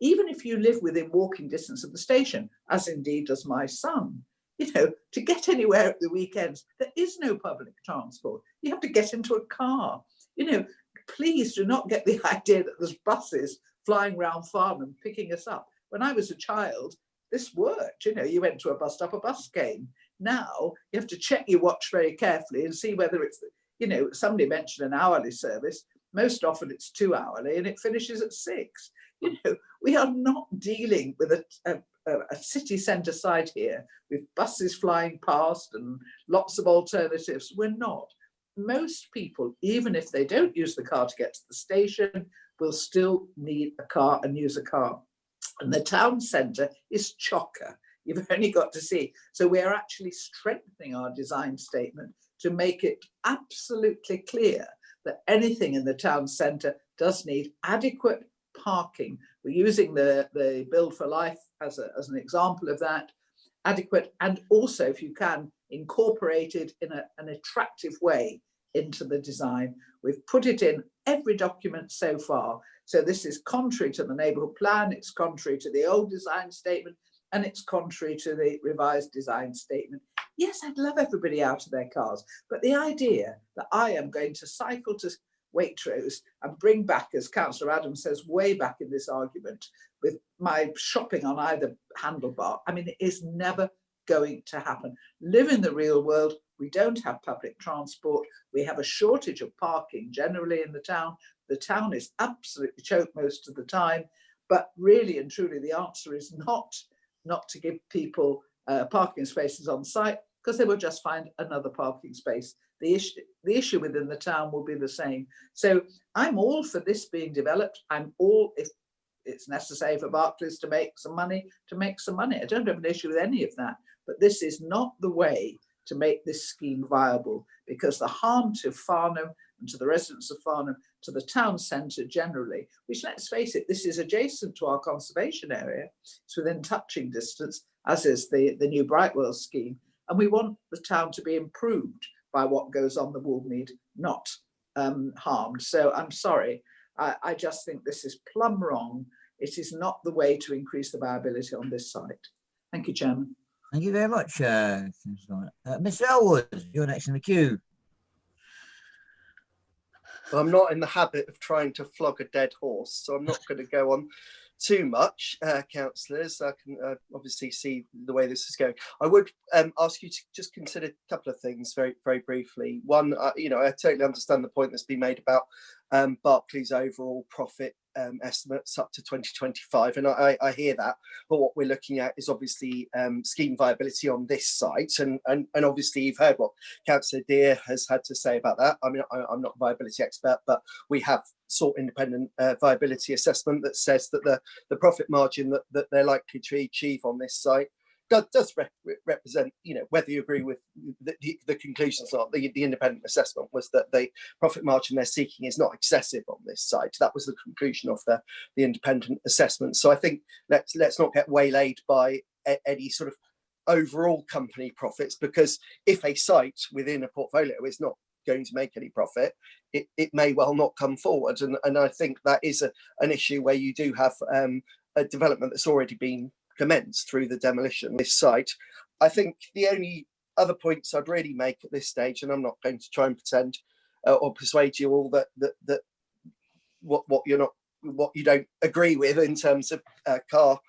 Even if you live within walking distance of the station, as indeed does my son, You know, to get anywhere at the weekends, there is no public transport. You have to get into a car. You know, please do not get the idea that there's buses flying around Farnham picking us up. When I was a child, this worked. You know, you went to a bus stop, a bus came. Now you have to check your watch very carefully and see whether it's, you know, somebody mentioned an hourly service. Most often it's 2 hourly and it finishes at 6. You know, we are not dealing with a city centre site here with buses flying past and lots of alternatives. We're not. Most people, even if they don't use the car to get to the station, will still need a car and use a car. And the town centre is chocker. You've only got to see. So we are actually strengthening our design statement to make it absolutely clear that anything in the town centre does need adequate parking. We're using the Build for Life as an example of that. Adequate, and also, if you can, incorporated in an attractive way into the design. We've put it in every document so far. So this is contrary to the neighbourhood plan, it's contrary to the old design statement, and it's contrary to the revised design statement. Yes, I'd love everybody out of their cars, but the idea that I am going to cycle to Waitrose and bring back, as Councillor Adams says, way back in this argument, with my shopping on either handlebar, I mean, it is never going to happen. Live in the real world. We don't have public transport. We have a shortage of parking generally in the town. The town is absolutely choked most of the time, but really and truly the answer is not to give people parking spaces on site, because they will just find another parking space. The issue within the town will be the same. So I'm all for this being developed. I'm all, if it's necessary for Barclays to make some money, to make some money. I don't have an issue with any of that, but this is not the way to make this scheme viable, because the harm to Farnham and to the residents of Farnham, to the town centre generally, which, let's face it, this is adjacent to our conservation area, it's within touching distance, as is the new Brightwell scheme, and we want the town to be improved by what goes on the Woolmead, not harmed. So I'm sorry, I just think this is plumb wrong. It is not the way to increase the viability on this site. Thank you, Chairman. Thank you very much, Mr. Elwood, you're next in the queue. I'm not in the habit of trying to flog a dead horse, so I'm not going to go on too much, councillors. I can obviously see the way this is going. I would ask you to just consider a couple of things very, very briefly. One, you know, I totally understand the point that's been made about Barclays' overall profit estimates up to 2025, and I hear that, but what we're looking at is obviously scheme viability on this site, and obviously you've heard what Councillor Deere has had to say about that. I mean, I'm not a viability expert, but we have sought independent viability assessment that says that the profit margin that they're likely to achieve on this site does represent, you know, whether you agree with the conclusions or not. The independent assessment was that the profit margin they're seeking is not excessive on this site. That was the conclusion of the independent assessment. So I think let's not get waylaid by any sort of overall company profits, because if a site within a portfolio is not going to make any profit, it may well not come forward. And I think that is an issue where you do have a development that's already been commenced through the demolition of this site. I think the only other points I'd really make at this stage, and I'm not going to try and pretend or persuade you all that what you don't agree with in terms of car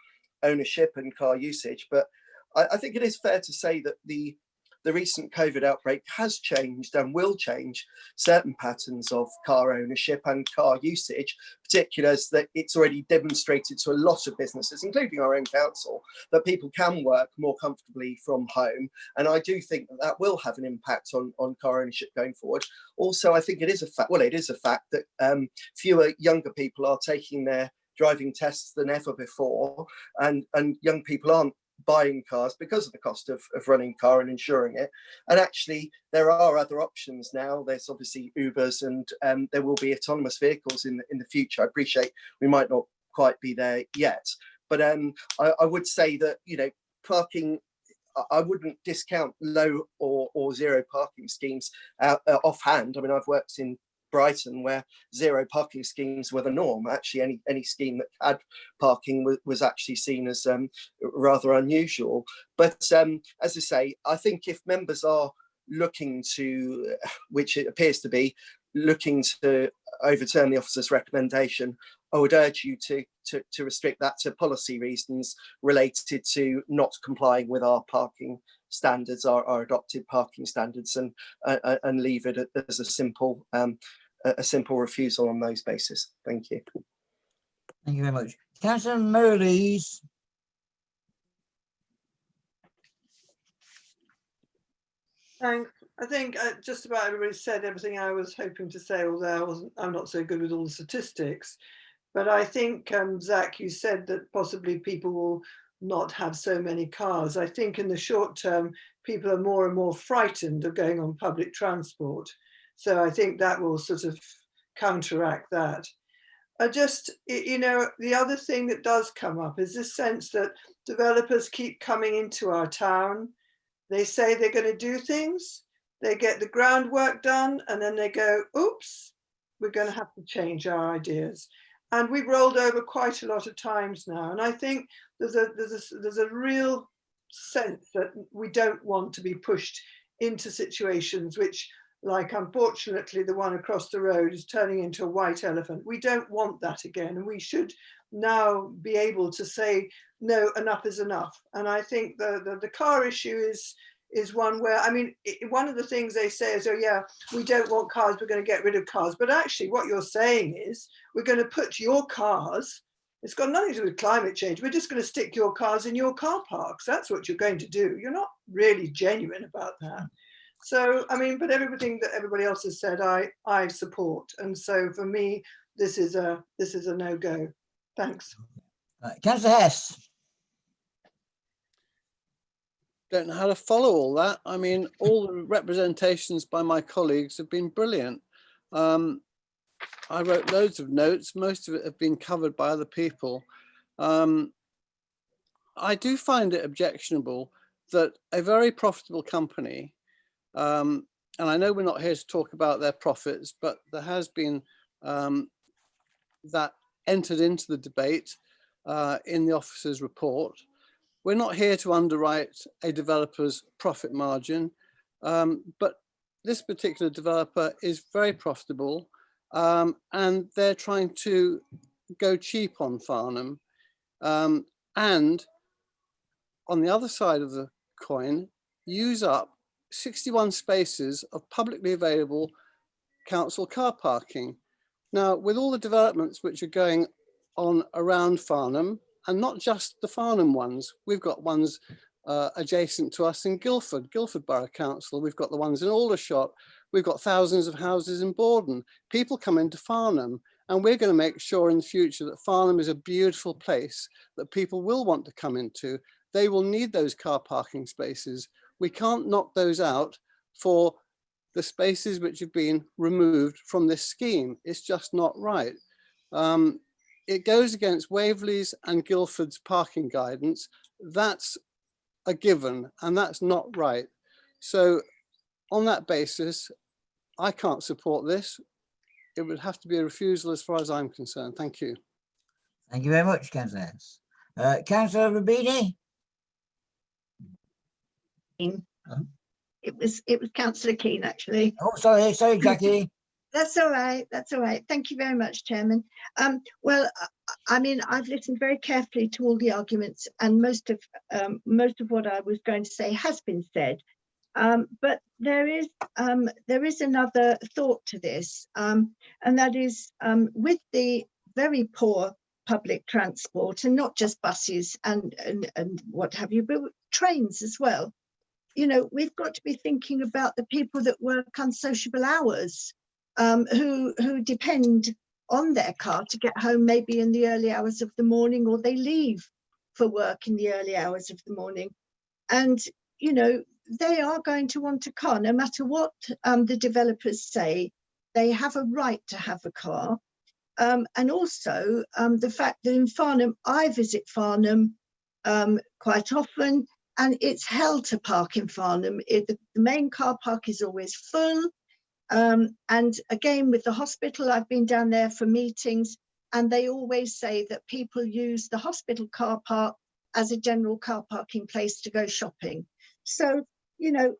ownership and car usage, but I think it is fair to say that the recent COVID outbreak has changed and will change certain patterns of car ownership and car usage, particularly as that it's already demonstrated to a lot of businesses, including our own council, that people can work more comfortably from home. And I do think that will have an impact on car ownership going forward. Also, I think it is a fact that fewer younger people are taking their driving tests than ever before, and young people aren't buying cars because of the cost of running a car and insuring it. And actually there are other options now. There's obviously Ubers, and there will be autonomous vehicles in the future. I appreciate we might not quite be there yet, but I would say that, you know, parking, I wouldn't discount low or zero parking schemes offhand. I mean, I've worked in Brighton, where zero parking schemes were the norm. Actually, any scheme that had parking was actually seen as rather unusual. But as I say, I think if members are looking to, which it appears to be, looking to overturn the officer's recommendation, I would urge you to restrict that to policy reasons related to not complying with our parking standards, our adopted parking standards, and leave it as a simple refusal on those bases. Thank you. Thank you very much. Councillor Merleys. Thanks. I think just about everybody said everything I was hoping to say, although I'm not so good with all the statistics. But I think, Zach, you said that possibly people will not have so many cars. I think in the short term, people are more and more frightened of going on public transport. So I think that will sort of counteract that. The other thing that does come up is this sense that developers keep coming into our town. They say they're going to do things, they get the groundwork done, and then they go, oops, we're going to have to change our ideas. And we've rolled over quite a lot of times now. And I think there's a real sense that we don't want to be pushed into situations which, like unfortunately the one across the road, is turning into a white elephant. We don't want that again. And we should now be able to say, no, enough is enough. And I think the car issue is one where, I mean, one of the things they say is, oh yeah, we don't want cars, we're going to get rid of cars. But actually what you're saying is, we're going to put your cars, it's got nothing to do with climate change, we're just going to stick your cars in your car parks. That's what you're going to do. You're not really genuine about that. So, I mean, but everything that everybody else has said, I support. And so for me, this is a no-go. Thanks. Councillor Hess. Don't know how to follow all that. I mean, all the representations by my colleagues have been brilliant. I wrote loads of notes. Most of it have been covered by other people. I do find it objectionable that a very profitable company, and I know we're not here to talk about their profits, but there has been that entered into the debate in the officer's report. We're not here to underwrite a developer's profit margin, but this particular developer is very profitable, and they're trying to go cheap on Farnham. And on the other side of the coin, use up 61 spaces of publicly available council car parking. Now, with all the developments which are going on around Farnham, and not just the Farnham ones, we've got ones adjacent to us in Guildford Borough Council, we've got the ones in Aldershot, we've got thousands of houses in Borden. People come into Farnham, and we're going to make sure in the future that Farnham is a beautiful place that people will want to come into. They will need those car parking spaces. We can't knock those out for the spaces which have been removed from this scheme. It's just not right. It goes against Waverley's and Guildford's parking guidance. That's a given, and that's not right. So on that basis, I can't support this. It would have to be a refusal as far as I'm concerned. Thank you. Thank you very much, Councillor Hess. Councillor Rabini. It was Councillor Keane, actually. Oh, sorry, Jackie. That's all right. That's all right. Thank you very much, Chairman. Well, I mean, I've listened very carefully to all the arguments, and most of what I was going to say has been said. But there is another thought to this, and that is with the very poor public transport, and not just buses and what have you, but trains as well. You know, we've got to be thinking about the people that work unsociable hours, who depend on their car to get home maybe in the early hours of the morning, or they leave for work in the early hours of the morning. And, you know, they are going to want a car, no matter what the developers say. They have a right to have a car. And also the fact that in Farnham, I visit Farnham quite often, and it's hell to park in Farnham. The main car park is always full. And again, with the hospital, I've been down there for meetings, and they always say that people use the hospital car park as a general car parking place to go shopping. So, you know,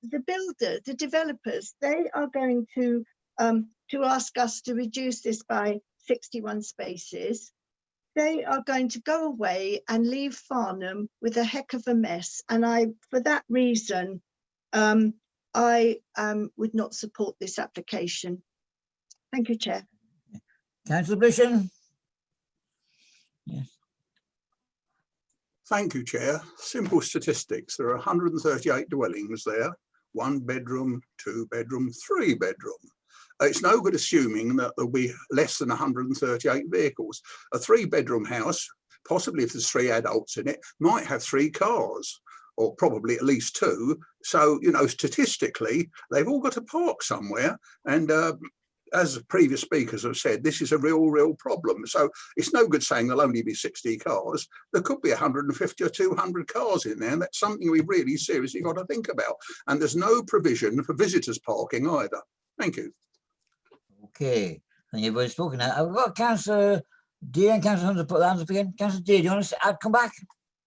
the developers, they are going to ask us to reduce this by 61 spaces. They are going to go away and leave Farnham with a heck of a mess. And for that reason, I would not support this application. Thank you, Chair. Councillor Bishop. Yes. Thank you, Chair. Simple statistics. There are 138 dwellings there, 1 bedroom, 2 bedroom, 3 bedroom. It's no good assuming that there'll be less than 138 vehicles. A 3-bedroom house, possibly if there's 3 adults in it, might have 3 cars, or probably at least 2. So, you know, statistically, they've all got to park somewhere. And as previous speakers have said, this is a real problem. So it's no good saying there'll only be 60 cars. There could be 150 or 200 cars in there. And that's something we really seriously got to think about. And there's no provision for visitors parking either. Thank you. Okay, and you've already spoken now. I've got Councillor Deere and Councillor Hunter put their hands up again. Councillor Deere, do you want to come back?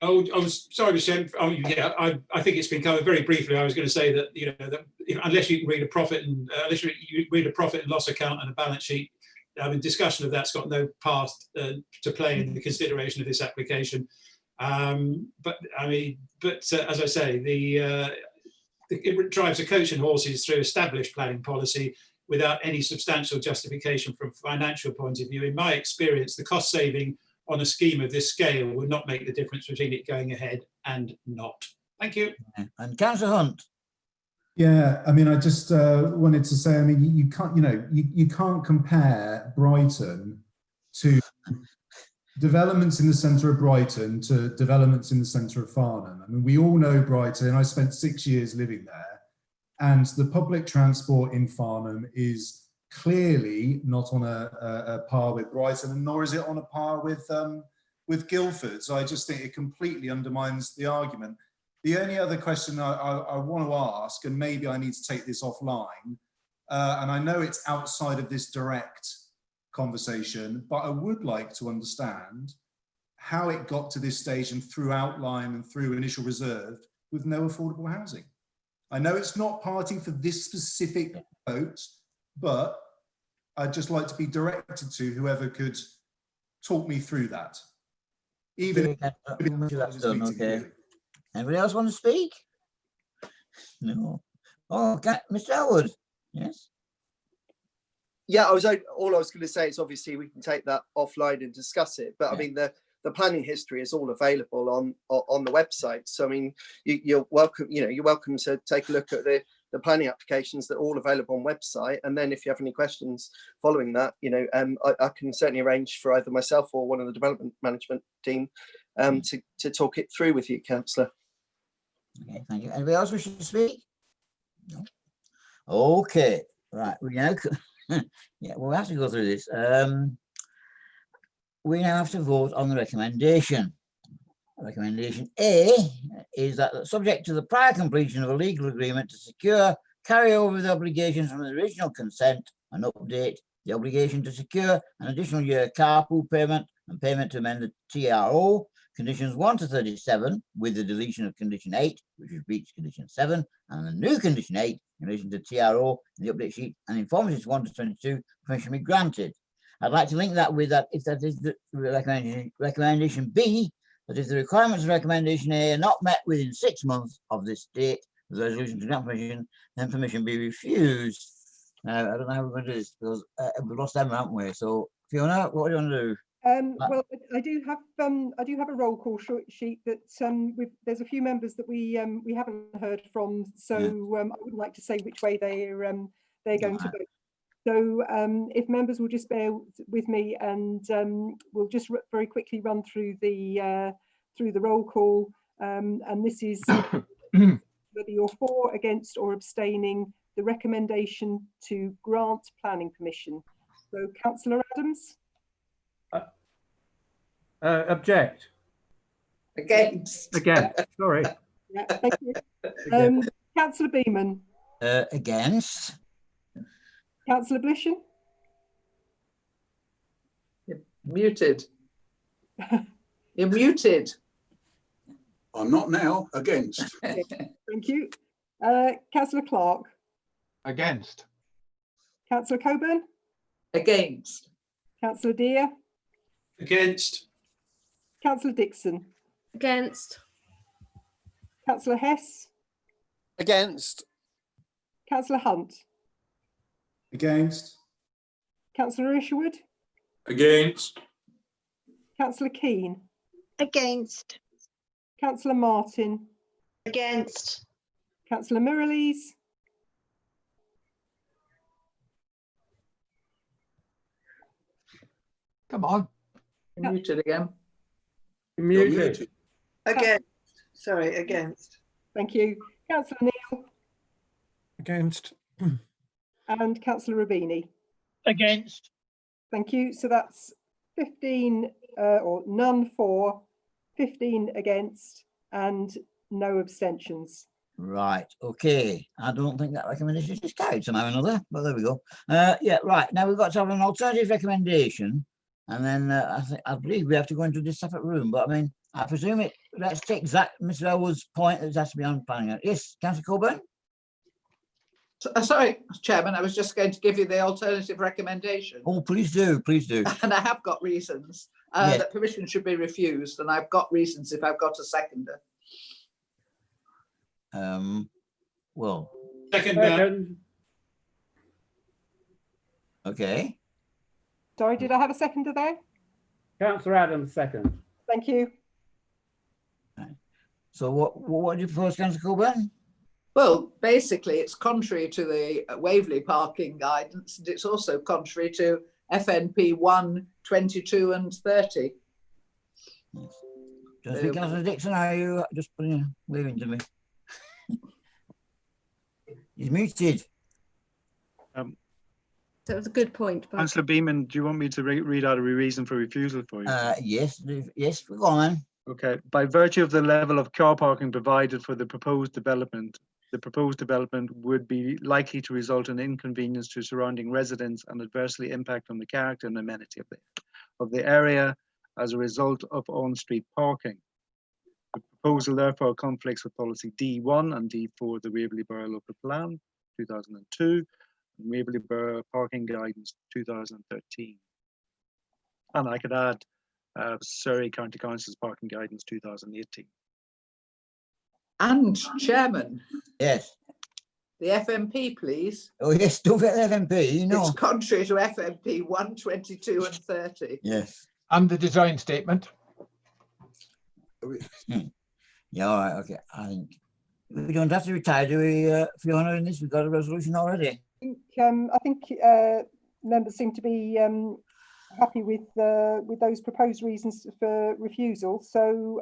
Oh, I was sorry, Mr. Chairman. Oh, yeah, I think it's been covered very briefly. I was going to say that, you know, that unless you can read a profit and unless you read a profit and loss account and a balance sheet, I mean, discussion of that's got no part to play in the consideration of this application. But as I say, it drives a coach and horses through established planning policy without any substantial justification from a financial point of view. In my experience, the cost saving on a scheme of this scale would not make the difference between it going ahead and not. Thank you. And Councillor Hunt. Yeah, I mean, I just wanted to say, I mean, you can't, you know, you can't compare Brighton to developments in the centre of Brighton to developments in the centre of Farnham. I mean, we all know Brighton. I spent 6 years living there. And the public transport in Farnham is clearly not on a par with Brighton, and nor is it on a par with Guildford. So I just think it completely undermines the argument. The only other question I want to ask, and maybe I need to take this offline, and I know it's outside of this direct conversation, but I would like to understand how it got to this stage and through outline and through initial reserve with no affordable housing. I know it's not party for this specific vote, but I'd just like to be directed to whoever could talk me through that. Even okay. Anybody else want to speak? No. Oh, okay. Mr. Elwood. Yes. Yeah, all I was going to say is obviously we can take that offline and discuss it. But I mean, the planning history is all available on the website. So I mean, you're welcome. You know, you're welcome to take a look at the planning applications that are all available on website. And then if you have any questions following that, you know, I can certainly arrange for either myself or one of the development management team to talk it through with you, Councillor. Okay, thank you. Anybody else wishing to speak? No. Okay, right. We now, yeah, we'll have to go through this. We now have to vote on the recommendation. Recommendation A is that subject to the prior completion of a legal agreement to secure carryover the obligations from the original consent and update the obligation to secure an additional year carpool payment and payment to amend the TRO, conditions 1 to 37, with the deletion of condition 8, which repeats condition 7, and the new condition 8 in relation to TRO in the update sheet, and informations 1 to 22, permission be granted. I'd like to link that with that, if that is the recommendation B, that if the requirements of recommendation A are not met within 6 months of this date, the resolution to grant permission, then permission be refused. Now, I don't know how we're going to do this because we've lost them, haven't we? So, Fiona, what do you want to do? Well, I do have a roll call sheet that there's a few members that we haven't heard from, so I wouldn't like to say which way they're going to vote. So if members will just bear with me, and we'll just very quickly run through the roll call, and this is whether you're for, against, or abstaining the recommendation to grant planning permission. So, Councillor Adams. Object. Against. Against. Sorry. Yeah, thank you. Councillor Beeman. Against. Councillor Blishen? You're muted. You're muted. I'm not now. Against. Thank you. Councillor Clark? Against. Councillor Coburn? Against. Councillor Deere? Against. Councillor Dixon? Against. Councillor Hess? Against. Councillor Hunt? Against. Councillor Isherwood? Against. Councillor Keane? Against. Councillor Martin? Against. Councillor Mirrlees? Come on. You're muted again. You're You're muted. muted. Against. Sorry, against. Thank you. Councillor Neal? Against. And Councillor Rubini? Against. Thank you. So that's 15 or none for, 15 against, and no abstentions. Right, okay. I don't think that recommendation is carried somehow or another, but there we go. Yeah, right. Now we've got to have an alternative recommendation, and then I believe we have to go into this separate room. But I mean, I presume it. Let's take Mr. Elwood's point that it has to be on planning. Yes, Councillor Coburn. Sorry, Chairman, I was just going to give you the alternative recommendation. Oh, please do, please do. And I have got reasons Yes. that permission should be refused, and I've got reasons if I've got a seconder. Well. Second. Okay. Sorry, did I have a seconder there? Councillor Adams, second. Thank you. So what do you propose, Councillor Coburn? Well, basically, it's contrary to the Waverley parking guidance, and it's also contrary to FNP 1, 22 and 30. Just think, Councillor Dixon, are you just waving to me? He's muted. That was a good point. Bob. Councillor Beeman, do you want me to read out a reason for refusal for you? Yes, go on. Okay. By virtue of the level of car parking provided for the proposed development would be likely to result in inconvenience to surrounding residents and adversely impact on the character and amenity of the area as a result of on-street parking. The proposal therefore conflicts with policy D1 and D4 of the Waverley Borough Local Plan 2002 and Waverley Borough Parking Guidance 2013. And I could add Surrey County Council's Parking Guidance 2018. And Chairman. Yes. The FMP, please. Oh yes, don't forget the FMP, you know. It's contrary to FMP 1, 22 and 30. Yes. And the design statement. Yeah, all right, okay. I think we don't have to retire, do we, Fiona, in this? We've got a resolution already. I think members seem to be happy with those proposed reasons for refusal. So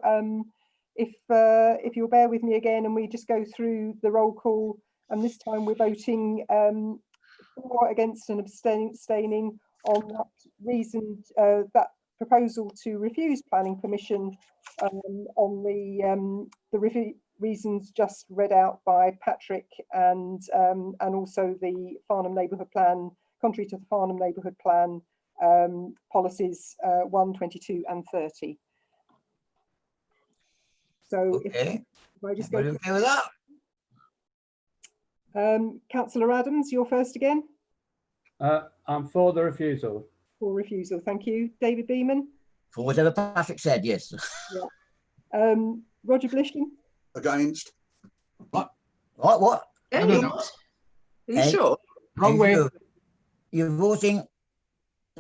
if you'll bear with me again and we just go through the roll call, and this time we're voting for, against and abstaining on that reason, that proposal to refuse planning permission on the reasons just read out by Patrick, and also the Farnham Neighbourhood Plan, contrary to the Farnham Neighbourhood Plan policies 1, 22 and 30. So okay. if I just go okay with that? Councillor Adams, you're first again. I'm for the refusal. For refusal, thank you. David Beeman. For whatever Patrick said, yes. Yeah. Roger Blishen. Against. What? What? Are you sure? Wrong way. You're voting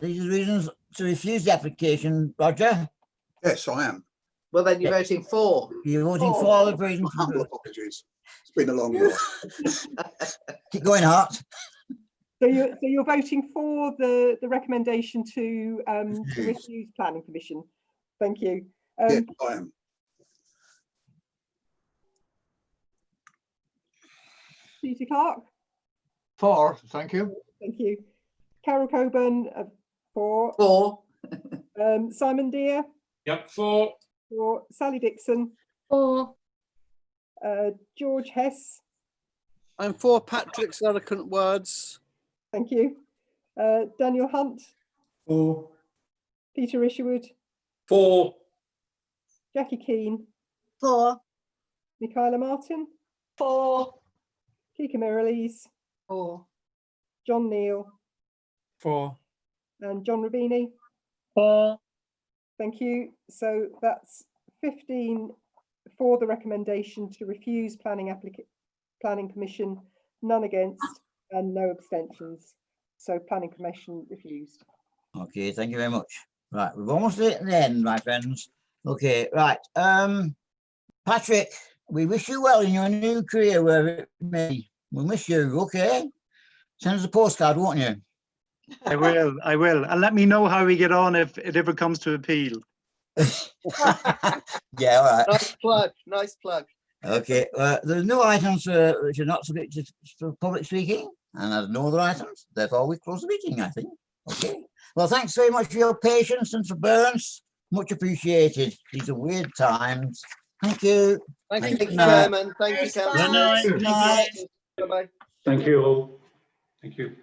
these reasons to refuse the application, Roger? Yes, I am. Well, then you're voting for. You're voting for the reasons. Humble apologies. It's been a long life. Keep going, Hart. So you're voting for the recommendation to refuse planning permission. Thank you. Yeah, I am. Peter Clark. For, thank you. Thank you. Carol Coburn, for. For. Simon Deere. Yep, for. For Sally Dixon. For. George Hess. I'm for Patrick's eloquent words. Thank you. Daniel Hunt. 4. Peter Isherwood. 4. Jackie Keane. 4. Michaela Martin. 4. Kika Miralles. 4. John Neal. 4. And John Rubini. 4. Thank you. So that's 15 for the recommendation to refuse planning permission, none against, and no abstentions. So planning permission refused. Okay, thank you very much. Right, we've almost at the end, my friends. Okay, right. Patrick, we wish you well in your new career, wherever it may be. We miss you, okay? Send us a postcard, won't you? I will. And let me know how we get on if it ever comes to appeal. Yeah, all right. Nice plug, nice plug. Okay, there's no items which are not subject to public speaking, and there's no other items. Therefore, we close the meeting, I think. Okay. Well, thanks very much for your patience and forbearance. Much appreciated. These are weird times. Thank you. Thank you, Good night. Chairman. Thank you, Good night. Councillors. Good night. Bye-bye. Thank you all. Thank you.